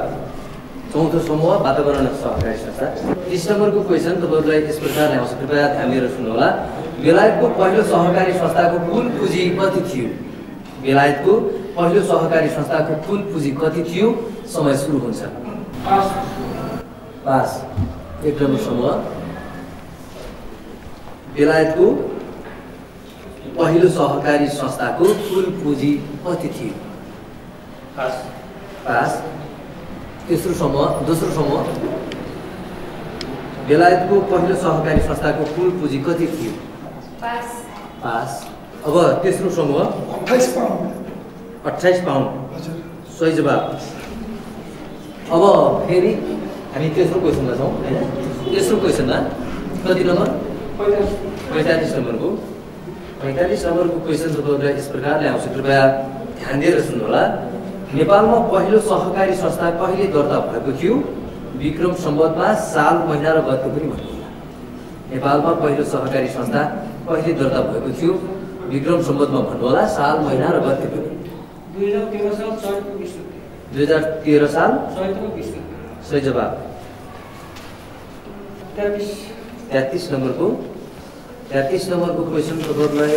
4थो समूह वातावरण सहकारी संस्था। 30 नम्बरको क्वेसन तपाईँहरूलाई यस प्रकारले आउँछ, कृपया ध्यान दिएर सुन्नुहोला। बेलायतको पहिलो सहकारी संस्थाको कुल पुँजी कति थियो? बेलायतको पहिलो सहकारी संस्थाको कुल पुँजी कति थियो? समय सुरु हुन्छ। पास। 1 नम्बर समूह। बेलायतको पहिलो सहकारी संस्थाको कुल पुँजी कति थियो? पास। तेस्रो समूह दोस्रो समूह बेलायतको पहिलो सहकारी संस्थाको कुल पुँजी कति थियो? पास। अब तेस्रो समूह 28 पाउन्ड। 28 पाउन्ड। सही जवाब। अब फेरि हामी तेस्रो क्वेसनमा छौँ होइन? तेस्रो क्वेसनमा कति नम्बर? 45 नम्बरको। 45 नम्बरको क्वेसन तपाईँहरूलाई यस प्रकारले आउँछ, कृपया ध्यान दिएर सुन्नुहोला। नेपालमा पहिलो सहकारी संस्था कहिले दर्ता भएको थियो? विक्रम सम्वतमा साल, महिना र गते पनि भन्नुहोला। नेपालमा पहिलो सहकारी संस्था कहिले दर्ता भएको थियो? विक्रम सम्वतमा भन्नुहोला, साल, महिना र गते पनि। 2013 साल। सही जवाब। 33 नम्बरको क्वेसन तपाईँहरूलाई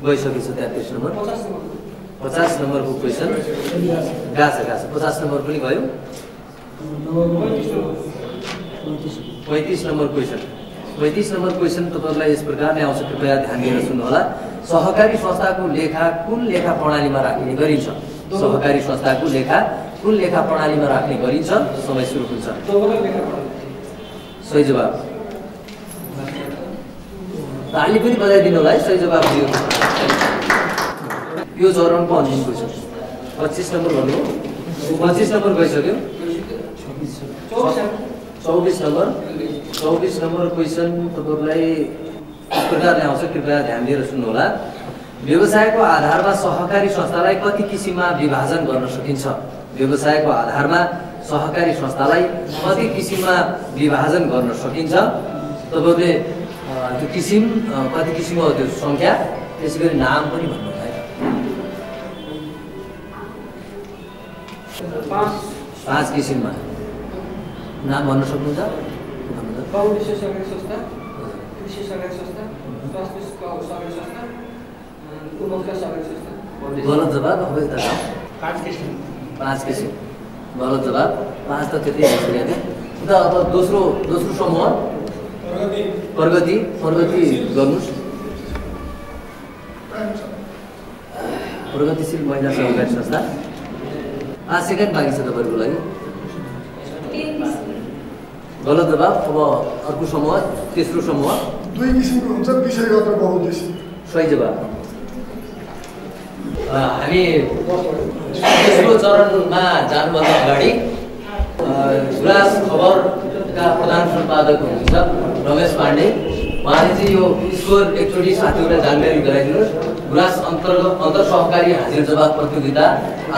गइसकेको छ 33 नम्बर 50 नम्बरको क्वेसन गाछ 50 नम्बर पनि गयो 35 नम्बर क्वेसन 35 नम्बर क्वेसन तपाईहरुलाई यस प्रकारले आउँछ कृपया ध्यान दिएर सुन्नुहोला सहकारी संस्थाको लेखा कुन लेखा प्रणालीमा राख्ने गरिन्छ सहकारी संस्थाको लेखा कुन लेखा प्रणालीमा राख्ने गरिन्छ समय सुरु हुन्छ सही जवाब ताली पनि बजाइदिनु होला है सही जवाब दियो यो चरणको अन्तिम क्वेसन 25 नम्बर भन्नु 25 नम्बर गइसक्यो 24 नम्बर क्वेसन तपाईहरुलाई यस प्रकारले आउँछ कृपया ध्यान दिएर सुन्नुहोला व्यवसायको आधारमा सहकारी संस्थालाई कति किसिममा विभाजन गर्न सकिन्छ व्यवसायको आधारमा सहकारी संस्थालाई कति किसिममा विभाजन गर्न सकिन्छ तपाईहरुले त्यो किसिम कति किसिमको त्यो संख्या त्यसैगरी नाम पनि भन्नु होला है 5 किसिममा नाम भन्न सक्नुहुन्छ बहुउद्देश्य सहकारी संस्था कृषि सहकारी संस्था स्वास्थ्य सहकारी संस्था उपभोक्ता सहकारी संस्था गलत जवाब अब यता 5 किसिम 5 किसिम गलत जवाब 5 त त्यति भइसक्यो नि उता अब दोस्रो समूह प्रगति गर्नुस् प्रगतिशील महिला सहकारी संस्था 5 सेकेन्ड बाँकी छ तपाईहरुको लागि गलत जवाब अब अर्को समूह तेस्रो समूह 2 किसिमको हुन्छ विषयगत र बहुउद्देश्य सही जवाब हामी तेस्रो चरणमा जानुभन्दा अगाडि गुराँस खबरका प्रधान सम्पादक हुनुहुन्छ रमेश पाण्डे उहाँले चाहिँ यो स्कोर एकचोटि साथीहरूलाई जानकारी गराइदिनुहोस् गुराँस अन्तर सहकारी हाजिर जवाब प्रतियोगिता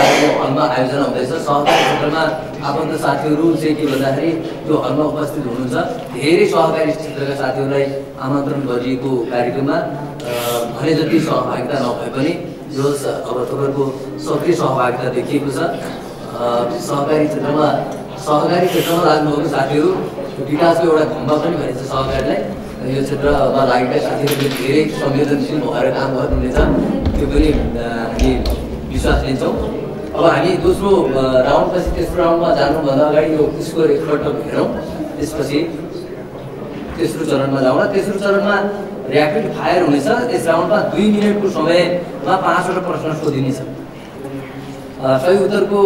आजको हलमा आयोजना हुँदैछ सहकारी क्षेत्रमा आफन्त साथीहरू चाहिँ के भन्दाखेरि त्यो हलमा उपस्थित हुनुहुन्छ धेरै सहकारी क्षेत्रका साथीहरूलाई आमन्त्रण गरिएको कार्यक्रममा भने जति सहभागिता नभए पनि जो अब तपाईँहरूको सक्रिय सहभागिता देखिएको छ सहकारी क्षेत्रमा लाग्नुभएको साथीहरू विकासको एउटा खम्बा पनि भनिन्छ सहकारीलाई यो क्षेत्रमा लागेका साथीहरूले धेरै संवेदनशील भएर काम गर्नुहुनेछ त्यो पनि हामी विश्वास लिन्छौँ अब हामी दोस्रो राउन्डपछि तेस्रो राउन्डमा जानुभन्दा अगाडि यो स्कोर एकपल्ट हेरौँ त्यसपछि तेस्रो चरणमा जाउँला तेस्रो चरणमा ऱ्यापिड फायर हुनेछ यस राउन्डमा 2 मिनेटको समयमा 5 वटा प्रश्न सोधिनेछ सही उत्तरको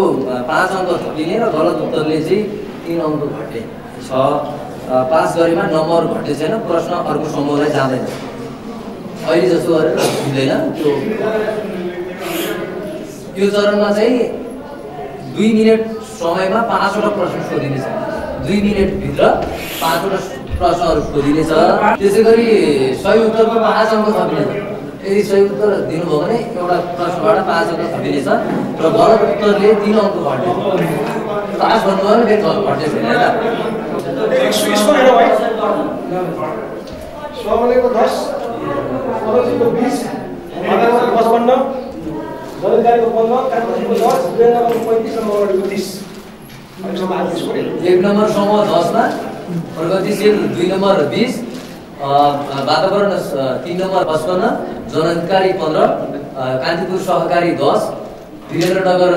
5 अङ्क थपिने र गलत उत्तरले चाहिँ 3 अङ्क घट्ने छ पास गरेमा नम्बर घट्ने छैन प्रश्न अर्को समूहलाई जाँदैन अहिले जस्तो गरेर हुँदैन त्यो चरणमा चाहिँ 2 मिनेट समयमा 5 वटा प्रश्न सोधिनेछ 2 मिनेटभित्र 5 वटा प्रश्नहरू सोधिनेछ त्यसैगरी सही उत्तरको 5 अङ्क थपिनेछ यदि सही उत्तर दिनुभयो भने एउटा प्रश्नबाट 5 अङ्क थपिनेछ र गलत उत्तरले 3 अङ्क घट्ने पास भन्नुभयो भने फेरि घट्ने छैन स्वावलयको 10 प्रगतिको 20 आधारको 55 जनताको 15 काठमाडौँको 10 बेलाको 35 र मगरको 30 एक नम्बर समूह 10 मा प्रगतिशील 2 नम्बर 20 वातावरण 3 नम्बर 55 जनहितकारी 15 कान्तिपुर सहकारी 10 वीरेन्द्रनगर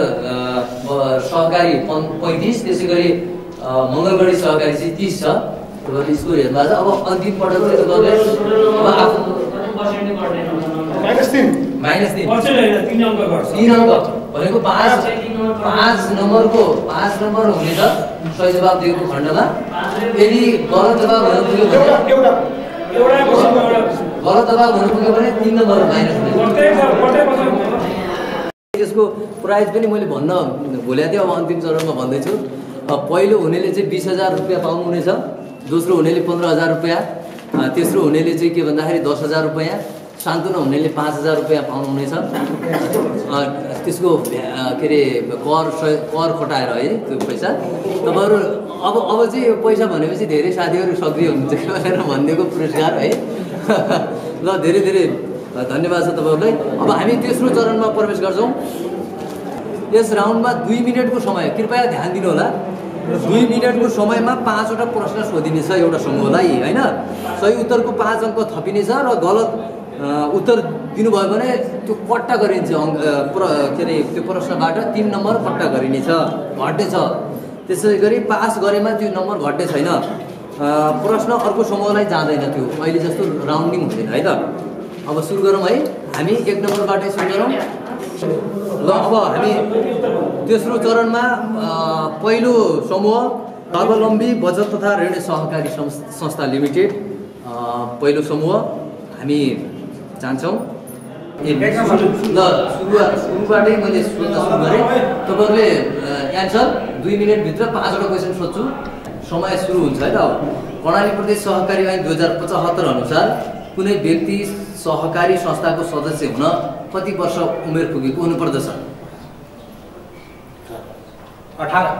सहकारी 35 त्यसैगरी मङ्गलगढी सहकारी चाहिँ 30 छ तपाईहरुले स्कोर हेर्नु भएको छ अब अन्तिम पटक चाहिँ तपाईहरुले अब आफू -3 3 अङ्क भनेको 5 नम्बरको 5 नम्बर हुनेछ सही जवाब दिएको खण्डमा यदि गलत जवाब हुन पुग्यो भने गलत जवाब हुन पुग्यो भने 3 नम्बर माइनस हुनेछ यसको प्राइज पनि मैले भन्न भुलेको थिएँ अब अन्तिम चरणमा भन्दैछु पहिलो हुनेले चाहिँ 20,000 रुपियाँ पाउनुहुनेछ दोस्रो हुनेले 15,000 रुपियाँ तेस्रो हुनेले चाहिँ के भन्दाखेरि 10,000 रुपियाँ सान्तुना हुनेले 5,000 रुपियाँ पाउनुहुनेछ त्यसको के अरे कर कटाएर है त्यो पैसा तपाईँहरू अब चाहिँ यो पैसा भनेपछि धेरै साथीहरू सक्रिय हुनुहुन्छ भनेर भनिदिएको पुरस्कार है ल धेरै धेरै धन्यवाद छ तपाईँहरूलाई अब हामी तेस्रो चरणमा प्रवेश गर्छौँ यस राउन्डमा 2 मिनेटको समय कृपया ध्यान दिनु होला 2 मिनेटको समयमा 5 वटा प्रश्न सोधिनेछ एउटा समूहलाई हैन सही उत्तरको 5 अङ्क थपिनेछ र गलत उत्तर दिनुभयो भने त्यो पट्टा गरिन्छ के अरे त्यो प्रश्नबाट 3 नम्बर पट्टा गरिनेछ, घट्नेछ। त्यसै गरी पास गरेमा त्यो नम्बर घट्ने छैन। प्रश्न अर्को समूहलाई जाँदैन, त्यो अहिले जस्तो राउन्डिङ हुँदैन है त। अब सुरु गरौँ है, हामी 1 नम्बरबाटै सुरु गरौँ ल। अब हामी तेस्रो चरणमा पहिलो समूह स्वावलम्बी बचत तथा ऋण सहकारी संस्था लिमिटेड, पहिलो समूह हामी जान्छौँ। ल सुरुबाटै मैले सोध्न सुरु गरेँ। तपाईँहरूले एन्सर 2 मिनटभित्र 5वटा क्वेसन सोध्छु, समय सुरु हुन्छ है त। कर्णाली प्रदेश सहकारी ऐन 2075 अनुसार कुनै व्यक्ति सहकारी संस्थाको सदस्य हुन कति वर्ष उमेर पुगेको हुनुपर्दछ? 18।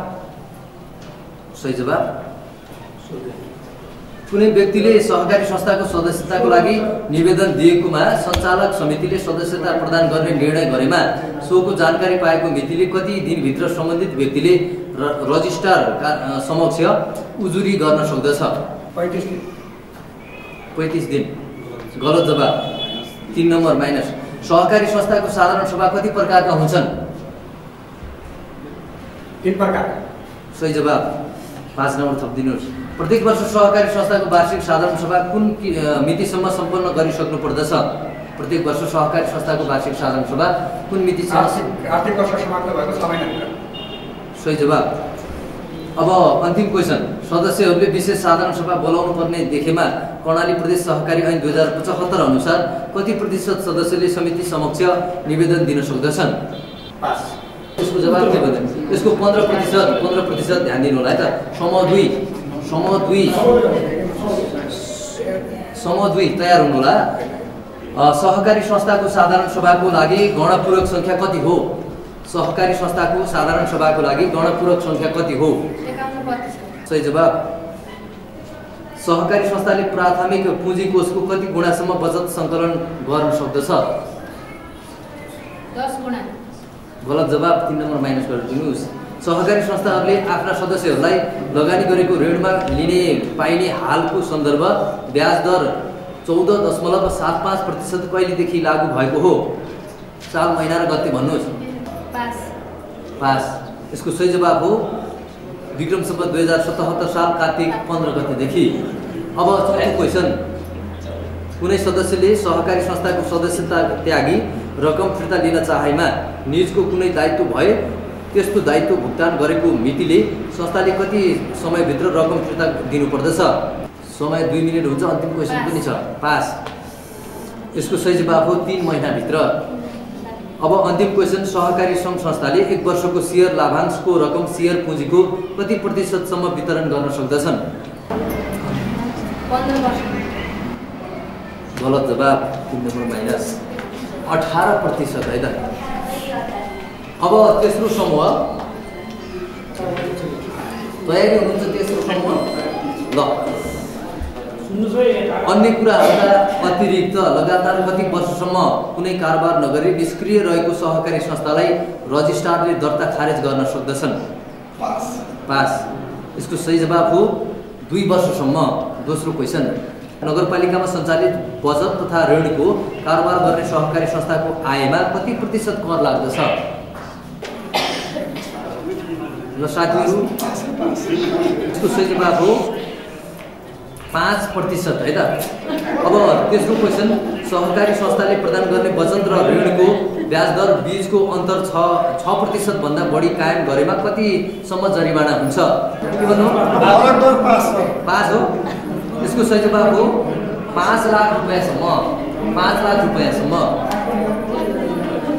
सही जवाब। कुनै व्यक्तिले सहकारी संस्थाको सदस्यताको लागि निवेदन दिएकोमा सञ्चालक समितिले सदस्यता प्रदान गर्ने निर्णय गरेमा सोको जानकारी पाएको मितिले कति दिनभित्र सम्बन्धित व्यक्तिले रजिस्ट्रार समक्ष उजुरी गर्न सक्दछ? 35 दिन। गलत जवाब। 3 नम्बर माइनस। सहकारी संस्थाको साधारण सभा कति प्रकारका हुन्छन्? 3 प्रकार। सही जवाब। 5 नम्बर थपिदिनुहोस्। प्रत्येक वर्ष सहकारी संस्थाको वार्षिक साधारण सभा कुन मितिसम्म सम्पन्न गरिसक्नु पर्दछ? प्रत्येक वर्ष सहकारी संस्थाको वार्षिक साधारण सभा कुन मितिसम्म? आर्थिक वर्ष समाप्त भएको 6 महिनाभित्र। सही जवाब। अब अन्तिम क्वेसन, सदस्यहरूले विशेष साधारण सभा बोलाउनु पर्ने देखेमा कर्णाली प्रदेश सहकारी ऐन 2075 अनुसार कति प्रतिशत सदस्यले समिति समक्ष निवेदन दिन सक्दछन्? पास। यसको जवाब के भन्नु? यसको 15% ध्यान दिनु होला है त। समूह 2 तयार हुनु होला। सहकारी संस्थाको साधारण सभाको लागि गणपूरक संख्या कति हो? सहकारी संस्थाको साधारण सभाको लागि गणपूरक संख्या कति हो? 51%। सही जवाब। सहकारी संस्थाले प्राथमिक पुँजी कोषको कति गुणासम्म बचत सङ्कलन गर्न सक्दछ? 10 गुणा। गलत जवाब। 3 नम्बर माइनस गरिदिनुहोस्। सहकारी संस्थाहरूले आफ्ना सदस्यहरूलाई लगानी गरेको ऋणमा लिने पाइने हालको सन्दर्भ ब्याज दर 14.75% कहिलेदेखि लागू भएको हो? साल, महिना र गते भन्नुहोस्। पास। यसको सही जवाब हो विक्रम सम्वत 2077 साल कार्तिक 15 गतेदेखि। अब चौथो क्वेसन, कुनै सदस्यले सहकारी संस्थाको सदस्यता त्यागी रकम फिर्ता लिन चाहेमा निजको कुनै दायित्व भए त्यस्तो दायित्व भुक्तान गरेको मितिले संस्थाले कति समयभित्र रकम फिर्ता दिनुपर्दछ? समय 2 मिनट हुन्छ। अन्तिम क्वेसन पनि छ। पास। यसको सही जवाब हो 3 महिनाभित्र। अब अन्तिम क्वेसन, सहकारी सङ्घ संस्थाले 1 वर्षको सेयर लाभांशको रकम सेयर पुँजीको कति प्रतिशतसम्म वितरण गर्न सक्दछन्? 15%। गलत जवाब। 3 नम्बर माइनस। 18% है त। अब तेस्रो समूह तयारी हुनुहुन्छ? तेस्रो समूह ल। अन्य कुराहरूका अतिरिक्त लगातार कति वर्षसम्म कुनै कारोबार नगरी निष्क्रिय रहेको सहकारी संस्थालाई रजिस्ट्रारले दर्ता खारेज गर्न सक्दछन्? पास। यसको सही जवाब हो 2 वर्षसम्म। दोस्रो क्वेसन, नगरपालिकामा सञ्चालित बचत तथा ऋणको कारोबार गर्ने सहकारी संस्थाको आयमा कति प्रतिशत कर लाग्दछ? ल साथीहरू, यसको सही जवाब हो 5% है त। अब तेस्रो क्वेसन, सहकारी संस्थाले प्रदान गर्ने बचत र ऋणको ब्याज दर बीचको अन्तर 6% भन्दा बढी कायम गरेमा कतिसम्म जरिवाना हुन्छ? के भन्नु? पास हो। यसको सही जवाब हो 5 लाख रुपियाँसम्म। 5 लाख रुपियाँसम्म।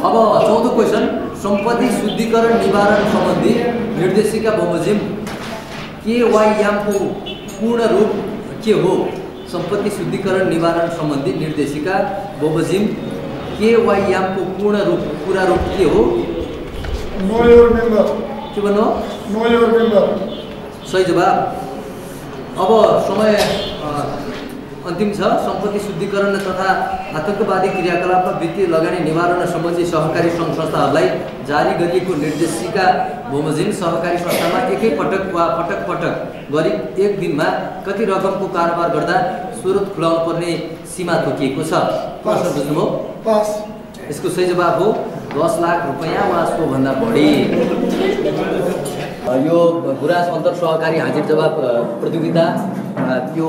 अब चौथो क्वेसन, सम्पत्ति शुद्धिकरण निवारण सम्बन्धी निर्देशिका बमोजिम KYM-को पूर्ण रूप के हो? सम्पत्ति शुद्धिकरण निवारण सम्बन्धी निर्देशिका बमोजिम KYM-को पूरा रूप के हो? Know your member. के भन्नु? Know your member. सही जवाब। अब समय अन्तिम छ। सम्पत्ति शुद्धिकरण तथा आतंकवादी क्रियाकलापमा वित्तीय लगानी निवारण सम्बन्धी सहकारी सङ्घ संस्थाहरूलाई जारी गरिएको निर्देशिका बमोजिम सहकारी संस्थामा एकै पटक वा पटक गरी 1 दिनमा कति रकमको कारोबार गर्दा स्रोत खुलाउनु पर्ने सीमा तोकिएको छ। प्रश्न बुझ्नुभयो? पास। यसको सही जवाब हो 10 लाख रुपैयाँ वा सोभन्दा बढी। यो गुराँस अन्तर सहकारी हाजिर जवाब प्रतियोगिता यो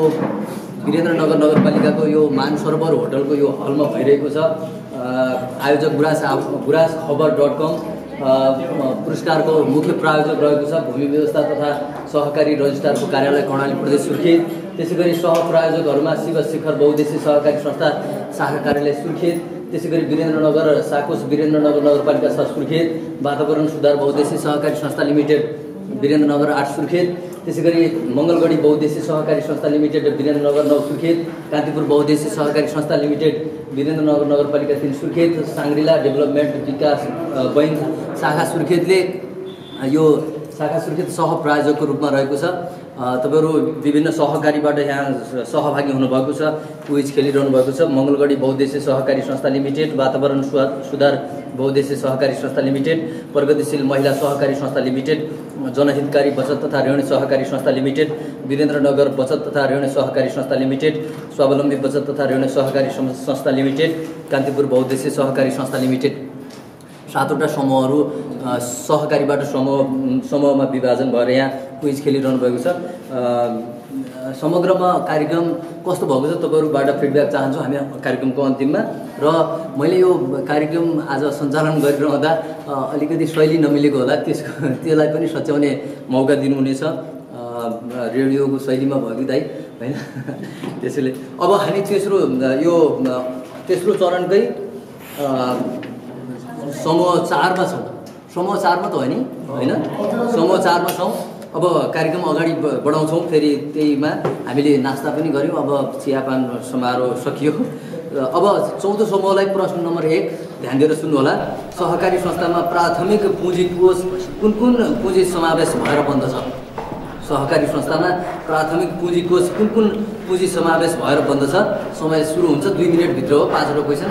वीरेन्द्रनगर नगरपालिकाको यो मानसरोवर होटलको यो हलमा भइरहेको छ। आयोजक गुराँसखबर.com पुरस्कारको मुख्य प्रायोजक रहेको छ भूमि व्यवस्था तथा सहकारी रजिस्ट्रारको कार्यालय कर्णाली प्रदेश सुर्खेत। त्यसै गरी सहप्रायोजकहरूमा शिव शिखर बहुद्देश्य सहकारी संस्था शाखा कार्यालय सुर्खेत, त्यसै गरी वीरेन्द्रनगर साकोस वीरेन्द्रनगर नगरपालिका 6 सुर्खेत, वातावरण सुधार बहुद्देश्य सहकारी संस्था लिमिटेड वीरेन्द्रनगर 8 सुर्खेत, त्यसै गरी मङ्गलगढी बहुद्देश्य सहकारी संस्था लिमिटेड वीरेन्द्रनगर 9 सुर्खेत, कान्तिपुर बहुद्देश्य सहकारी संस्था लिमिटेड वीरेन्द्रनगर नगरपालिका 3 सुर्खेत, साङ्ग्रिला डेभलपमेन्ट विकास बैङ्क शाखा सुर्खेतले यो शाखा सुर्खेत सहप्रायोजकको रूपमा रहेको छ। तपाईँहरू विभिन्न सहकारीबाट यहाँ सहभागी हुनुभएको छ, क्विज खेलिरहनु भएको छ। मङ्गलगढी बहुद्देश्य सहकारी संस्था लिमिटेड, वातावरण सुधार बहुद्देश्य सहकारी संस्था लिमिटेड, प्रगतिशील महिला सहकारी संस्था लिमिटेड, जनहितकारी बचत तथा ऋण सहकारी संस्था लिमिटेड, वीरेन्द्रनगर बचत तथा ऋण सहकारी संस्था लिमिटेड, स्वावलम्बी बचत तथा ऋण सहकारी संस्था लिमिटेड, कान्तिपुर बहुद्देश्य सहकारी संस्था लिमिटेड। 7वटा समूहहरू सहकारीबाट समूहमा विभाजन भएर यहाँ क्विज खेलिरहनु भएको छ। समग्रमा कार्यक्रम कस्तो भएको छ तपाईँहरूबाट फिडब्याक चाहन्छु हामी कार्यक्रमको अन्तिममा। र मैले यो कार्यक्रम आज सञ्चालन गरिरहँदा अलिकति शैली नमिलेको होला, त्यसलाई पनि सच्याउने मौका दिनुहुनेछ। रेडियोको शैलीमा भयो दाइ होइन। त्यसैले अब हामी तेस्रो चरणकै समूह 4मा छौँ। समूह 4मा त होइन होइन, समूह 4मा छौँ। अब कार्यक्रम अगाडि बढाउँछौँ। फेरि त्यहीमा हामीले नास्ता पनि गऱ्यौँ। अब चियापान समारोह सकियो। अब 14औं समूहलाई प्रश्न नम्बर 1 ध्यान दिएर सुन्नुहोला। सहकारी संस्थामा प्राथमिक पुँजी कोष कुन पुँजी समावेश भएर बन्दछ? सहकारी संस्थामा प्राथमिक पुँजी कोष कुन पुँजी समावेश भएर बन्दछ? समय सुरु हुन्छ 2 मिनेटभित्र हो। 5वटा क्वेसन,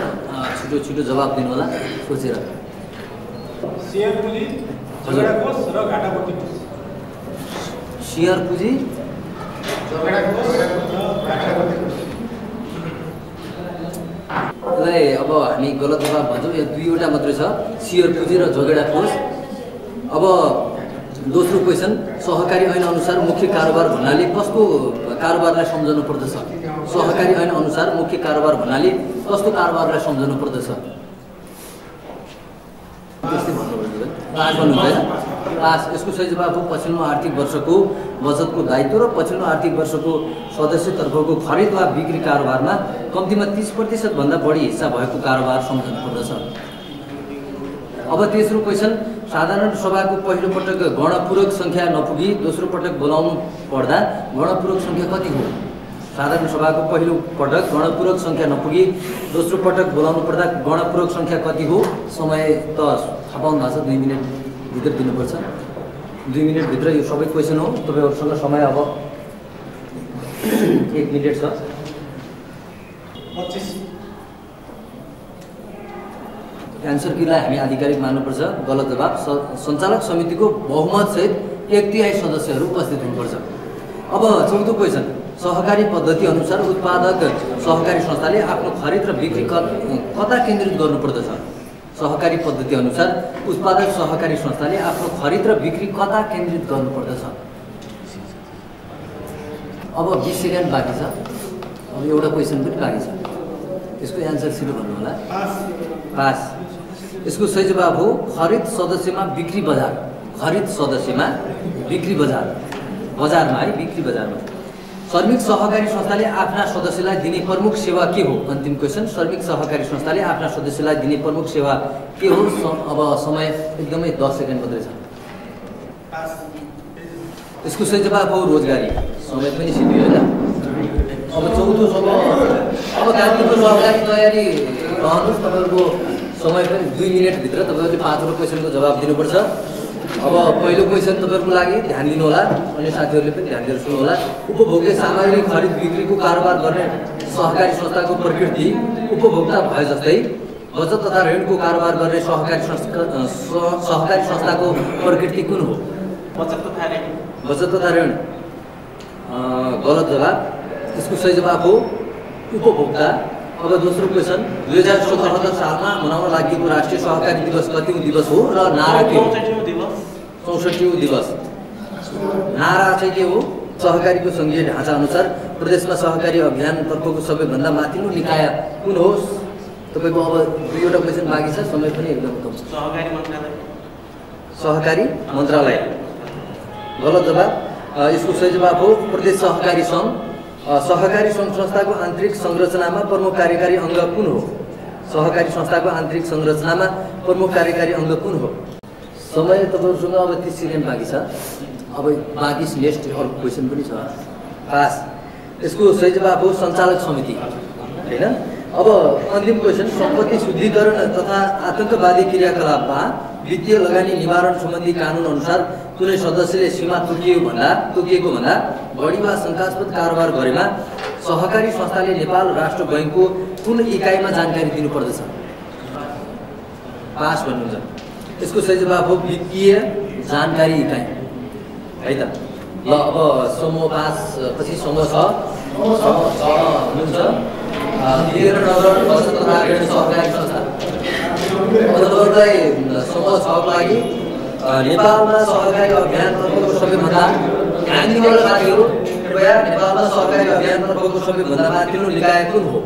छिटो जवाब दिनु होला सोचेर। शेयर पुँजी, झगडा कोष र घाटापट्टि कोष। शेयर पुँजी, झगडा कोष र घाटापट्टि कोष। अब हामी गलत जवाब भन्छौँ। यो 2वटा मात्रै छ, शेयर पुँजी र झगडा कोष। अब दोस्रो क्वेसन, सहकारी ऐन अनुसार मुख्य कारोबार भन्नाले कस्तो कारोबारलाई सम्झनु पर्दछ? सहकारी ऐन अनुसार मुख्य कारोबार भन्नाले कस्तो कारोबारलाई सम्झनु पर्दछ? त्यस्तै भन्नुपर्छ। पास भन्नुहुन्छ? पास। यसको सही जवाब हो पछिल्लो आर्थिक वर्षको बचतको दायित्व र पछिल्लो आर्थिक वर्षको सदस्यतर्फको खरिद वा बिक्री कारोबारमा कम्तीमा 30% भन्दा बढी हिस्सा भएको कारोबार सम्झनु पर्दछ। अब तेस्रो क्वेसन, साधारण सभाको पहिलो पटक गणपूरक सङ्ख्या नपुगी दोस्रो पटक बोलाउनु पर्दा गणपूरक सङ्ख्या कति हो? साधारण सभाको पहिलो पटक गणपूरक सङ्ख्या नपुगी दोस्रो पटक बोलाउनु पर्दा गणपूरक सङ्ख्या कति हो? समय त थाहा पाउनु भएको छ, 2 मिनेटभित्र दिनुपर्छ। 2 मिनेटभित्र यो सबै क्वेसन हो। तपाईँहरूसँग समय अब 1 मिनेट छ। 25। एन्सर कीलाई हामी आधिकारिक मान्नुपर्छ। गलत जवाब। सञ्चालक समितिको बहुमतसहित 1/3 सदस्यहरू उपस्थित हुनुपर्छ। अब 14औं क्वेसन, सहकारी पद्धति अनुसार उत्पादक सहकारी संस्थाले आफ्नो खरिद र बिक्री कता केन्द्रित गर्नुपर्दछ? सहकारी पद्धति अनुसार उत्पादक सहकारी संस्थाले आफ्नो खरिद र बिक्री कता केन्द्रित गर्नुपर्दछ? अब 20 सेकेन्ड बाँकी छ। अब एउटा क्वेसन पनि बाँकी छ। यसको एन्सर छिटो भन्नु होला। पास। यसको सही जवाब हो खरिद सदस्यमा बिक्री बजार। खरिद सदस्यमा बिक्री बजार, बजारमा है, बिक्री बजारमा। श्रमिक सहकारी संस्थाले आफ्ना सदस्यलाई दिने प्रमुख सेवा के हो? अन्तिम क्वेसन, श्रमिक सहकारी संस्थाले आफ्ना सदस्यलाई दिने प्रमुख सेवा के हो? अब समय एकदमै 10 सेकेन्ड मात्रै छ। यसको सही जवाब हो रोजगारी। समय पनि सिद्धियो होइन। अब 14औं समूह, अब कान्तिपुर सहकारी तयारी रहनुहोस्। तपाईँहरूको समय पनि 2 मिनेटभित्र तपाईँहरूले 5वटा क्वेसनको जवाब दिनुपर्छ। अब पहिलो क्वेसन तपाईँहरूको लागि ध्यान दिनु होला, अन्य साथीहरूले पनि ध्यान दिएर सुन्नु होला। उपभोग्य सामग्री खरिद बिक्रीको कारोबार गर्ने सहकारी संस्थाको प्रकृति उपभोक्ता भए जस्तै बचत तथा ऋणको कारोबार गर्ने सहकारी संस्थाको प्रकृति कुन हो? बचत तथा ऋण। बचत तथा ऋण। गलत जवाब। यसको सही जवाब हो उपभोक्ता। अब दोस्रो क्वेसन 2077 सालमा मनाउन लागि राष्ट्रिय सहकारी दिवस कतिौं दिवस हो र नारा के हो? 64औं दिवस। नारा चाहिँ के हो? सहकारीको संघीय ढाँचा अनुसार प्रदेशमा सहकारी अभियानतर्फको सबैभन्दा माथिल्लो निकाय कुन हो? तपाईको अब दुईवटा क्वेसन बाँकी छ, समय पनि एकदम कम छ। सहकारी मन्त्रालय गलत जवाब। यसको सही जवाब हो प्रदेश सहकारी सङ्घ। सहकारी सङ्घ संस्थाको आन्तरिक संरचनामा प्रमुख कार्यकारी अङ्ग कुन हो? सहकारी संस्थाको आन्तरिक संरचनामा प्रमुख कार्यकारी अङ्ग कुन हो? समय तपाईँहरूसँग अब 30 सेकेन्ड बाँकी छ। अब बाँकी नेक्स्ट अरू क्वेसन पनि छ। पास। यसको सही जवाब हो सञ्चालक समिति, हैन? अब अन्तिम क्वेसन सम्पत्ति शुद्धिकरण तथा आतंकवादी क्रियाकलापमा वित्तीय लगानी निवारण सम्बन्धी कानुन अनुसार कुनै सदस्यले सीमा तोकिएको भन्दा बढी वा शङ्कास्पद कारोबार गरेमा सहकारी संस्थाले नेपाल राष्ट्र बैंकको कुन इकाइमा जानकारी दिनुपर्दछ? पास भन्नुहुन्छ। यसको सही जवाब हो वित्तीय जानकारी इकाइ, है त? ल अब समूह 5 पछि समूह 6 हुनुहुन्छ। नगर बचत तथा ऋण सहकारी संस्था। तपाईँहरूलाई समूह 6 को लागि नेपालमा सहकारी अभियानतर्फको सबैभन्दा साथीहरू कृपया नेपालमा सहकारी अभियानतर्फको सबैभन्दा माथिल्लो निकाय कुन हो?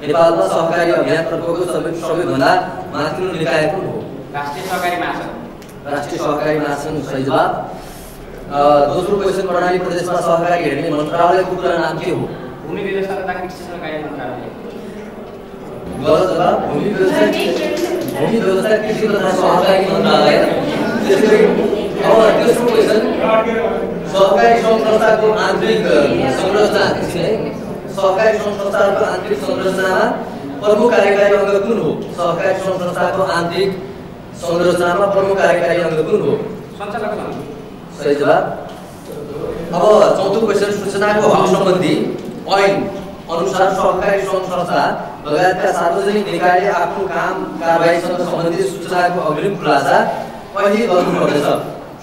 नेपालमा सहकारी अभियानतर्फको सबैभन्दा माथिल्लो निकाय कुन हो? राष्ट्रिय सहकारी महासंघ। राष्ट्रिय सहकारी महासंघ सही जवाब। दोस्रो क्वेसन प्रणाली प्रदेशमा सहकारी हेर्ने मन्त्रालयको पूरा नाम के हो? भूमि व्यवस्था तथा कृषि सहकारी मन्त्रालय। गलत जवाब। भूमि व्यवस्था कृषि तथा सहकारी मन्त्रालय। त्यसैले अब तेस्रो क्वेसन सहकारी सङ्घ संस्थाको आन्तरिक संरचना है। सहकारी सङ्घ संस्थाको आन्तरिक संरचनामा प्रमुख कार्यकारी अङ्ग कुन हो? सहकारी सङ्घ संस्थाको आन्तरिक संरचनामा प्रमुख कार्यकारी अङ्ग कुन हो? सञ्चालक समिति। सही जवाब। अब चौथो क्वेसन सूचनाको हक सम्बन्धी ऐन अनुसार सहकारी सङ्घ संस्था लगायतका सार्वजनिक निकायले आफ्नो काम कारबाहीसँग सम्बन्धित सूचनाको अग्रिम खुलासा कहिले गर्नुपर्दछ?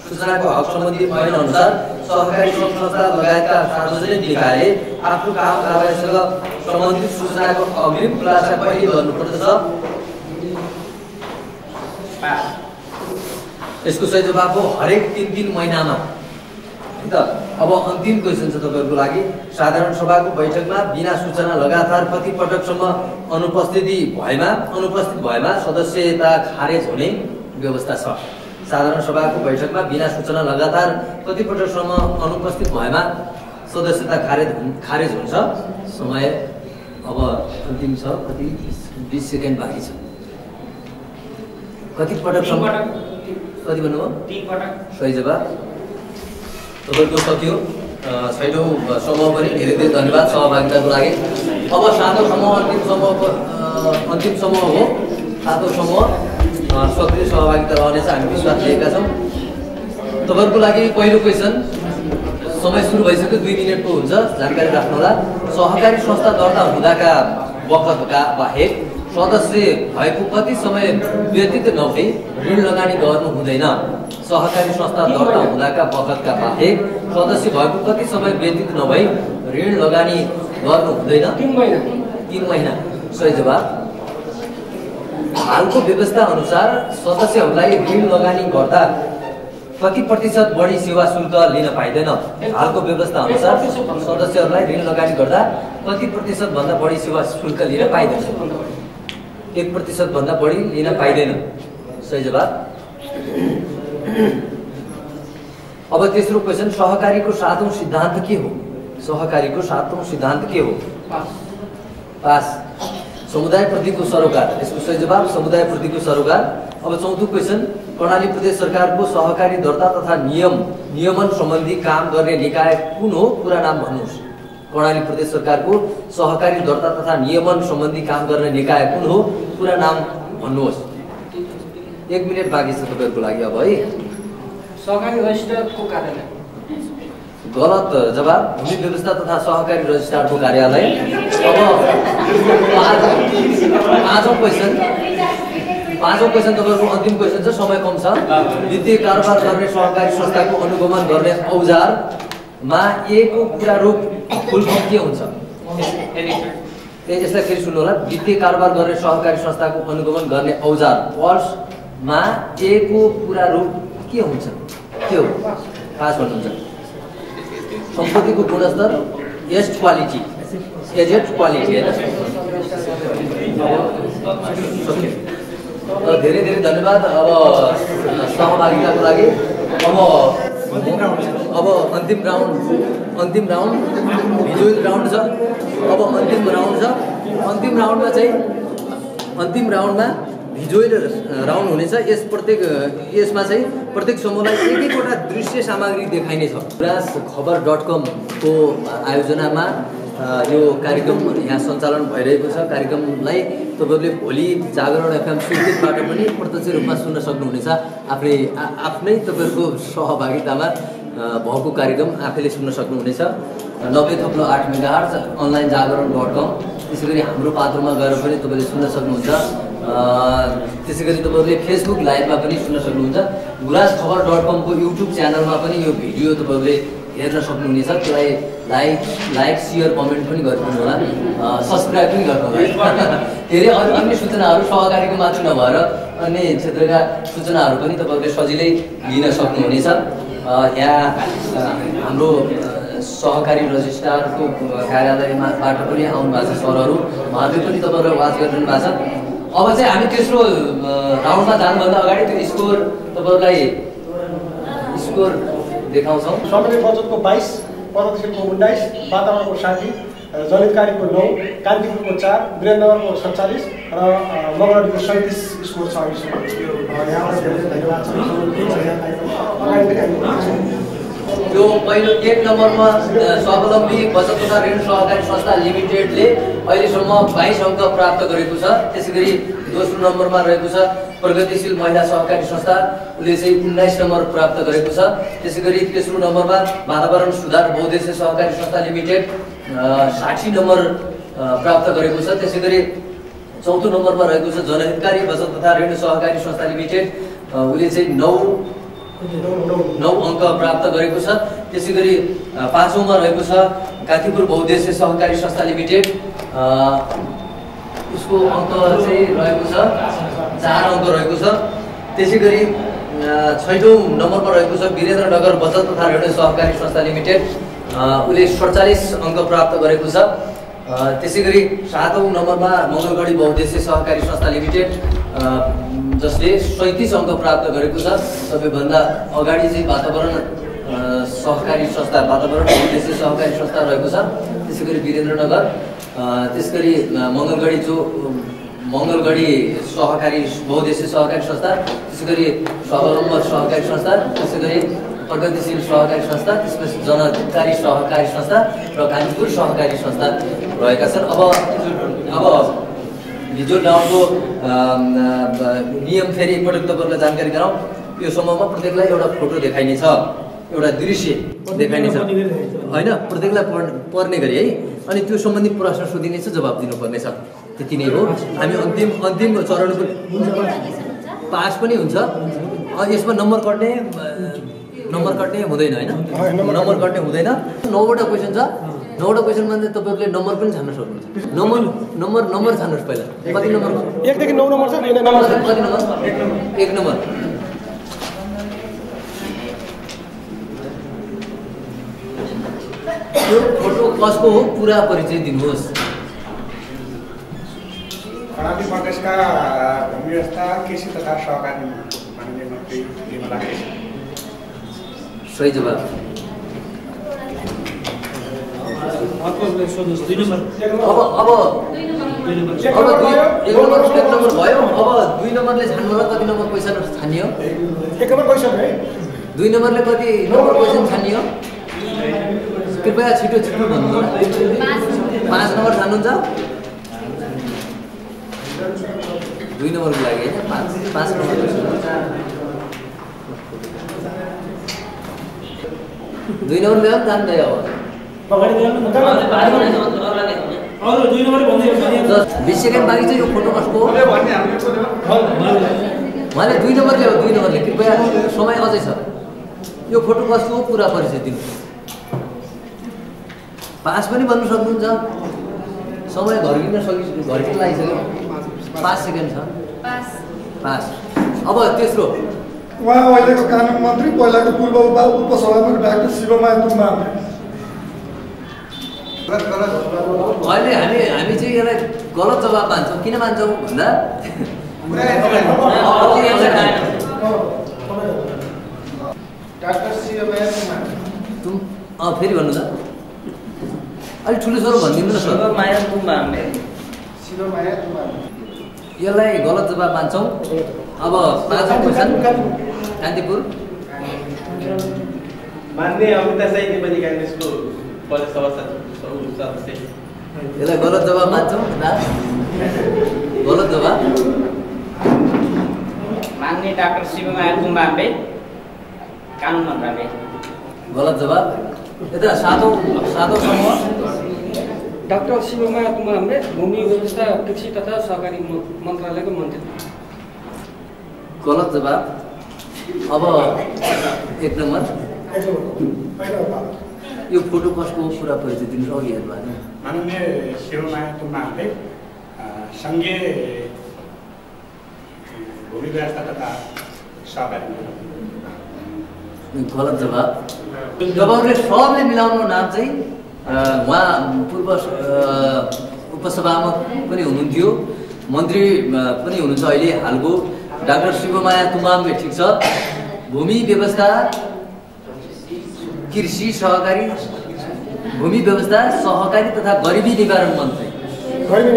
सूचनाको हक सम्बन्धी ऐन अनुसार सहकारी सङ्घ संस्था लगायतका सार्वजनिक निकायले आफ्नो काम कारबाहीसँग सम्बन्धित सूचनाको अग्रिम खुलासा कहिले गर्नुपर्दछ? यसको सही जवाब हो हरेक 3 महिनामा, है त? अब अन्तिम क्वेसन छ तपाईँहरूको लागि। साधारण सभाको बैठकमा बिना सूचना लगातार कति पटकसम्म अनुपस्थित भएमा सदस्यता खारेज हुने व्यवस्था छ? साधारण सभाको बैठकमा बिना सूचना लगातार कति पटकसम्म अनुपस्थित भएमा सदस्यता खारेज हुन्छ? समय अब अन्तिम छ, कति 20 सेकेन्ड बाँकी छ। कति पटकसम्म? कति भन्नुभयो? 3 पटक। सही जवाब। तपाईँको सकियो। 6औं समूह पनि धेरै धेरै धन्यवाद सहभागिताको लागि। अब 7औं समूह अन्तिम समूह हो। 7औं समूह सक्रिय सहभागिता रहनेछ हामी विश्वास लिएका छौँ। तपाईँहरूको लागि पहिलो क्वेसन समय सुरु भइसक्यो, 2 मिनेटको हुन्छ, जानकारी राख्नुहोला। सहकारी संस्था दर्ता हुँदाका बखतका बाहेक सदस्य भएको कति समय व्यतीत नभई ऋण लगानी गर्नु हुँदैन? सहकारी संस्था दर्ता हुँदाका बखतका बाहेक सदस्य भएको कति समय व्यतीत नभई ऋण लगानी गर्नु हुँदैन? 3 महिना। सही जवाब। हालको व्यवस्था अनुसार सदस्यहरूलाई ऋण लगानी गर्दा कति प्रतिशत बढी सेवा शुल्क लिन पाइँदैन? हालको व्यवस्था अनुसार सदस्यहरूलाई ऋण लगानी गर्दा कति प्रतिशत भन्दा बढी सेवा शुल्क लिन पाइँदैन? 1% भन्दा बढी लिन पाइँदैन। सही जवाब। अब तेस्रो क्वेसन सहकारीको 7औं सिद्धान्त के हो? सहकारीको 7औं सिद्धान्त के हो? पास। समुदायप्रतिको सरोकार। यसको सही जवाब समुदायप्रतिको सरोकार। अब चौथो क्वेसन कर्णाली प्रदेश सरकारको सहकारी दर्ता तथा नियमन सम्बन्धी काम गर्ने निकाय कुन हो? पुरा नाम भन्नुहोस्। कर्णाली प्रदेश सरकारको सहकारी दर्ता तथा नियमन सम्बन्धी काम गर्ने निकाय कुन हो? पुरा नाम भन्नुहोस्। 1 मिनेट बाँकी छ तपाईँहरूको लागि। अब है सहकारी रजिस्ट्रारको कार्यालय। गलत जवाब। भूमि व्यवस्था तथा सहकारी रजिस्ट्रारको कार्यालय। अब पाँचौं क्वेसन तपाईँहरूको अन्तिम क्वेसन छ, समय कम छ। वित्तीय कारोबार गर्ने सहकारी संस्थाको अनुगमन गर्ने औजारमा A को पूरा रूप फुल फर्म के हुन्छ? यसलाई फेरि सुन्नु होला। वित्तीय कारोबार गर्ने सहकारी संस्थाको अनुगमन गर्ने औजार पल्समा ए को पूरा रूप के हुन्छ? के हो? पास भन्नुहुन्छ। सम्पत्तिको गुणस्तर एजेड क्वालिटी होइन। धेरै धेरै धन्यवाद। अब सहभागिताको लागि अब अन्तिम राउन्ड भिजुअल राउन्ड छ। अब अन्तिम राउन्डमा भिजुअल राउन्ड हुनेछ। यसमा चाहिँ प्रत्येक समूहलाई एक-एकवटा दृश्य सामग्री देखाइनेछ। गुराँसखबर.com को आयोजनामा यो कार्यक्रम यहाँ सञ्चालन भइरहेको छ। कार्यक्रमलाई तपाईँहरूले भोलि जागरण एफएम सुर्खेतबाट पनि प्रत्यक्ष रूपमा सुन्न सक्नुहुनेछ। आफ्नै तपाईँहरूको सहभागितामा भएको कार्यक्रम आफैले सुन्न सक्नुहुनेछ। 90.8 मेगाहर्ज अनलाइन जागरण.com। त्यसै गरी हाम्रो पात्रमा गएर पनि तपाईँले सुन्न सक्नुहुन्छ। त्यसै गरी तपाईँहरूले फेसबुक लाइभमा पनि सुन्न सक्नुहुन्छ। गुराँसखबर.com को युट्युब च्यानलमा पनि यो भिडियो तपाईँहरूले हेर्न सक्नुहुनेछ। त्यसलाई लाइक सेयर कमेन्ट पनि गरिदिनु होला, सब्सक्राइब पनि गर्नु होला। धेरै अन्य सूचनाहरू सहकारीको मात्र नभएर अन्य क्षेत्रका सूचनाहरू पनि तपाईँहरूले सजिलै लिन सक्नुहुनेछ। यहाँ हाम्रो सहकारी रजिस्ट्रारको कार्यालयबाट पनि आउनु भएको छ सरहरू, उहाँहरूले पनि तपाईँहरूलाई वाच गरिरहनु भएको छ। अब चाहिँ हामी तेस्रो राउन्डमा जानुभन्दा अगाडि त्यो स्कोर तपाईँहरूलाई स्कोर देखाउँछौँ। सामान्य बचतको 22, प्रगतिशीलको 19, वातावरणको 60, जनितकारीको 9, कान्तिपुरको 4, वीरेन्द्रनगरको 47 र मगरडीको 37 स्कोर छ। यहाँबाट धेरै धन्यवाद छ। यो पहिलो 1 नम्बरमा स्वावलम्बी बचत तथा ऋण सहकारी संस्था लिमिटेडले अहिलेसम्म 22 अङ्क प्राप्त गरेको छ। त्यसै गरी दोस्रो नम्बरमा रहेको छ प्रगतिशील महिला सहकारी संस्था, उसले चाहिँ 19 नम्बर प्राप्त गरेको छ। त्यसै गरी तेस्रो नम्बरमा वातावरण सुधार बहुद्देश्य सहकारी संस्था लिमिटेड 60 नम्बर प्राप्त गरेको छ। त्यसै गरी चौथो नम्बरमा रहेको छ जनहितकारी बचत तथा ऋण सहकारी संस्था लिमिटेड, उसले चाहिँ 9 अङ्क प्राप्त गरेको छ। त्यसै गरी पाँचौँमा रहेको छ कान्तिपुर बहुद्देश्य सहकारी संस्था लिमिटेड, उसको अङ्क चाहिँ रहेको छ 4 अङ्क रहेको छ। त्यसै गरी 6औँ नम्बरमा रहेको छ वीरेन्द्रनगर बचत तथा ऋण सहकारी संस्था लिमिटेड, उसले 47 अङ्क प्राप्त गरेको छ। त्यसै गरी 7औँ नम्बरमा मङ्गलगढी बहुद्देश्य सहकारी संस्था लिमिटेड, जसले 37 अङ्क प्राप्त गरेको छ। सबैभन्दा अगाडि चाहिँ वातावरण सहकारी संस्था, वातावरण बहुद्देश्य सहकारी संस्था रहेको छ। त्यसै गरी वीरेन्द्रनगर, त्यस गरी मङ्गलगढी सहकारी बहुद्देश्य सहकारी संस्था, त्यसै गरी स्वावलम्बी सहकारी संस्था, त्यसै गरी प्रगतिशील सहकारी संस्था, त्यसपछि जनहितकारी सहकारी संस्था र कान्तिपुर सहकारी संस्था रहेका छन्। अब हिजो राउन्डको नियम फेरि एकपटक तपाईँहरूलाई जानकारी गराउँ। यो समूहमा प्रत्येकलाई एउटा फोटो देखाइनेछ, एउटा दृश्य देखाइनेछ होइन, प्रत्येकलाई पर्ने गरी है। अनि त्यो सम्बन्धी प्रश्न सोधिनेछ, जवाब दिनुपर्नेछ। त्यति नै हो। हामी अन्तिम चरणको पास पनि हुन्छ। यसमा नम्बर कट्ने हुँदैन होइन, नम्बर कट्ने हुँदैन। 9वटा क्वेसन छ। 9वटा क्वेसनमा तपाईँहरूले नम्बर पनि छान्न सक्नुहुन्छ। नम्बर छान्नुहोस् पहिला। कति नम्बर? 1 देखि 9 नम्बर छ। कति नम्बर? 1 नम्बर। यो फोटो कसको हो पुरा परिचय दिनुहोस्। खराबी प्रदेशका भूमिव्यवस्था कृषि तथा सहकारी माननीय मन्त्री निर्मला केसी। सही जवाब। अब 1 नम्बर भयो। अब 2 नम्बरले छान्नुलाई कति नम्बर क्वेसन छानियो? 1 नम्बर क्वेसन है। 2 नम्बरले कति नम्बर क्वेसन छानियो? कृपया छिटो भन्नु। 5 नम्बर छान्नुहुन्छ? 2 नम्बरको लागि होइन, 5 नम्बर क्वेसन। 2 नम्बर ल्याऊ जान्दै अब 20 सेकेन्ड बाँकी चाहिँ यो फोटो कसको हो? उहाँले 2 नम्बर ल्याऊ, 2 नम्बरले कृपया, समय अझै छ। यो फोटो कसको हो पुरा परिचय दिनु। पास पनि भन्नु सक्नुहुन्छ। समय घर्किन लागिसक्यो 5 सेकेन्ड छ पास 5 अब तेस्रो उहाँ अहिलेको कानुन मन्त्री पहिलाको पूर्व उपसभामुख डाक्टर शिवमाया तुम्बाम अहिले हामी चाहिँ यसलाई गलत जवाब मान्छौँ किन मान्छौँ भन्दा डाक्टर शिवमाया तुम्बाम फेरि भन्नु त अलिक ठुलो स्वरमा भनिदिनु न सर शिवमाया तुम्बाम यसलाई गलत जवाब मान्छौँ अब 5औं क्वेसन कान्तिपुर मान्य अमिता साई नेपाली काङ्ग्रेसको प्रदेश सभा सदस्य यसलाई गलत जवाब मान्छौँ गलत जवाब मान्य डाक्टर शिवमाया तुम्बाम्बे कानुन मन्त्रालय गलत जवाब यता सातौं समूह डाक्टर शिवमाया तुम्बाम्बे भूमि व्यवस्था कृषि तथा सहकारी मन्त्रालयको मन्त्री गलत जवाब अब 1 नम्बर यो फोटो कसको पुरा परिचय दिनु अघि हेर्नु भएन माननीय शिवमाया तुम्बामले सङ्घीय भूमि व्यवस्था तथा सहकारी गलत जवाब तपाईँहरूले सबले मिलाउनु नाम चाहिँ उहाँ पूर्व उपसभामुख पनि हुनुहुन्थ्यो मन्त्री पनि हुनुहुन्छ अहिले हालको डाक्टर शिवमाया तुम्बाम्बे ठिक छ भूमि व्यवस्था कृषि सहकारी भूमि व्यवस्था सहकारी तथा गरिबी निवारण मन्त्री भूमि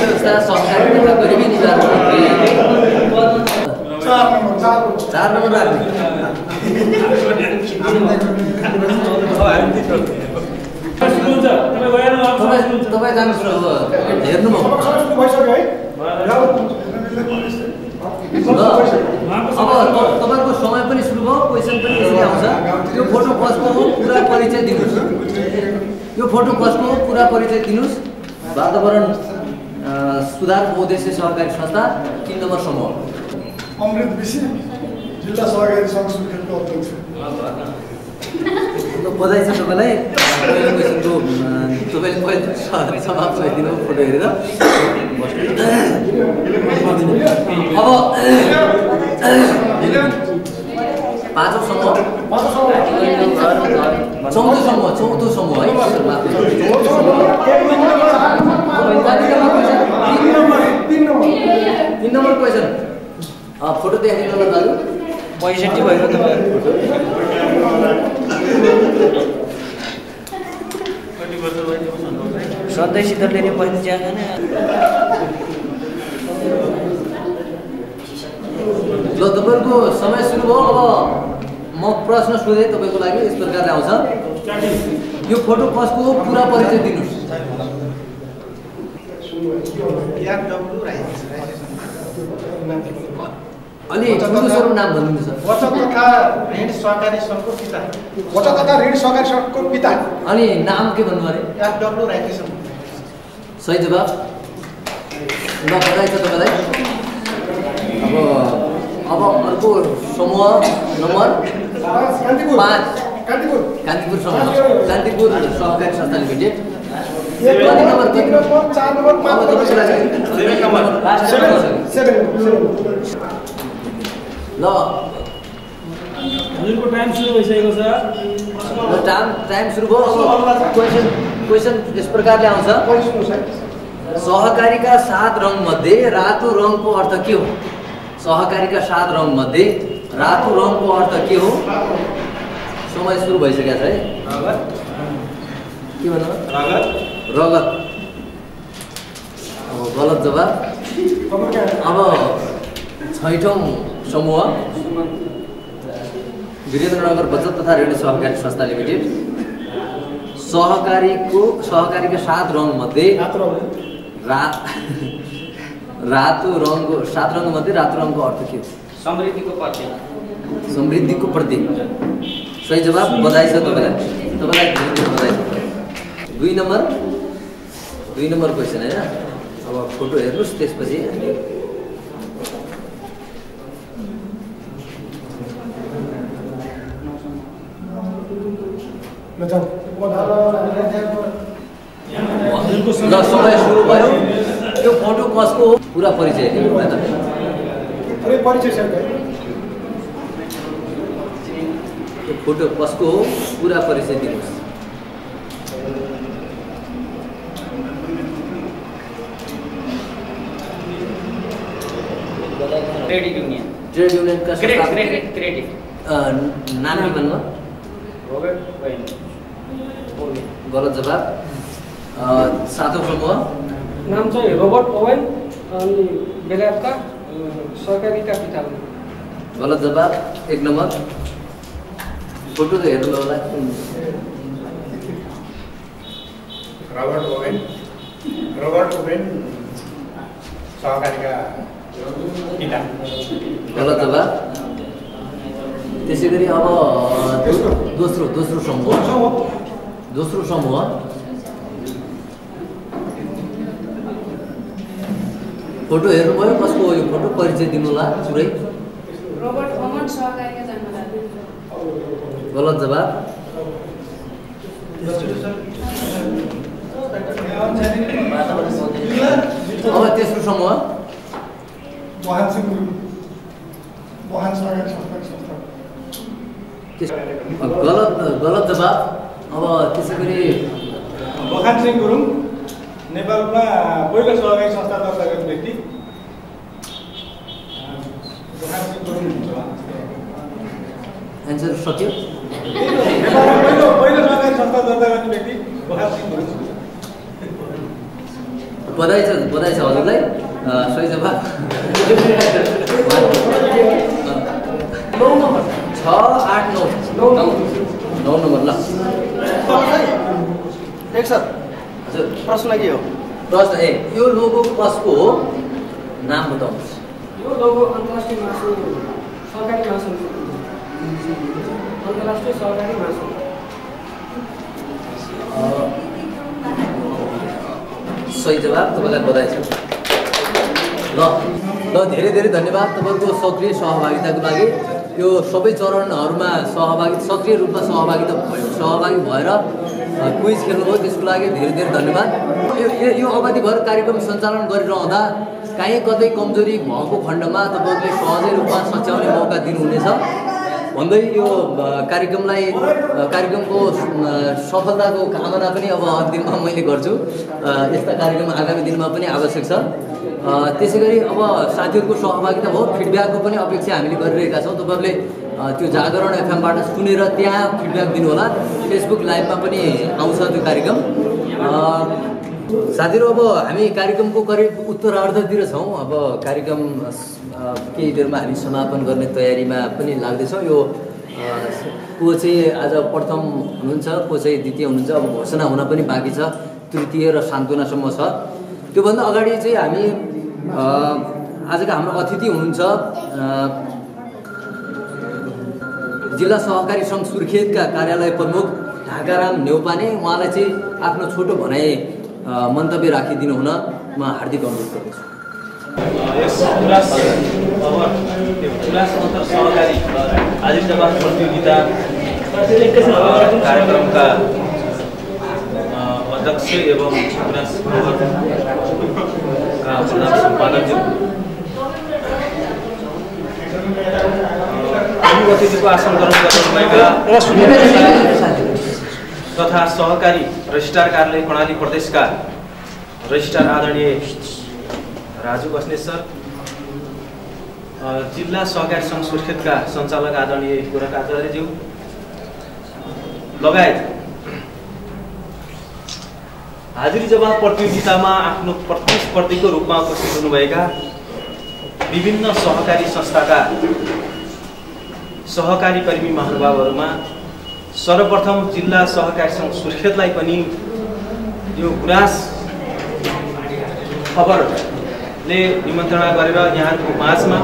व्यवस्था सहकारी तथा गरिबी निवारण मन्त्री 4 नम्बर राख्ने तपाईँ जानुहोस् हेर्नुभयो अब तपाईँको समय पनि सुरु भयो क्वेसन पनि यसरी आउँछ यो फोटो कसको हो पुरा परिचय दिनुहोस् यो फोटो कसको हो पुरा परिचय दिनुहोस् वातावरण सुधार उद्देश्य सहकारी संस्था 3 नम्बर समूह अमृत विषी जिल्ला सहकारी सङ्घ सुर्खेतको अध्यक्ष बधाई छ तपाईँलाई पहिलो क्वेसनको तपाईँले पहिलो समाप्त भइदिनु फोटो हेरेर अब 5औं समूह 4थो समूह है 3 नम्बर क्वेसन फोटो देखाइदिनु ल दाजु 65 भयो सधैँ शीतलले पहिलो चिया खाने ल तपाईँको समय सुरु भयो अब म प्रश्न सोधेँ तपाईँको लागि यस प्रकारले आउँछ यो फोटो कसको हो पुरा परिचय दिनुहोस् अनि ठुलो स्वरूप नाम भन्नु सर बचत तथा ऋण सहकारी सङ्घको पिता बचत तथा ऋण सहकारी सङ्घको पिता अनि नाम के भन्नु अरे FW राइटेसन सही जवाब ल बधाई छ तपाईँलाई अब अर्को समूह नम्बर 5 कान्तिपुर समूह कान्तिपुर सहकारी संस्था लिमिटेड कति नम्बर 4 नम्बर 5 ल हजुरको टाइम सुरु भइसकेको छ टाइम सुरु भयो अब क्वेसन यस प्रकारले आउँछ सहकारीका 7 रङ मध्ये रातो रङको अर्थ के हो सहकारीका 7 रङ मध्ये रातो रङको अर्थ के हो समय सुरु भइसकेको छ है के भन्नु रगत अब गलत जवाब अब 6औं समूह वीरेन्द्रनगर बचत तथा ऋण सहकारी संस्था लिमिटेड सहकारीका 7 रङ मध्ये रातो रङको 7 रङ मध्ये रातो रङको अर्थ के हो समृद्धिको प्रतीक समृद्धिको प्रतीक सही जवाब बधाई छ तपाईँलाई धेरै बधाई छ 2 नम्बर क्वेसन हैन अब फोटो हेर्नुस् त्यसपछि ल समय सुरु भयो। यो फोटो कसको हो पुरा परिचय दिनु होला त। परिचय सर यो फोटो कसको हो पुरा परिचय दिनुहोस्। क्रेडिट युनियन का क्रेडिट नाम के भन्नु? गलत जवाब। सातौं समूह नाम चाहिँ रोबर्ट ओवेन अनि बेलायतका सहकारीका पिता हुन्। गलत जवाब। 1 नम्बर। फोटो त हेर्नु होला। रोबर्ट ओवेन सहकारीका पिता। गलत जवाब। त्यसैगरी अब दोस्रो समूह फोटो हेर्नुभयो कसको हो यो फोटो परिचय दिनु होला पुरै। रोबर्ट ओवेन सहकारीका जन्मदाता। गलत जवाब। अब तेस्रो समूह गलत जवाब। अब त्यसै गरी बखान सिंह गुरुङ नेपालमा पहिलो सहकारी संस्था दर्ता गर्ने व्यक्ति। एन्सर सक्यो। नेपालमा पहिलो सहकारी संस्था दर्ता गर्ने व्यक्ति बखान सिंह गुरुङ। बधाई छ हजुरलाई। सही जवाब। 9 नम्बर 6 8 9 नम्बर ल। एक सर हजुर प्रश्न के हो? प्रश्न यो लोगो कसको हो नाम बताउनुहोस्। यो लोगो अन्तर्राष्ट्रिय मासु सहकारी महासङ्घ अन्तर्राष्ट्रिय सहकारी महासङ्घ। सही जवाब। तपाईँलाई बधाई छ। ल धेरै धन्यवाद तपाईँको सक्रिय सहभागिताको लागि। यो सबै चरणहरूमा सक्रिय रूपमा सहभागी भएर क्विज खेल्नुभयो त्यसको लागि धेरै धन्यवाद। यो अवधिभर कार्यक्रम सञ्चालन गरिरहँदा काहीँ कतै कमजोरी भएको खण्डमा तपाईँहरूले सहजै रूपमा सच्याउने मौका दिनुहुनेछ भन्दै यो कार्यक्रमको सफलताको कामना पनि अब अन्तिममा मैले गर्छु। यस्ता कार्यक्रम आगामी दिनमा पनि आवश्यक छ। त्यसै गरी अब साथीहरूको सहभागिता भयो फिडब्याकको पनि अपेक्षा हामीले गरिरहेका छौँ। तपाईँहरूले त्यो जागरण एफएमबाट सुनेर त्यहाँ फिडब्याक दिनुहोला। फेसबुक लाइभमा पनि आउँछ त्यो कार्यक्रम। साथीहरू अब हामी कार्यक्रमको करिब उत्तरार्धतिर छौँ। अब कार्यक्रम केही बेरमा हामी समापन गर्ने तयारीमा पनि लाग्दैछौँ। यो को चाहिँ आज प्रथम हुनुहुन्छ, को चाहिँ द्वितीय हुनुहुन्छ, अब घोषणा हुन पनि बाँकी छ। तृतीय र सान्त्वनासम्म छ। त्योभन्दा अगाडि चाहिँ हामी आजका हाम्रो अतिथि हुनुहुन्छ जिल्ला सहकारी सङ्घ सुर्खेतका कार्यालय प्रमुख ढाकाराम नेउपाने। उहाँलाई चाहिँ आफ्नो छोटो भनाइ मन्तव्य राखिदिनु हुन म हार्दिक अनुरोध गर्दछु। यस गुराँस अन्तर सहकारी आजीविका प्रतियोगिता कार्यक्रमका अध्यक्ष एवं गुराँस का प्रधान सम्पादक अतिथिको आसन ग्रहण गर्नुभएका तथा सहकारी रजिस्ट्रार कार्यालय कर्णाली प्रदेशका रजिस्ट्रार आदरणीय राजु बस्नेत सर, जिल्ला सहकारी सङ्घ सुर्खेतका सञ्चालक आदरणीय गोरख आचार्यज्यू लगायत हाजिरी जवाब प्रतियोगितामा आफ्नो प्रतिस्पर्धीको रूपमा उपस्थित हुनुभएका विभिन्न सहकारी संस्थाका सहकारी कर्मी महानुभावहरूमा सर्वप्रथम जिल्ला सहकारी सङ्घ सुर्खेतलाई पनि यो गुराँस खबरले निमन्त्रणा गरेर यहाँहरूको माझमा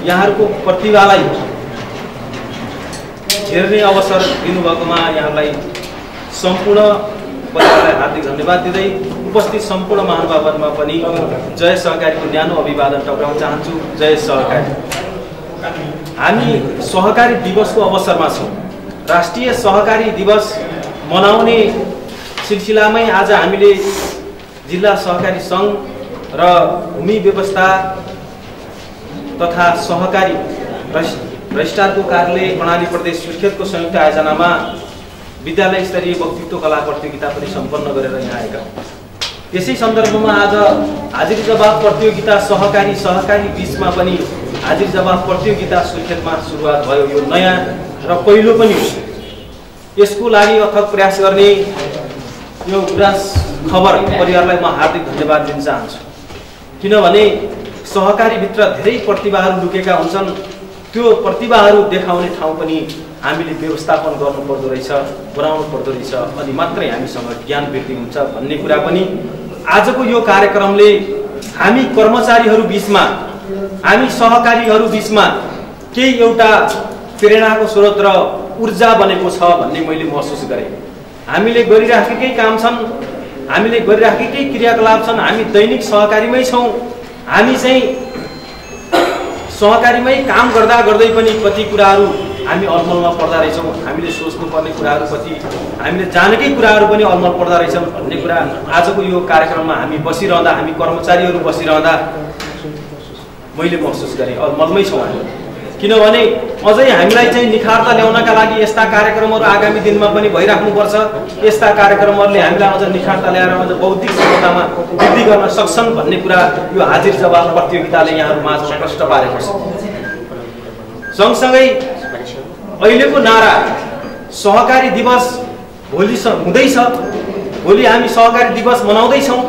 यहाँहरूको प्रतिभालाई हेर्ने अवसर दिनुभएकोमा यहाँलाई सम्पूर्ण परिवारलाई हार्दिक धन्यवाद दिँदै उपस्थित सम्पूर्ण महानुभावहरूमा पनि जय सहकारीको न्यानो अभिवादन टक्राउन चाहन्छु। जय सहकारी। हामी सहकारी दिवसको अवसरमा छौँ। राष्ट्रिय सहकारी दिवस मनाउने सिलसिलामै आज हामीले जिल्ला सहकारी सङ्घ र भूमि व्यवस्था तथा सहकारी रजिस्ट्रारको कार्यालय कर्णाली प्रदेश सुर्खेतको संयुक्त आयोजनामा विद्यालय स्तरीय वक्तृत्व कला प्रतियोगिता पनि सम्पन्न गरेर यहाँ आएका। त्यसै सन्दर्भमा आज हाजिरी जवाब प्रतियोगिता सहकारी बीचमा पनि हाजिरी जवाब प्रतियोगिता सुर्खेतमा सुरुवात भयो। यो नयाँ र पहिलो पनि हो। यसको लागि अथक प्रयास गर्ने यो गुराँस खबर परिवारलाई म हार्दिक धन्यवाद दिन चाहन्छु। किनभने सहकारीभित्र धेरै प्रतिभाहरू लुकेका हुन्छन्। त्यो प्रतिभाहरू देखाउने ठाउँ पनि हामीले व्यवस्थापन गर्नुपर्दो रहेछ, बनाउनु पर्दो रहेछ, अनि मात्रै हामीसँग ज्ञान वृद्धि हुन्छ भन्ने कुरा पनि आजको यो कार्यक्रमले हामी कर्मचारीहरू बीचमा, हामी सहकारीहरू बीचमा केही एउटा प्रेरणाको स्रोत र ऊर्जा बनेको छ भन्ने मैले महसुस गरेँ। हामीले गरिराखेकै काम छन्, हामीले गरिराखेकै क्रियाकलाप छन्। हामी दैनिक सहकारीमै छौँ। हामी चाहिँ सहकारीमै काम गर्दा गर्दै पनि कति कुराहरू हामी अलमलमा पर्दा रहेछौँ। हामीले सोच्नुपर्ने कुराहरू कति, हामीले जानेकै कुराहरू पनि अलमल पर्दा रहेछन् भन्ने कुरा आजको यो कार्यक्रममा हामी बसिरहँदा, हामी कर्मचारीहरू बसिरहँदा मैले महसुस गरेँ। अलमलमै छौँ हामी। किनभने अझै हामीलाई चाहिँ निखारता ल्याउनका लागि यस्ता कार्यक्रमहरू आगामी दिनमा पनि भइराख्नुपर्छ। यस्ता कार्यक्रमहरूले हामीलाई अझ निखारता ल्याएर अझ बौद्धिक क्षमतामा वृद्धि गर्न सक्छन् भन्ने कुरा यो हाजिर जवाब प्रतियोगिताले यहाँहरू माझ प्रष्ट पारेको छ। सँगसँगै अहिलेको नारा सहकारी दिवस भोलि हुँदैछ। भोलि हामी सहकारी दिवस मनाउँदैछौँ।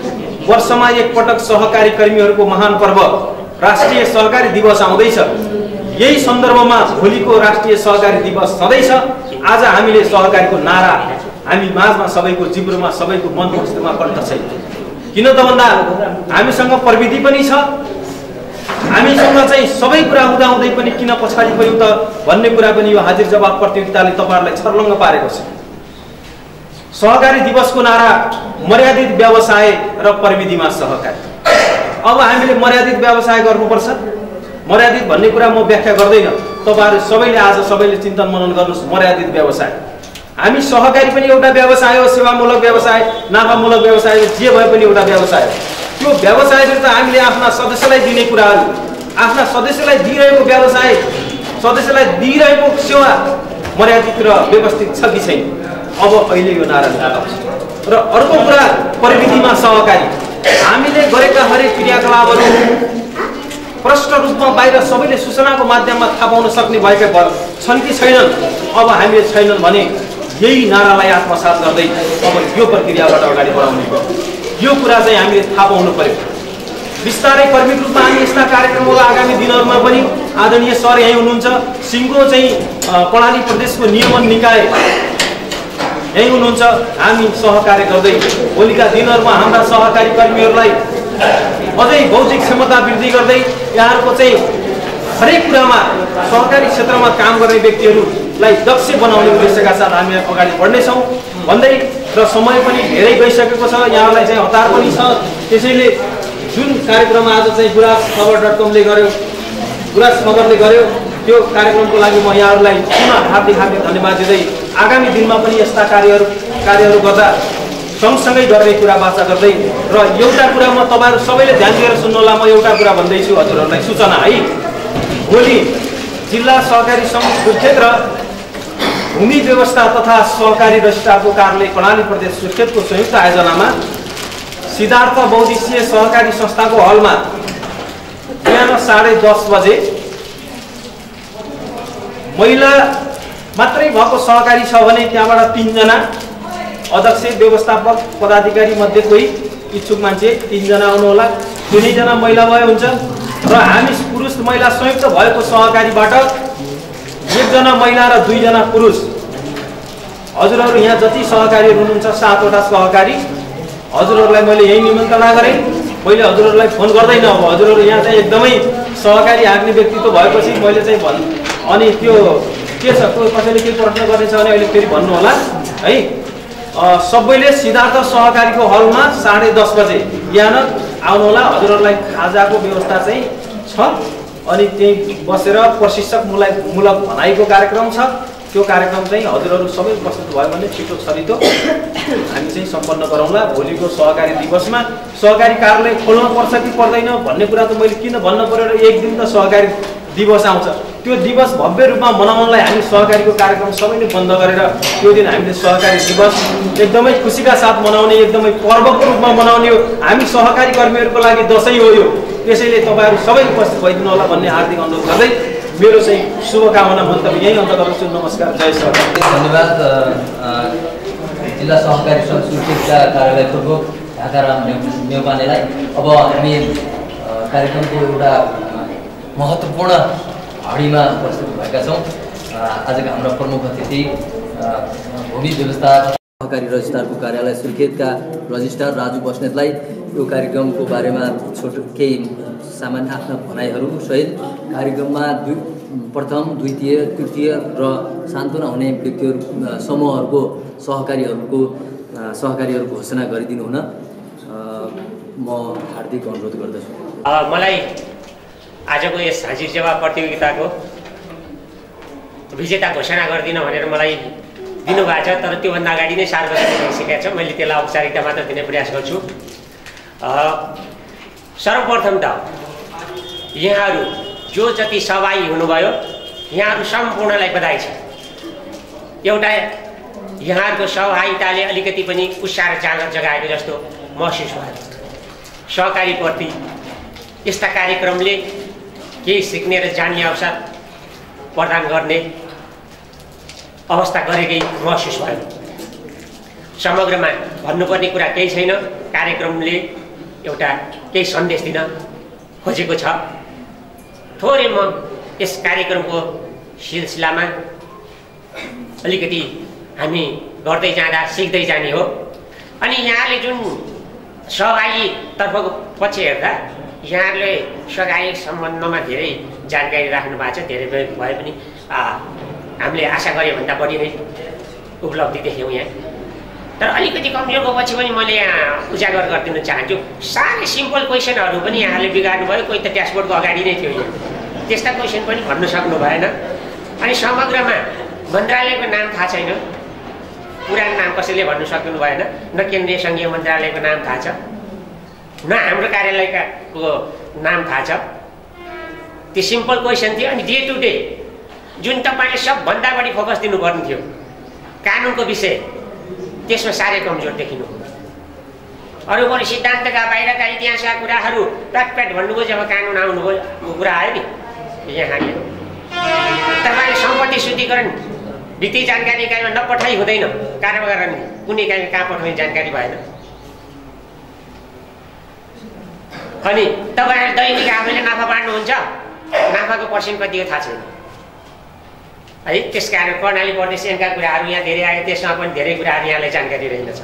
वर्षमा एकपटक सहकारी कर्मीहरूको महान पर्व राष्ट्रिय सहकारी दिवस आउँदैछ। यही सन्दर्भमा भोलिको राष्ट्रिय सहकारी दिवस छँदैछ। आज हामीले सहकारीको नारा हामी माझमा सबैको जिब्रोमा, सबैको मन मस्तिष्कमा कण्ठ छ। किन त भन्दा हामीसँग प्रविधि पनि छ। हामीसँग चाहिँ सबै कुरा हुँदाहुँदै पनि किन पछाडि गयौँ त भन्ने कुरा पनि यो हाजिर जवाब प्रतियोगिताले तपाईँहरूलाई छर्लङ्ग पारेको छ। सहकारी दिवसको नारा मर्यादित व्यवसाय र प्रविधिमा सहकारी। अब हामीले मर्यादित व्यवसाय गर्नुपर्छ। मर्यादित भन्ने कुरा म व्याख्या गर्दैन। तपाईँहरू सबैले आज सबैले चिन्तन मनन गर्नुहोस्। मर्यादित व्यवसाय, हामी सहकारी पनि एउटा व्यवसाय हो, सेवामूलक व्यवसाय, नाफामूलक व्यवसाय, जे भए पनि एउटा व्यवसाय हो। त्यो व्यवसायभित्र हामीले आफ्ना सदस्यलाई दिने कुराहरू, आफ्ना सदस्यलाई दिइरहेको व्यवसाय, सदस्यलाई दिइरहेको सेवा मर्यादित र व्यवस्थित छ कि छैन। अब अहिले यो नारा निकाल्छ। र अर्को कुरा प्रविधिमा सहकारी। हामीले गरेका हरेक क्रियाकलापहरू प्रष्ट रूपमा बाहिर सबैले सूचनाको माध्यममा थाहा पाउन सक्ने भएका छन् कि छैनन्। अब हामीले छैनन् भने यही नारालाई आत्मसात गर्दै अब यो प्रक्रियाबाट अगाडि बढाउने यो कुरा चाहिँ हामीले थाहा पाउनु पर्यो। बिस्तारै कर्मिक रूपमा हामी यस्ता कार्यक्रमहरू आगामी दिनहरूमा पनि आदरणीय सर यहीँ हुनुहुन्छ, सिङ्गो चाहिँ कर्णाली प्रदेशको नियमन निकाय यहीँ हुनुहुन्छ। हामी सहकार्य गर्दै भोलिका दिनहरूमा हाम्रा सहकारी कर्मीहरूलाई अझै बौद्धिक क्षमता वृद्धि गर्दै यहाँहरूको चाहिँ हरेक कुरामा सहकारी क्षेत्रमा काम गर्ने व्यक्तिहरूलाई दक्ष बनाउने उद्देश्यका साथ हामी अगाडि बढ्नेछौँ भन्दै र समय पनि धेरै गइसकेको छ। यहाँहरूलाई चाहिँ हतार पनि छ। त्यसैले जुन कार्यक्रम आज चाहिँ गुराँसखबर.com-ले गर्यो, गुराँस खबरले गर्यो, त्यो कार्यक्रमको लागि म यहाँहरूलाई पुनः हार्दिक धन्यवाद दिँदै आगामी दिनमा पनि यस्ता कार्यहरू गर्दा सँगसँगै गर्ने कुरा बाचा गर्दै र एउटा कुरा म तपाईँहरू सबैले ध्यान दिएर सुन्नुहोला। म एउटा कुरा भन्दैछु हजुरहरूलाई सूचना है। भोलि जिल्ला सहकारी सङ्घ सुर्खेत र भूमि व्यवस्था तथा सहकारी रजिस्ट्रारको कार्यालय कर्णाली प्रदेश सुर्खेतको संयुक्त आयोजनामा सिद्धार्थ बहुद्देश्यीय सहकारी संस्थाको हलमा बिहान 10:30 बजे महिला मात्रै भएको सहकारी छ भने त्यहाँबाट 3 जना अध्यक्ष, व्यवस्थापक, पदाधिकारी मध्ये कोही इच्छुक मान्छे 3 जना आउनुहोला। 3 जना महिला भए हुन्छ र हामी पुरुष महिला संयुक्त भएको सहकारीबाट 1 जना महिला र 2 जना पुरुष। हजुरहरू यहाँ जति सहकारीहरू हुनुहुन्छ 7 वटा सहकारी, हजुरहरूलाई मैले यही निमन्त्रणा गरेँ। मैले हजुरहरूलाई फोन गर्दैन। अब हजुरहरू यहाँ चाहिँ एकदमै सहकारी हाँक्ने व्यक्तित्व भएपछि मैले चाहिँ अनि त्यो के छ, कसैले केही प्रश्न गर्नेछ भने अहिले फेरि भन्नु होला है। सबैले सिद्धार्थ सहकारीको हलमा 10:30 बजे बिहान आउनुहोला। हजुरहरूलाई खाजाको व्यवस्था चाहिँ छ। अनि त्यही बसेर प्रशिक्षकमूलक भनाइको कार्यक्रम छ। त्यो कार्यक्रम चाहिँ हजुरहरू सबै उपस्थित भयो भने छिटो छरितो हामी चाहिँ सम्पन्न गरौँला। भोलिको सहकारी दिवसमा सहकारी कार्यालय खोल्न पर्छ कि पर्दैन भन्ने कुरा त मैले किन भन्न पर्यो र एक दिन त सहकारी दिवस आउँछ, त्यो दिवस भव्य रूपमा मनाउनलाई हामी सहकारीको कार्यक्रम सबैले बन्द गरेर त्यो दिन हामीले सहकारी दिवस एकदमै खुसीका साथ मनाउने, एकदमै पर्वको रूपमा मनाउने हो। हामी सहकारी कर्मीहरूको लागि दसैँ हो यो, त्यसैले तपाईँहरू सबै उपस्थित भइदिनु होला भन्ने हार्दिक अनुरोध गर्दै मेरो चाहिँ शुभकामना मन्तव्य यही अन्त गर्छु। नमस्कार, जय सहकारी। धन्यवाद। जिल्ला सहकारी सङ्घ सुर्खेतका कार्यालय प्रमुख ढाकाराम नेउपानेलाई। अब हामी कार्यक्रमको एउटा महत्त्वपूर्ण हडीमा उपस्थित भएका छौँ। आजका हाम्रा प्रमुख अतिथि भूमि व्यवस्था सहकारी रजिस्ट्रारको कार्यालय सुर्खेतका रजिस्ट्रार राजु बस्नेतलाई यो कार्यक्रमको बारेमा छोटो केही सामान्य आफ्ना भनाइहरू सहित कार्यक्रममा प्रथम, द्वितीय, तृतीय र सान्त्वना हुने व्यक्तिहरू समूहहरूको सहकारीहरूको घोषणा गरिदिनु हुन म हार्दिक अनुरोध गर्दछु। मलाई आजको यस हाजिर जवाब प्रतियोगिताको विजेता घोषणा गरिदिन भनेर मलाई दिनुभएको छ, तर त्योभन्दा अगाडि नै सार्वजनिक भइसकेको छ। मैले त्यसलाई औपचारिकता मात्र दिने प्रयास गर्छु। सर्वप्रथम त यहाँहरू जो जति सहभागी हुनुभयो यहाँहरू सम्पूर्णलाई बधाई छ। एउटा यहाँहरूको सहभागिताले अलिकति पनि उत्साह र जाँगर जगाएको जस्तो महसुस भयो। सहकारीप्रति यस्ता कार्यक्रमले केही सिक्ने र जान्ने अवसर प्रदान गर्ने अवस्था गरेकै महसुस भयो। समग्रमा भन्नुपर्ने कुरा केही छैन। कार्यक्रमले एउटा केही सन्देश दिन खोजेको छ। थोरै म यस कार्यक्रमको सिलसिलामा अलिकति हामी गर्दै जाँदा सिक्दै जाने हो। अनि यहाँले जुन सहभागीतर्फको पक्ष हेर्दा यहाँहरूले सहकारी सम्बन्धमा धेरै जानकारी राख्नु भएको छ। धेरै भए पनि हामीले आशा गरे भन्दा बढी नै उपलब्धि देख्यौँ यहाँ। तर अलिकति कमजोरको पछि पनि मैले यहाँ उजागर गरिदिन चाहन्छु। साह्रै सिम्पल क्वेसनहरू पनि यहाँले बिगार्नु भयो। कोही त ड्यासबोर्डको अगाडि नै थियो यहाँ, त्यस्ता क्वेसन पनि भन्नु सक्नु भएन। अनि समग्रमा मन्त्रालयको नाम थाहा छैन, पुरानो नाम कसैले भन्नु सक्नु भएन। न केन्द्रीय सङ्घीय मन्त्रालयको नाम थाहा छ, न हाम्रो कार्यालयको नाम थाहा छ। त्यो सिम्पल क्वेसन थियो। अनि डे टु डे जुन तपाईँले सबभन्दा बढी फोकस दिनुपर्ने थियो कानुनको विषय, त्यसमा साह्रै कमजोर देखिनु। अरू पनि सिद्धान्तका बाहिरका इतिहासका कुराहरू प्याट भन्नुभयो। जब कानुन आउनुभयो कुरा आयो नि यहाँले तपाईँले सम्पत्ति शुद्धिकरण वित्तीय जानकारी इकाइमा नपठाइ हुँदैन, कारोबार गर्ने कुनै इकाइमा कहाँ पठाउने जानकारी भएन। अनि तपाईँहरू दैनिक आफैले नाफा बाँड्नुहुन्छ, नाफाको पर्सेन्ट कति हो थाहा छैन है। त्यसकारण कर्णाली प्रदेश ऐनका कुराहरू यहाँ धेरै आयो, त्यसमा पनि धेरै कुराहरू यहाँलाई जानकारी रहेनछ।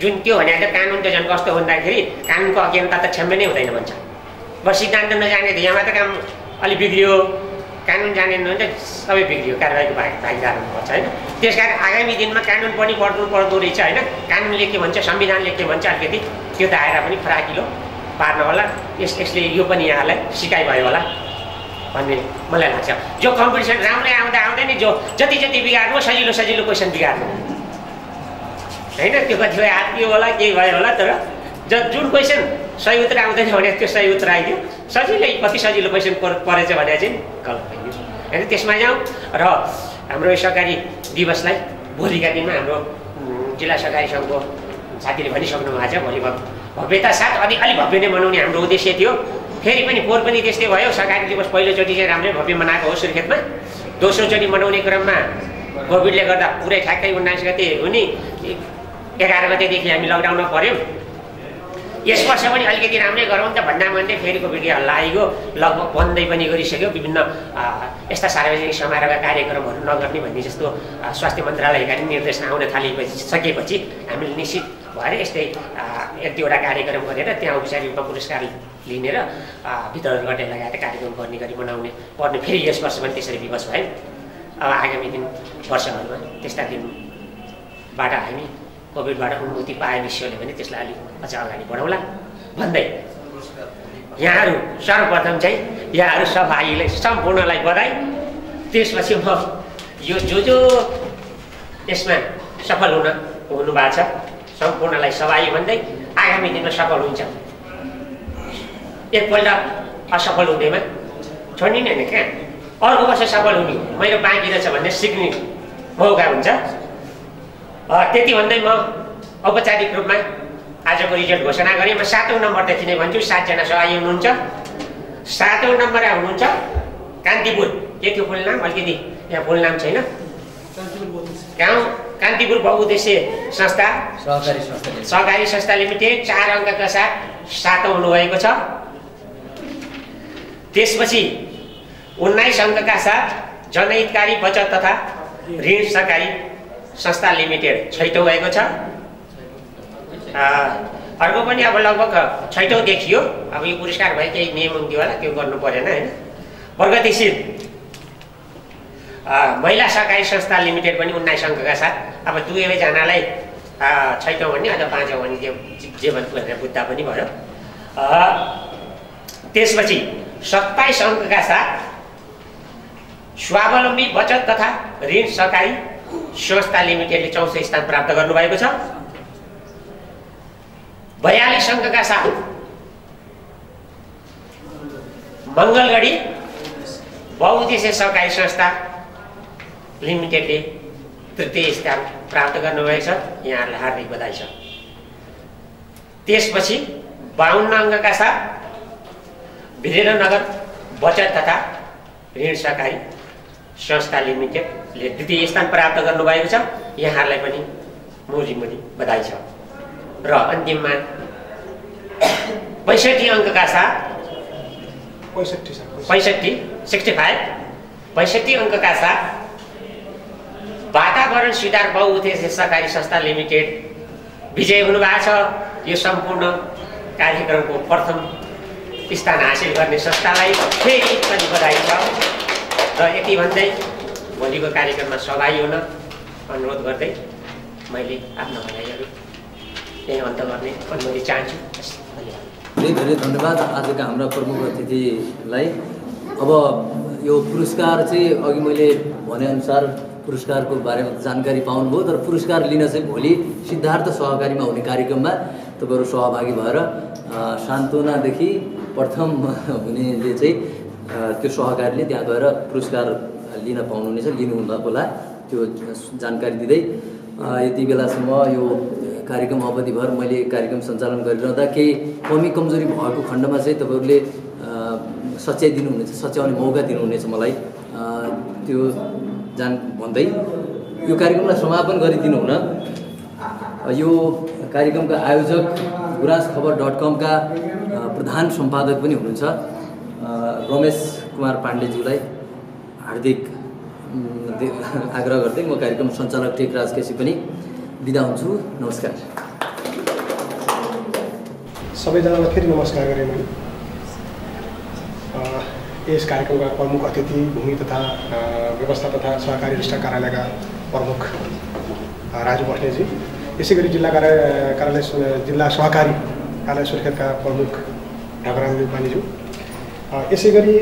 जुन त्यो भने त कानुन त झन् कस्तो भन्दाखेरि कानुनको अज्ञानता त क्षम्य नै हुँदैन भन्छ। बस सिद्धान्त नजाने यहाँ त काम अलिक बिग्रियो, कानुन जानेन भने त सबै बिग्रियो, कारबाहीको भागीदार हुनुपर्छ होइन। त्यसकारण आगामी दिनमा कानुन पनि पर्दो रहेछ होइन। कानुनले के भन्छ, संविधानले के भन्छ, अलिकति त्यो दायरा पनि फराकिलो पार्न होला। यसले यो पनि यहाँलाई सिकाइ भयो होला भन्ने मलाई लाग्छ। जो कम्पिटिसन राम्रै आउँदा नि जो जति बिगार्नु सजिलो क्वेसन बिगार्नु होइन। त्यो कतिपय हात होला, केही भयो होला, तर जुन क्वेसन सही उत्तर आउँदैन भने त्यो सही उत्तर आइदियो। सजिलै कति सजिलो क्वेसन परेछ भने चाहिँ गलत भइदियो होइन। त्यसमा जाउँ र हाम्रो सहकारी दिवसलाई भोलिका दिनमा हाम्रो जिल्ला सहकारी सङ्घको साथीले भनिसक्नु भएको छ। भोलि भव्यता साथ अलिक भव्य नै मनाउने हाम्रो उद्देश्य थियो। फेरि पनि पोहोर पनि त्यस्तै भयो। सहकारी दिवस पहिलोचोटि चाहिँ राम्रै भव्य मनाएको हो सुर्खेतमा। दोस्रोचोटि मनाउने क्रममा कोभिडले गर्दा पुरै ठ्याक्कै 19 गते हुने 11 गतेदेखि हामी लकडाउनमा पऱ्यौँ। यस वर्ष पनि अलिकति राम्रै गरौँ त भन्दै फेरि कोभिडले हल्ला आइगयो, लगभग बन्दै पनि गरिसक्यो। विभिन्न यस्ता सार्वजनिक समारोहका कार्यक्रमहरू नगर्ने भन्ने जस्तो स्वास्थ्य मन्त्रालयका निर्देशन आउन सकेपछि हामीले निश्चित भएर यस्तै 1-2वटा कार्यक्रम गरेर त्यहाँ औपचारिक रूपमा पुरस्कार लिने र वितरण गर्ने लगायत कार्यक्रम गर्ने गरी मनाउने पर्ने। फेरि यस वर्ष पनि त्यसरी विवश भयो। अब आगामी वर्षहरूमा त्यस्ता दिनबाट हामी कोभिडबाट उन्मुक्ति पाए विषयले भने त्यसलाई अलिक अझ अगाडि बढाउँला भन्दै यहाँहरू सर्वप्रथम चाहिँ यहाँहरू सहभागीलाई सम्पूर्णलाई बधाई। त्यसपछि म यो जो यसमा सफल हुनुभएको छ सम्पूर्णलाई सवाई भन्दै आगामी दिनमा सफल हुन्छ। एकपल्ट असफल हुँदैमा छोड्ने होइन क्या, अर्को वर्ष सफल हुने मेरो बाँकी रहेछ भन्ने सिक्ने मौका हुन्छ। त्यति भन्दै म औपचारिक रूपमा आजको रिजल्ट घोषणा गरेँ। म 7औं नम्बरदेखि नै भन्छु 7 जना सहायक हुनुहुन्छ। 7औं नम्बरमा हुनुहुन्छ कान्तिपुर। के थियो फुल नाम? अलिकति यहाँ फुल नाम छैन। गाउँ कान्तिपुर बहुउद्देश्य संस्था सहकारी संस्था लिमिटेड 4 अङ्कका साथ 7औं हुनुभएको छ। त्यसपछि 19 अङ्कका साथ जनहितकारी बचत तथा ऋण सहकारी संस्था लिमिटेड 6औं भएको छ। अर्को पनि अब लगभग 6औं देखियो। अब यो पुरस्कार भयो केही नियम हुन्थ्यो होला, त्यो गर्नु परेन होइन। प्रगतिशील महिला सहकारी संस्था लिमिटेड पनि 19 अङ्कका साथ। अब दुवैजनालाई 6औं भन्ने अझ 5औं भन्ने जे भनेर बुझ्दा पनि भयो। त्यसपछि 27 अङ्कका साथ स्वावलम्बी बचत तथा ऋण सहकारी संस्था लिमिटेडले 4औं स्थान प्राप्त गर्नुभएको छ। 42 अङ्कका साथ मङ्गलगढी बहुउद्देश्य सहकारी संस्था लिमिटेडले 3य स्थान प्राप्त गर्नुभएको छ। यहाँहरूलाई हार्दिक बधाई छ। त्यसपछि 52 अङ्कका साथ वीरेन्द्रनगर बचत तथा ऋण सहकारी संस्था लिमिटेडले 2य स्थान प्राप्त गर्नुभएको छ। यहाँहरूलाई पनि मोजी बधाई छ। र अन्तिममा 65 अङ्कका साथ 65 अङ्कका साथ वातावरण सुधार बहुउद्देश्य सहकारी संस्था लिमिटेड विजय हुनुभएको छ। यो सम्पूर्ण कार्यक्रमको प्रथम स्थान हासिल गर्ने संस्थालाई फेरि पनि बधाई छ। र यति भन्दै भोलिको कार्यक्रममा सहभागी हुन अनुरोध गर्दै मैले आफ्नो भनाइहरू यही अन्त गर्ने अनुमति चाहन्छु। धेरै धेरै धन्यवाद आजका हाम्रा प्रमुख अतिथिलाई। अब यो पुरस्कार चाहिँ अघि मैले भनेअनुसार पुरस्कारको बारेमा जानकारी पाउनुभयो, तर पुरस्कार लिन चाहिँ भोलि सिद्धार्थ सहकारीमा हुने कार्यक्रममा तपाईँहरू सहभागी भएर सान्त्वनादेखि प्रथम हुनेले चाहिँ त्यो सहकारीले त्यहाँ गएर पुरस्कार लिन पाउनुहुनेछ, लिनुहुँदा होला। त्यो जानकारी दिँदै यति बेलासम्म यो कार्यक्रम अवधिभर मैले कार्यक्रम सञ्चालन गरिरहँदा केही कमी कमजोरी भएको खण्डमा चाहिँ तपाईँहरूले सच्याइ दिनुहुनेछ, सच्याउने मौका दिनुहुनेछ मलाई। त्यो भन्दै यो कार्यक्रमलाई समापन गरिदिनु हुन यो कार्यक्रमका आयोजक गुराँसखबर.com का प्रधान सम्पादक पनि हुनुहुन्छ रमेश कुमार पाण्डेज्यूलाई हार्दिक आग्रह गर्दै म कार्यक्रम सञ्चालक टेकराज केसी पनि बिदा हुन्छु। नमस्कार। सबैजनालाई फेरि नमस्कार गरेँ मैले। यस कार्यक्रमका प्रमुख अतिथि भूमि तथा व्यवस्था तथा सहकारी रजिस्ट्रार कार्यालयका प्रमुख राजु बस्नेजी, यसै गरी जिल्ला कार्यालय जिल्ला सहकारी कार्यालय सुर्खेतका प्रमुख ढाकराम नेपालीज्यू, यसै गरी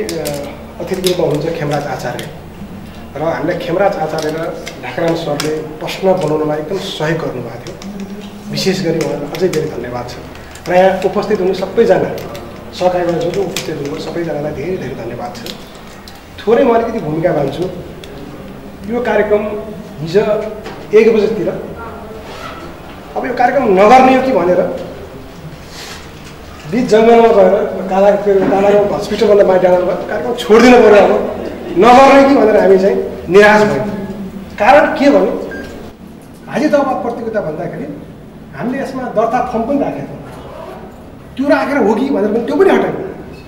अतिथिको रूपमा हुनुहुन्छ खेमराज आचार्य। र हामीलाई खेमराज आचार्य र ढाकराम सरले प्रश्न बनाउनमा एकदम सहयोग गर्नुभएको थियो। विशेष गरी उहाँलाई अझै धेरै धन्यवाद छ। र यहाँ उपस्थित हुने सबैजना सहकारीमा जो उपस्थित हुनुभयो सबैजनालाई धेरै धेरै धन्यवाद छ। थोरै म अलिकति भूमिका भन्छु। यो कार्यक्रम हिजो 1 बजेतिर अब यो कार्यक्रम नगर्ने हो कि भनेर बिच जङ्गलमा गएर कालाको हस्पिटलभन्दा माथि डाँडामा कार्यक्रम छोडिदिनु पऱ्यो। अब नगर्ने कि भनेर हामी चाहिँ निराश भयौँ। कारण के भने हाजिर तहबाद प्रतियोगिता भन्दाखेरि हामीले यसमा दर्ता फर्म पनि राखेको थियो। त्यो राखेर हो कि भनेर पनि त्यो पनि हटायो।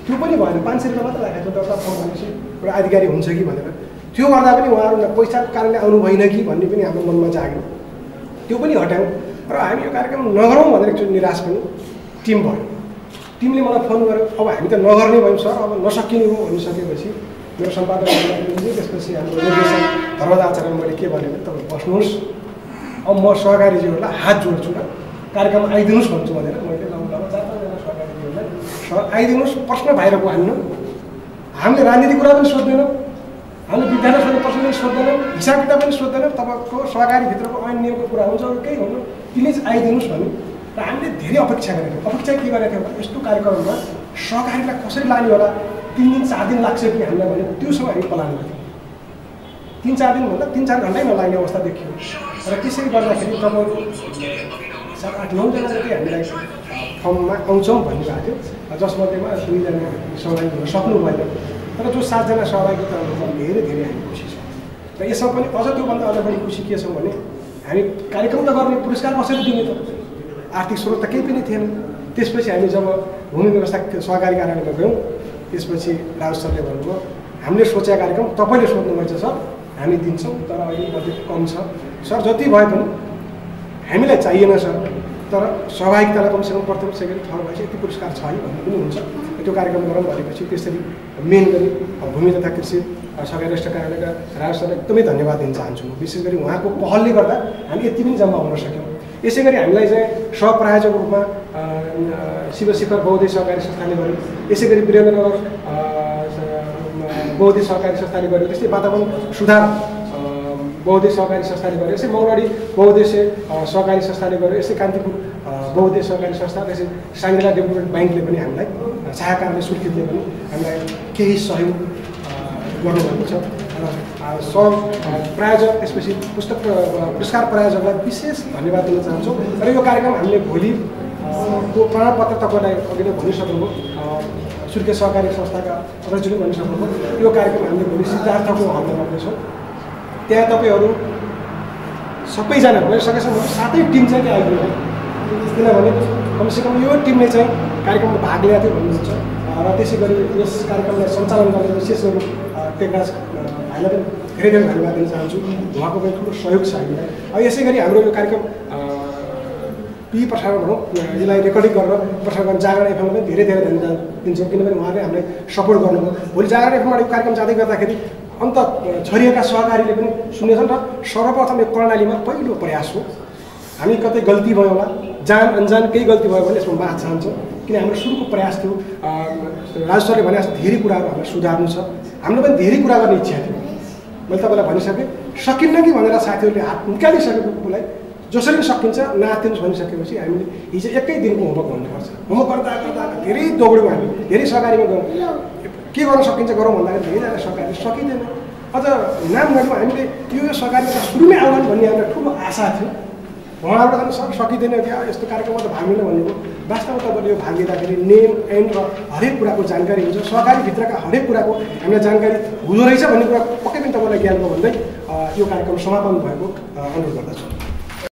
त्यो पनि भएन, 500 रुपियाँ मात्र राखेको दर्ता फर्म भनेपछि एउटा अधिकारी हुन्छ कि भनेर। त्यो गर्दा पनि उहाँहरू पैसाको कारणले आउनु भएन कि भन्ने पनि हाम्रो मनमा जाग्यो। त्यो पनि हटायौँ र हामी यो कार्यक्रम नगरौँ भनेर एकचोटि निराश पनि टिम भयो। टिमले मलाई फोन गर्यो, अब हामी त नगर्ने भयौँ सर, अब नसकिने हो भनिसकेपछि मेरो सम्पादक त्यसपछि हाम्रो निर्देशक धर्मराज आचार्य मैले के भने तपाईँ बस्नुहोस्, अब म सहकारीज्यूहरूलाई हात जोड्छु र कार्यक्रम आइदिनुहोस् भन्छु भनेर मैले लगाउन 4-5 सहकारीज्यूहरूलाई सर आइदिनुहोस्, प्रश्न बाहिर हाल्नु, हामीले राजनीतिक कुरा पनि सोध्दैनौँ, हामीले विद्यालयसँग प्रश्न पनि सोध्दैनौँ, हिसाब किताब पनि सोध्दैनौँ, तपाईँको सहकारीभित्रको ऐन नियमको कुरा हुन्छ, अरू केही हुनु तिमीले चाहिँ आइदिनुहोस् भन्यो। र हामीले धेरै अपेक्षा गरेको थियौँ। अपेक्षा के गरेको थियौँ भने यस्तो कार्यक्रममा सहकारीलाई कसरी लाने होला, 3 दिन 4 दिन लाग्छ कि हामीलाई भने त्योसँग हामी प्लान गऱ्यौँ। 3-4 दिन भन्दा 3-4 घन्टै नलाग्ने अवस्था देखियो। र त्यसरी गर्दाखेरि तपाईँहरू 7-8-9 जना जति हामीलाई फर्ममा आउँछौँ भन्नुभएको थियो, जसमध्येमा 2 जना सहभागी हुन सक्नु भएन। तर जो 7 जना सहभागी त धेरै धेरै हामी खुसी छौँ। र यसमा पनि अझ त्योभन्दा अझ बढी खुसी के छौँ भने हामी कार्यक्रम त गर्ने, पुरस्कार कसरी दिने त, आर्थिक स्रोत त केही पनि थिएन। त्यसपछि हामी जब भूमि व्यवस्था सहकारी कार्यालयमा गयौँ, त्यसपछि राज सरले भन्नुभयो हामीले सोचेको कार्यक्रम तपाईँले सोध्नुभएछ सर, हामी दिन्छौँ, तर अहिले बजेट कम छ सर, जति भए पनि हामीलाई चाहिएन सर, तर सहभागितालाई कमसेकम प्रथम सेकेन्ड थर्ड भएपछि यति पुरस्कार छ है भन्ने पनि हुन्छ। त्यो कार्यक्रम गरौँ भनेपछि त्यसरी मेन गरी भूमि तथा कृषि सहकारी राष्ट्र कार्यालयका राज सरलाई एकदमै धन्यवाद दिन चाहन्छु। विशेष गरी उहाँको पहलले गर्दा हामी यति पनि जम्मा हुन सक्यौँ। यसै गरी हामीलाई चाहिँ सहप्रायोजक रूपमा शिवशिखर बहुद्देश्य सहकारी संस्थाले गर्यो, यसै गरी वीरेन्द्रनगर बहुद्देश्य सहकारी संस्थाले गर्यो, त्यस्तै वातावरण सुधार बहुद्देश्य सहकारी संस्थाले गर्यो, यसै मौलडी बहुद्देश्य सहकारी संस्थाले गर्यो, यसै कान्तिपुर बहुद्देश्य सहकारी संस्था, त्यसै साङ्गेला डेभलपमेन्ट ब्याङ्कले पनि हामीलाई सहायकारले सुर्खेतले पनि हामीलाई केही सहयोग गर्नुभएको छ। र प्रायोजक त्यसपछि पुरस्कार प्रायोजकलाई विशेष धन्यवाद दिन चाहन्छौँ। र यो कार्यक्रम हामीले भोलिको प्रमाणपत्र तपाईँलाई अघि नै भनिसक्नुभयो, सुर्खेत सहकारी संस्थाका अध्यक्षले भनिसक्नुभयो, यो कार्यक्रम हामीले भोलि सिद्धार्थको हलमा गर्दैछौँ। त्यहाँ तपाईँहरू सबैजना मैले सकेसम्म 7 टिम चाहिँ त्यहाँ आइदिनु, किनभने कमसेकम यो टिमले चाहिँ कार्यक्रममा भाग लिएको थियो भन्नुहुन्छ। र त्यसै गरी यस कार्यक्रमलाई सञ्चालन गर्ने विशेष गरी टेकराज भाइलाई पनि धेरै धेरै धन्यवाद दिन चाहन्छु, उहाँको पनि ठुलो सहयोग छ हामीलाई। यसै गरी हाम्रो यो कार्यक्रम प्रसारण भनौँ, यसलाई रेकर्डिङ गरेर प्रसारण गर्ने जागरण एफएममा पनि धेरै धेरै धन्यवाद दिन्छौँ, किनभने उहाँले हामीलाई सपोर्ट गर्नुभयो। भोलि जागरण एफएमबाट यो कार्यक्रम जाँदै गर्दाखेरि अन्त छरिएका सहकारीले पनि सुन्नेछन्। र सर्वप्रथम यो कर्णालीमा पहिलो प्रयास हो, हामी कतै गल्ती भयो होला, जान अनजान केही गल्ती भयो भने यसमा माफ चाहन्छौँ, किन हाम्रो सुरुको प्रयास थियो। राज सरले भने जस्तो धेरै कुराहरू हामीलाई सुधार्नु छ, हाम्रो पनि धेरै कुरा गर्ने इच्छा थियो। मैले तपाईँलाई भनिसकेँ, सकिन्न कि भनेर साथीहरूले हात निकालिसकेको कुरालाई जसरी पनि सकिन्छ नातिनुहोस् भनिसकेपछि हामीले हिजो 1 दिनको होमवर्क गर्नुपर्छ। होमवर्क गर्दा गर्दा धेरै दौड्यौँ, हामी धेरै सहकारीमा गयौँ, के गर्न सकिन्छ गरौँ भन्दाखेरि धेरैजना सहकारी सकिँदैन। अझ नाम गर्नु हामीले यो सहकारीमा सुरुमै आउला भन्ने हामीलाई ठुलो आशा थियो। उहाँबाट झन् सर सकिँदैन क्या यस्तो कार्यक्रममा त भाग लिन भनेको, वास्तवमा तपाईँले यो भाग लिँदाखेरि नेम एन्ड र हरेक कुराको जानकारी हुन्छ, सहकारीभित्रका हरेक कुराको हामीलाई जानकारी हुँदो रहेछ भन्ने कुरा पक्कै पनि तपाईँलाई ज्ञानको भन्दै यो कार्यक्रम समापन भएको अनुरोध गर्दछु।